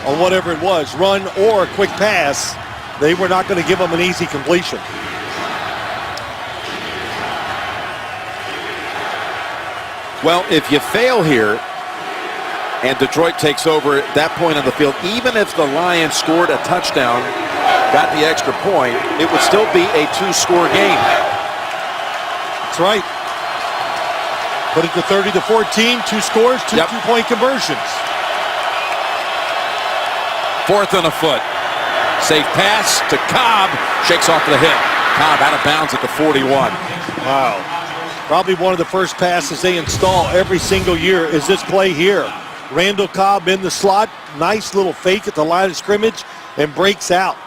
on whatever it was, run or a quick pass. They were not going to give them an easy completion. Well, if you fail here and Detroit takes over at that point on the field, even if the Lions scored a touchdown, got the extra point, it would still be a 2-score game. That's right. Put it to 30-14, 2 scores, 2 two-point conversions. 4th and a foot. Safe pass to Cobb. Shakes off the hip. Cobb out of bounds at the 41. Wow. Probably one of the first passes they install every single year is this play here. Randall Cobb in the slot. Nice little fake at the line of scrimmage and breaks out.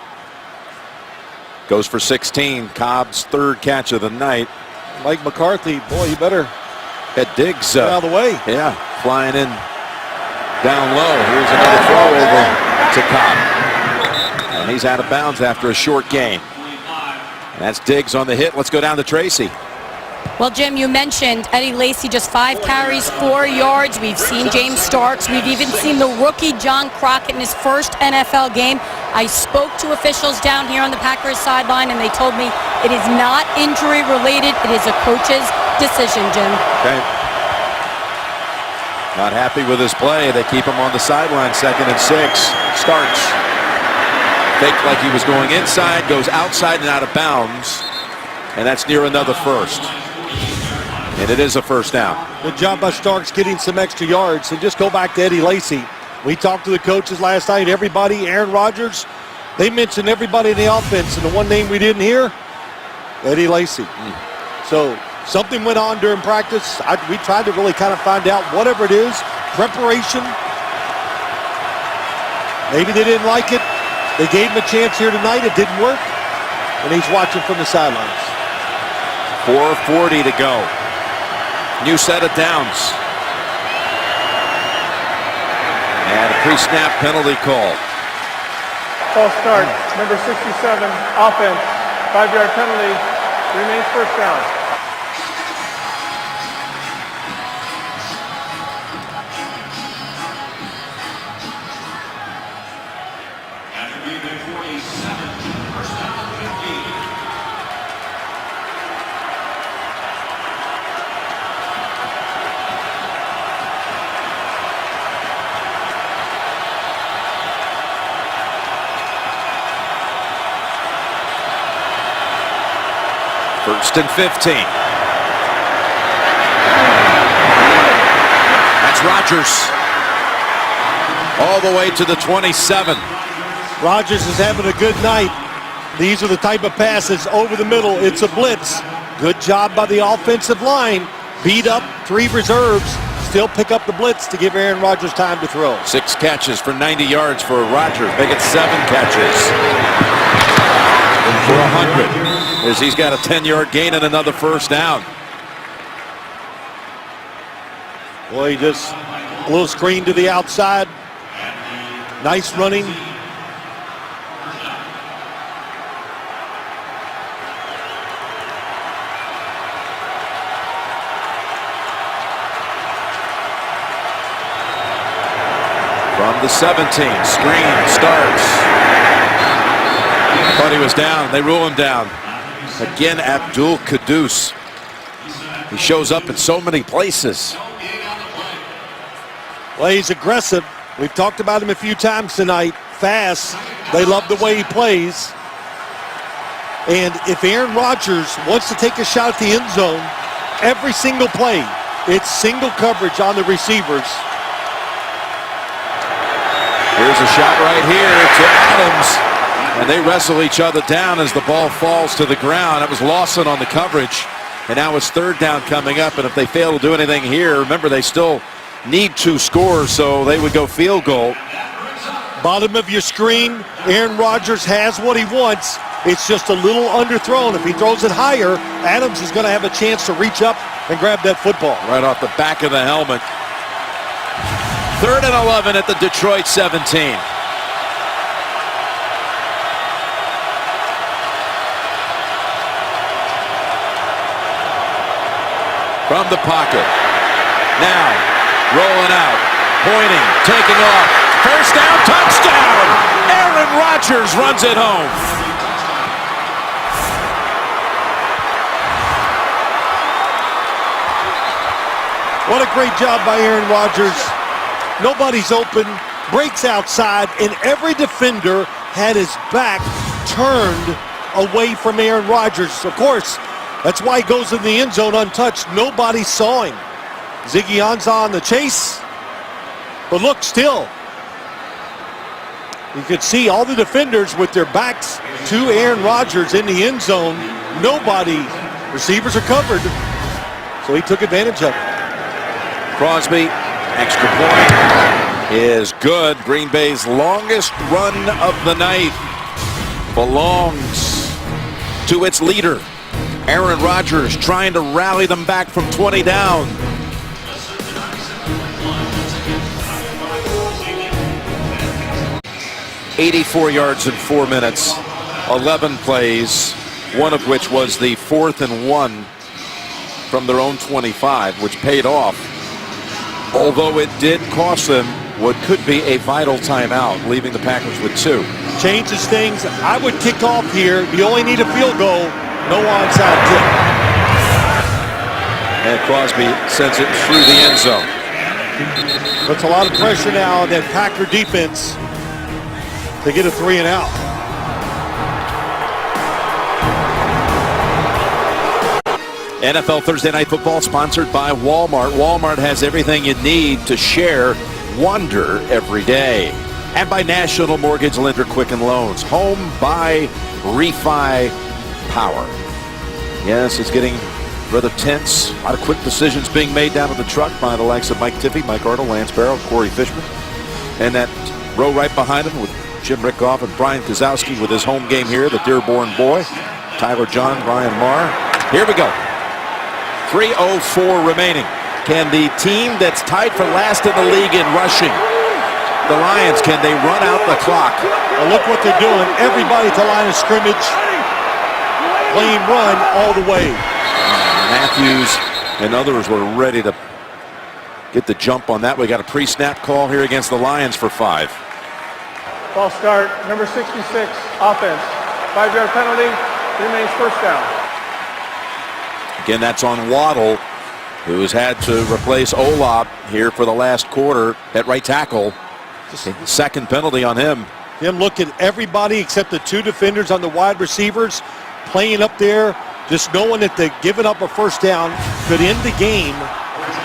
Goes for 16. Cobb's 3rd catch of the night. Mike McCarthy, boy, you better Had Diggs get out of the way. Yeah, flying in down low. Here's another throw over to Cobb. And he's out of bounds after a short gain. And that's Diggs on the hit. Let's go down to Tracy. Well, Jim, you mentioned Eddie Lacy, just 5 carries, 4 yards. We've seen James Starks. We've even seen the rookie John Crockett in his first NFL game. I spoke to officials down here on the Packers sideline, and they told me it is not injury related. It is a coach's decision, Jim. Okay. Not happy with his play. They keep him on the sideline, 2nd and 6. Starks. Faked like he was going inside, goes outside and out of bounds. And that's near another first. And it is a first down. Good job by Starks getting some extra yards. And just go back to Eddie Lacy. We talked to the coaches last night. Everybody, Aaron Rodgers, they mentioned everybody in the offense. And the one name we didn't hear, Eddie Lacy. So something went on during practice. We tried to really kind of find out whatever it is. Preparation. Maybe they didn't like it. They gave him a chance here tonight. It didn't work. And he's watching from the sidelines. 4:40 to go. New set of downs. And a pre-snap penalty call. False start, number 67, offense. 5-yard penalty, remains first down. First and 15. That's Rodgers. All the way to the 27. Rodgers is having a good night. These are the type of passes over the middle. It's a blitz. Good job by the offensive line. Beat up 3 reserves. Still pick up the blitz to give Aaron Rodgers time to throw. 6 catches for 90 yards for Rodgers. Make it 7 catches for 100. As he's got a 10-yard gain and another first down. Boy, just a little screen to the outside. Nice running. From the 17, screen starts. Thought he was down. They rule him down. Again, Abdul Kudus. He shows up in so many places. Well, he's aggressive. We've talked about him a few times tonight. Fast. They love the way he plays. And if Aaron Rodgers wants to take a shot at the end zone, every single play, it's single coverage on the receivers. Here's a shot right here to Adams. And they wrestle each other down as the ball falls to the ground. That was Lawson on the coverage. And now it's third down coming up. And if they fail to do anything here, remember they still need 2 scores, so they would go field goal. Bottom of your screen, Aaron Rodgers has what he wants. It's just a little underthrown. If he throws it higher, Adams is going to have a chance to reach up and grab that football. Right off the back of the helmet. 3rd and 11 at the Detroit 17. From the pocket. Now, rolling out, pointing, taking off. First down, touchdown! Aaron Rodgers runs it home. What a great job by Aaron Rodgers. Nobody's open, breaks outside, and every defender had his back turned away from Aaron Rodgers. Of course, that's why he goes in the end zone untouched. Nobody saw him. Ziggy Ansah on the chase. But look, still, you could see all the defenders with their backs to Aaron Rodgers in the end zone. Nobody, receivers are covered, so he took advantage of it. Crosby, extra point is good. Green Bay's longest run of the night belongs to its leader. Aaron Rodgers trying to rally them back from 20 down. $84 yards in 4 minutes, 11 plays, one of which was the 4th and 1 from their own 25, which paid off. Although it did cost them what could be a vital timeout, leaving the Packers with 2. Changes things. I would kick off here. You only need a field goal. No onside kick. And Crosby sends it through the end zone. Puts a lot of pressure now on that Packer defense to get a 3 and out. NFL Thursday Night Football sponsored by Walmart. Walmart has everything you need to share wonder every day. And by National Mortgage Lender Quicken Loans. Home, buy, refi, power. Yes, it's getting rather tense. A lot of quick decisions being made down in the truck by the likes of Mike Tiffy, Mike Arnold, Lance Barrow, Corey Fishman. And that row right behind him with Jim Rickoff and Brian Kozowski with his home game here, the Dearborn boy. Tyler John, Brian Marr. Here we go. 3:04 remaining. Can the team that's tied for last in the league in rushing, the Lions, can they run out the clock? Well, look what they're doing. Everybody at the line of scrimmage. Clean run all the way. Matthews and others were ready to get the jump on that. We got a pre-snap call here against the Lions for 5. False start, number 66, offense. 5-yard penalty, remains first down. Again, that's on Waddle, who's had to replace Olop here for the last quarter at right tackle. Second penalty on him. Him look at everybody except the 2 defenders on the wide receivers playing up there, just knowing that they're giving up a first down could end the game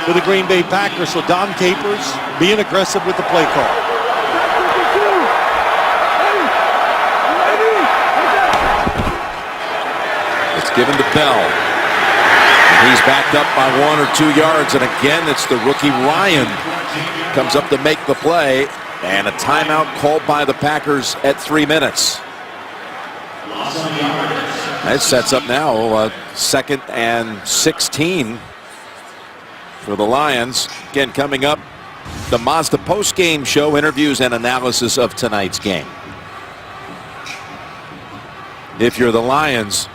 for the Green Bay Packers. So Dom Capers being aggressive with the play call. It's given to Bell. He's backed up by 1 or 2 yards, and again, it's the rookie Ryan comes up to make the play, and a timeout called by the Packers at 3 minutes. That sets up now 2nd and 16 for the Lions. Again, coming up, the Mazda post-game show, interviews and analysis of tonight's game. If you're the Lions,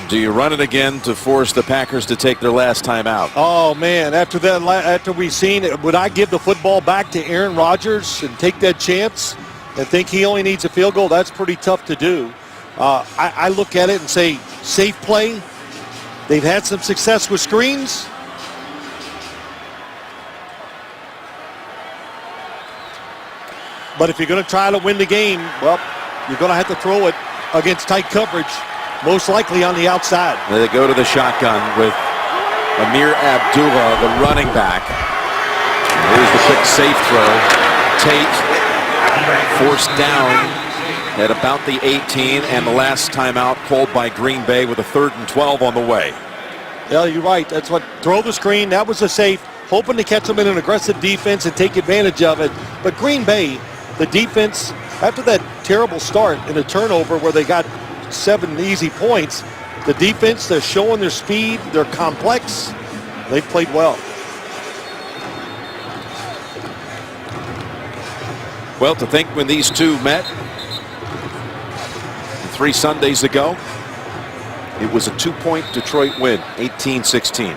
do you run it again to force the Packers to take their last time out? Oh, man, after we've seen it, would I give the football back to Aaron Rodgers and take that chance and think he only needs a field goal? That's pretty tough to do. I look at it and say, safe play. They've had some success with screens. But if you're going to try to win the game, well, you're going to have to throw it against tight coverage. Most likely on the outside. They go to the shotgun with Amir Abdullah, the running back. Here's the quick safe throw. Tate Forced down at about the 18, and the last timeout called by Green Bay with a 3rd and 12 on the way. Yeah, you're right. That's what, throw the screen. That was a safe, hoping to catch them in an aggressive defense and take advantage of it. But Green Bay, the defense, after that terrible start in a turnover where they got 7 easy points, the defense, they're showing their speed, they're complex. They've played well. Well, to think when these two met 3 Sundays ago, it was a 2-point Detroit win, 18-16.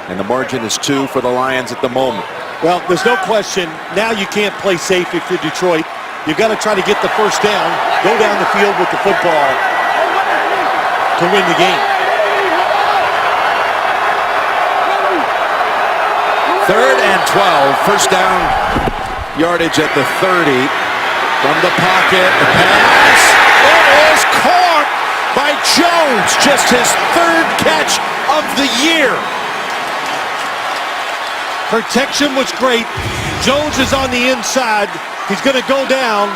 And the margin is 2 for the Lions at the moment. Well, there's no question. Now you can't play safe if you're Detroit. You've got to try to get the first down, go down the field with the football to win the game. 3rd and 12, first down yardage at the 30 from the pocket. The pass, it is caught by Jones, just his 3rd catch of the year. Protection was great. Jones is on the inside. He's going to go down.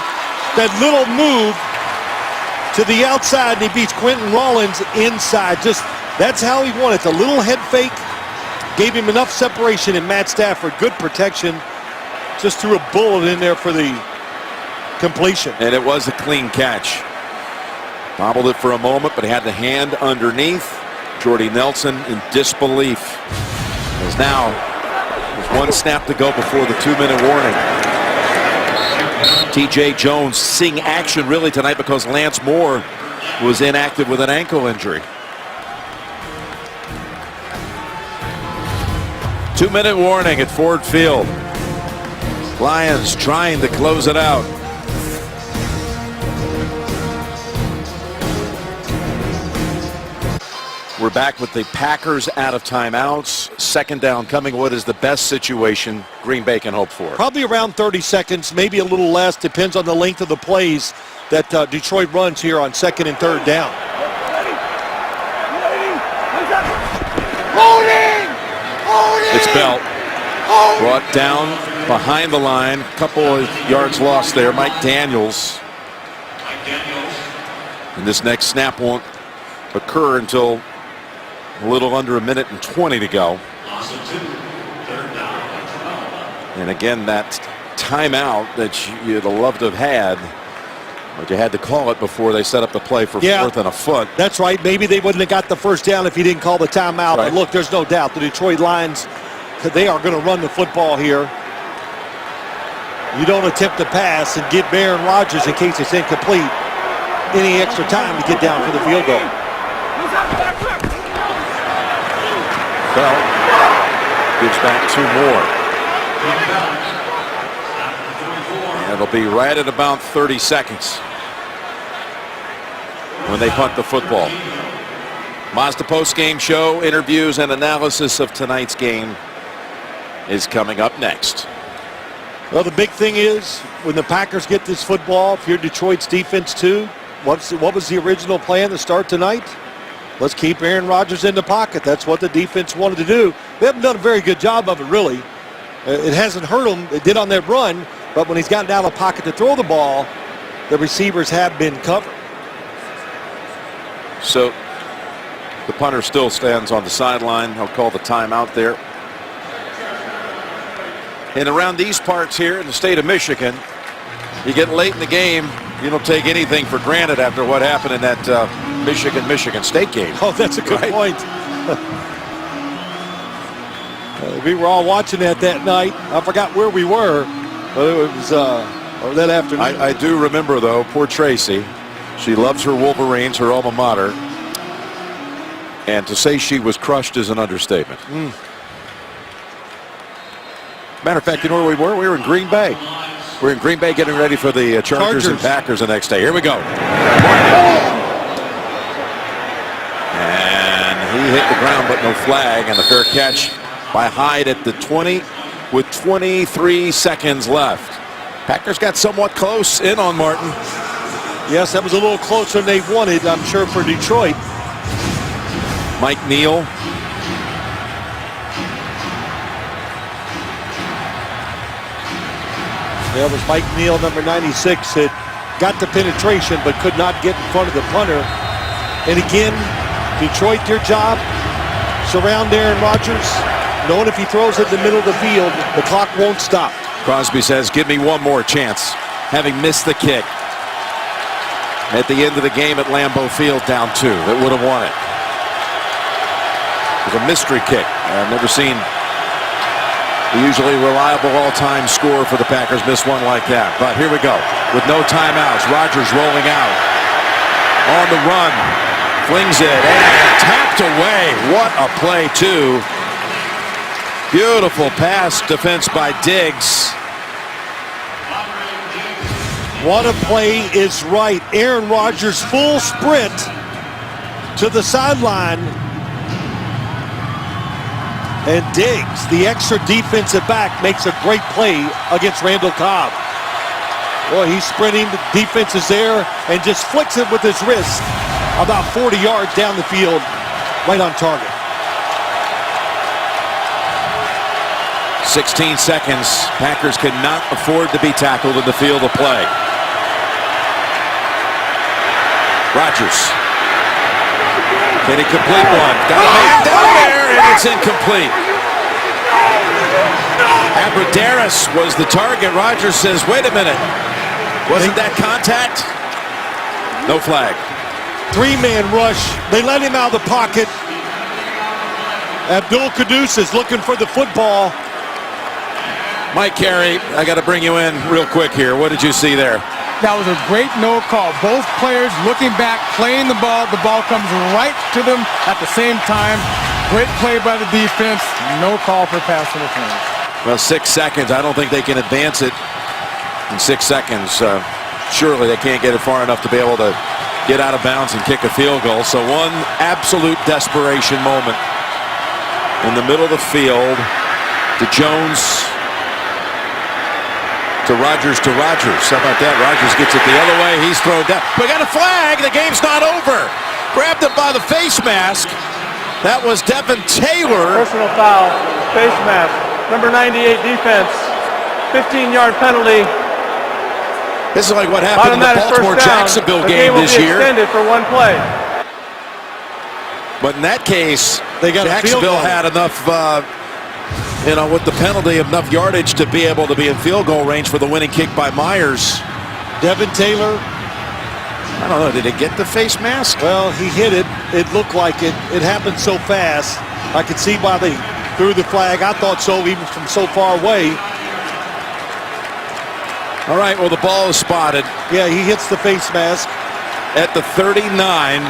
That little move to the outside, and he beats Quentin Rollins inside. Just, that's how he won it. The little head fake gave him enough separation, and Matt Stafford, good protection, just threw a bullet in there for the completion. And it was a clean catch. Bobbled it for a moment, but had the hand underneath. Jordy Nelson in disbelief. As now, there's 1 snap to go before the 2-minute warning. T.J. Jones seeing action really tonight because Lance Moore was inactive with an ankle injury. 2-minute warning at Ford Field. Lions trying to close it out. We're back with the Packers out of timeouts. 2nd down coming. What is the best situation Green Bay can hope for? Probably around 30 seconds, maybe a little less. Depends on the length of the plays that Detroit runs here on 2nd and 3rd down. It's Belt. Brought down behind the line. Couple of yards lost there. Mike Daniels. And this next snap won't occur until a little under 1:20 to go. And again, that timeout that you'd have loved to have had, but you had to call it before they set up the play for 4th and a foot. That's right. Maybe they wouldn't have got the first down if he didn't call the timeout. Right. But look, there's no doubt the Detroit Lions, they are going to run the football here. You don't attempt to pass and give Aaron Rodgers, in case it's incomplete, any extra time to get down for the field goal. Bell gives back 2 more. And it'll be right at about 30 seconds when they punt the football. Mazda post-game show, interviews and analysis of tonight's game is coming up next. Well, the big thing is when the Packers get this football, if you're Detroit's defense too, what was the original plan to start tonight? Let's keep Aaron Rodgers in the pocket. That's what the defense wanted to do. They haven't done a very good job of it, really. It hasn't hurt them. It did on that run, but when he's gotten out of the pocket to throw the ball, the receivers have been covered. So the punter still stands on the sideline. He'll call the timeout there. And around these parts here in the state of Michigan, you get late in the game, you don't take anything for granted after what happened in that Michigan State game. Oh, that's a good point. We were all watching that night. I forgot where we were, but it was or that afternoon. I do remember, though, poor Tracy. She loves her Wolverines, her alma mater. And to say she was crushed is an understatement. Matter of fact, you know where we were? We were in Green Bay. We're in Green Bay getting ready for the Chargers and Packers the next day. Here we go. And he hit the ground, but no flag. And the fair catch by Hyde at the 20 with 23 seconds left. Packers got somewhat close in on Martin. Yes, that was a little closer than they wanted, I'm sure, for Detroit. Mike Neal. There was Mike Neal, number 96, that got the penetration but could not get in front of the punter. And again, Detroit, their job, surround Aaron Rodgers, knowing if he throws it in the middle of the field, the clock won't stop. Crosby says, give me one more chance, having missed the kick at the end of the game at Lambeau Field, down 2. That would have won it. It was a mystery kick. I've never seen the usually reliable all-time scorer for the Packers miss one like that. But here we go. With no timeouts, Rodgers rolling out. On the run. Flings it and tapped away. What a play, too. Beautiful pass defense by Diggs. What a play is right. Aaron Rodgers full sprint to the sideline. And Diggs, the extra defensive back, makes a great play against Randall Cobb. Boy, he's sprinting, the defense is there, and just flicks it with his wrist about 40 yards down the field, right on target. 16 seconds. Packers cannot afford to be tackled in the field of play. Rodgers. Can he complete one? Got a man down there, and it's incomplete. Abbrederis was the target. Rodgers says, wait a minute. Wasn't that contact? No flag. 3-man rush. They let him out of the pocket. Abdul Quddus is looking for the football. Mike Carey, I got to bring you in real quick here. What did you see there? That was a great no call. Both players looking back, playing the ball. The ball comes right to them at the same time. Great play by the defense. No call for pass interference. Well, 6 seconds. I don't think they can advance it in 6 seconds. Surely they can't get it far enough to be able to get out of bounds and kick a field goal. So one absolute desperation moment in the middle of the field to Jones. To Rodgers, How about that? Rodgers gets it the other way. He's thrown down. We got a flag. The game's not over. Grabbed him by the face mask. That was Devin Taylor. Personal foul, face mask. Number 98 defense. 15-yard penalty. This is like what happened in the Baltimore-Jacksonville game this year. Extended for one play. But in that case, they got Jacksonville had enough, with the penalty, enough yardage to be able to be in field goal range for the winning kick by Myers. Devin Taylor. I don't know, did it get the face mask? Well, he hit it. It looked like it. It happened so fast. I could see why they threw the flag. I thought so, even from so far away. All right, well, the ball is spotted. Yeah, he hits the face mask. At the 39.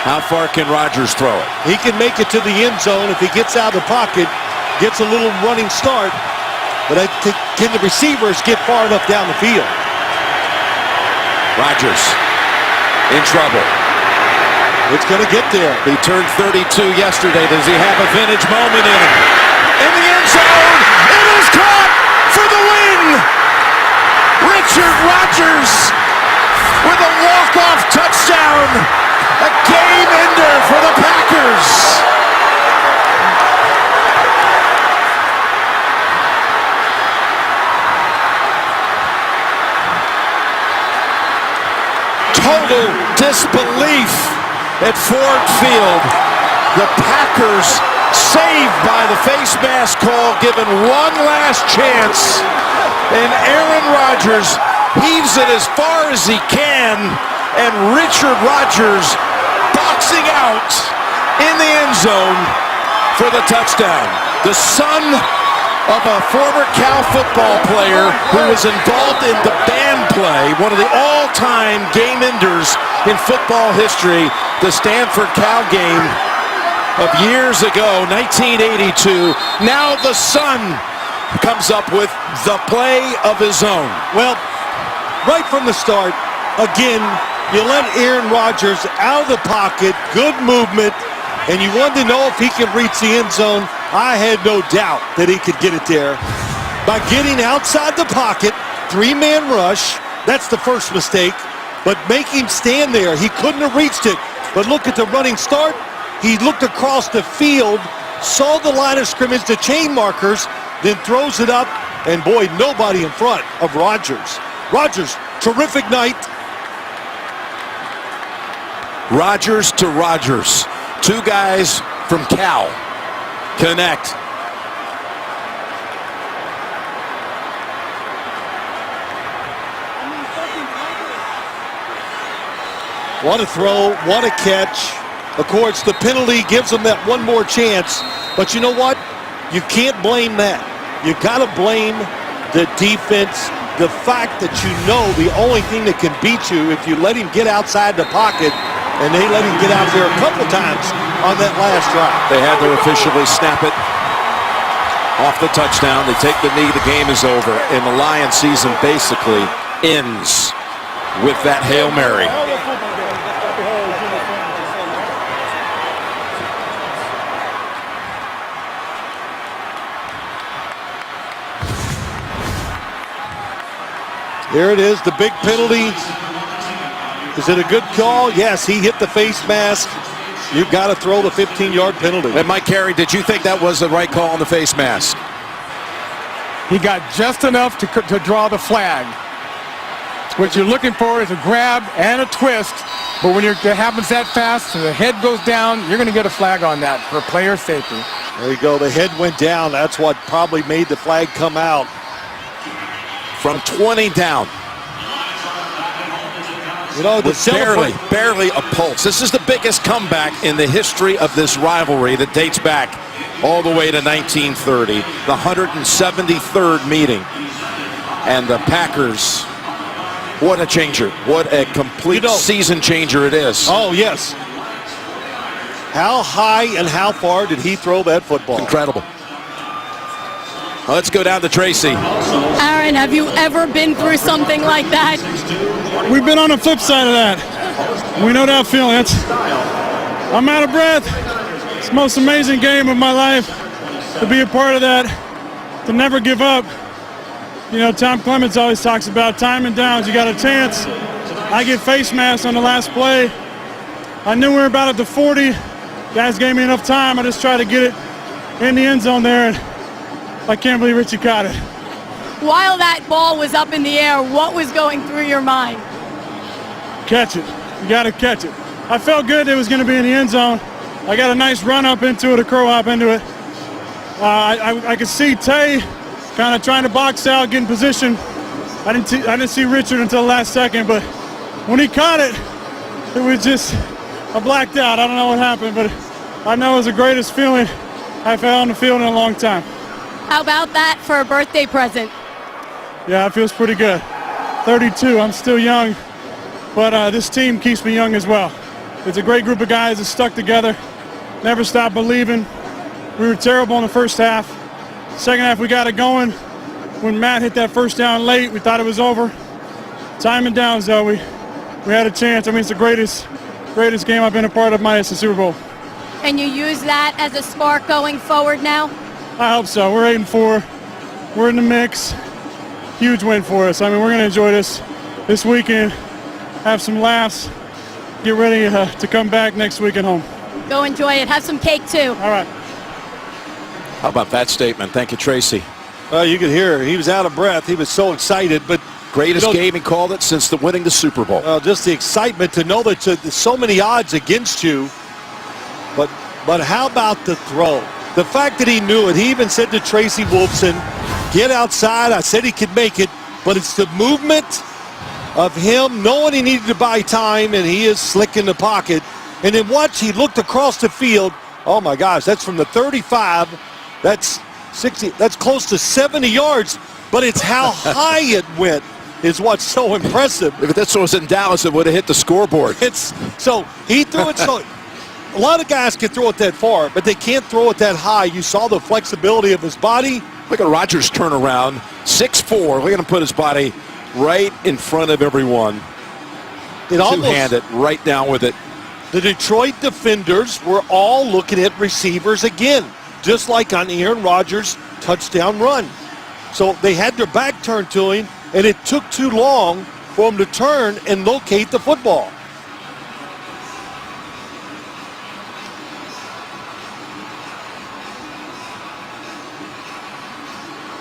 How far can Rodgers throw it? He can make it to the end zone if he gets out of the pocket, gets a little running start. But can the receivers get far enough down the field? Rodgers in trouble. It's going to get there. He turned 32 yesterday. Does he have a vintage moment in him? In the end zone, it is caught for the win. Richard Rodgers with a walk-off touchdown. A game ender for the Packers. Total disbelief at Ford Field. The Packers saved by the face mask call, given one last chance. And Aaron Rodgers heaves it as far as he can. And Richard Rodgers boxing out in the end zone for the touchdown. The son of a former Cal football player who was involved in the band play, one of the all-time game enders in football history, the Stanford-Cal game of years ago, 1982. Now the son comes up with the play of his own. Well, right from the start, again, you let Aaron Rodgers out of the pocket, good movement, and you wanted to know if he could reach the end zone. I had no doubt that he could get it there. By getting outside the pocket, 3-man rush, that's the first mistake, but make him stand there. He couldn't have reached it, but look at the running start. He looked across the field, saw the line of scrimmage, the chain markers, then throws it up, and boy, nobody in front of Rodgers. Rodgers, terrific night. Rodgers to Rodgers. Two guys from Cal connect. What a throw, what a catch. Of course, the penalty gives them that one more chance. But you know what? You can't blame that. You got to blame the defense. The fact that you know the only thing that can beat you if you let him get outside the pocket, and they let him get out there a couple times on that last drive. They had to officially snap it off the touchdown. They take the knee. The game is over. And the Lions season basically ends with that Hail Mary. Here it is, the big penalty. Is it a good call? Yes, he hit the face mask. You've got to throw the 15-yard penalty. And Mike Carey, did you think that was the right call on the face mask? He got just enough to draw the flag. What you're looking for is a grab and a twist, but when it happens that fast and the head goes down, you're going to get a flag on that for player safety. There you go, the head went down. That's what probably made the flag come out. From 20 down. You know, barely a pulse. This is the biggest comeback in the history of this rivalry that dates back all the way to 1930, the 173rd meeting. And the Packers, what a changer. What a complete season changer it is. Oh, yes. How high and how far did he throw that football? Incredible. Let's go down to Tracy. Aaron, have you ever been through something like that? We've been on the flip side of that. We know that feeling. I'm out of breath. It's the most amazing game of my life to be a part of that, to never give up. You know, Tom Clements always talks about time and downs. You got a chance. I get face mask on the last play. I knew we were about at the 40. Guys gave me enough time. I just tried to get it in the end zone there. And I can't believe Richie caught it. While that ball was up in the air, what was going through your mind? Catch it. You got to catch it. I felt good it was going to be in the end zone. I got a nice run up into it, a crow hop into it. I could see Tay kind of trying to box out, get in position. I didn't see Richard until the last second, but when he caught it, it was just, I blacked out. I don't know what happened, but I know it was the greatest feeling I've had on the field in a long time. How about that for a birthday present? Yeah, it feels pretty good. 32, I'm still young, but this team keeps me young as well. It's a great group of guys that stuck together, never stopped believing. We were terrible in the first half. Second half, we got it going. When Matt hit that first down late, we thought it was over. Time and downs, though, we had a chance. I mean, it's the greatest game I've been a part of minus the Super Bowl. Can you use that as a spark going forward now? I hope so. We're 8-4. We're in the mix. Huge win for us. I mean, we're going to enjoy this weekend, have some laughs, get ready to come back next week at home. Go enjoy it. Have some cake, too. All right. How about that statement? Thank you, Tracy. Well, you could hear he was out of breath. He was so excited, but greatest game he called it since winning the Super Bowl. Just the excitement to know that there's so many odds against you. But how about the throw? The fact that he knew it. He even said to Tracy Wolfson, get outside. I said he could make it, but it's the movement of him knowing he needed to buy time, and he is slick in the pocket. And then once he looked across the field, oh my gosh, that's from the 35. That's 60. That's close to 70 yards. But it's how high it went is what's so impressive. If this was in Dallas, it would have hit the scoreboard. So he threw it so. A lot of guys can throw it that far, but they can't throw it that high. You saw the flexibility of his body. Look at Rodgers turn around, 6'4". Look at him put his body right in front of everyone. Two-handed, right down with it. The Detroit defenders were all looking at receivers again, just like on Aaron Rodgers' touchdown run. So they had their back turned to him, and it took too long for him to turn and locate the football.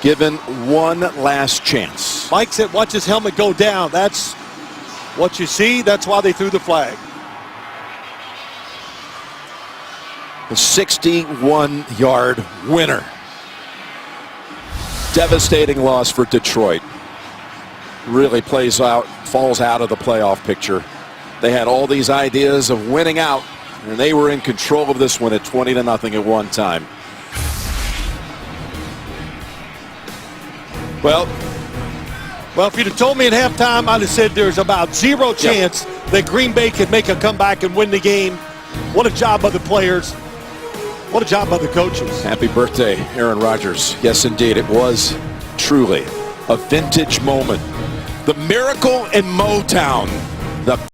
given one last chance. Mike said, watch his helmet go down. That's what you see. That's why they threw the flag. The 61-yard winner. Devastating loss for Detroit. Really falls out of the playoff picture. They had all these ideas of winning out, and they were in control of this one at 20-0 at one time. Well, if you'd have told me at halftime, I'd have said there's about zero chance that Green Bay could make a comeback and win the game. What a job by the players. What a job by the coaches. Happy birthday, Aaron Rodgers. Yes, indeed, it was truly a vintage moment. The miracle in Motown. The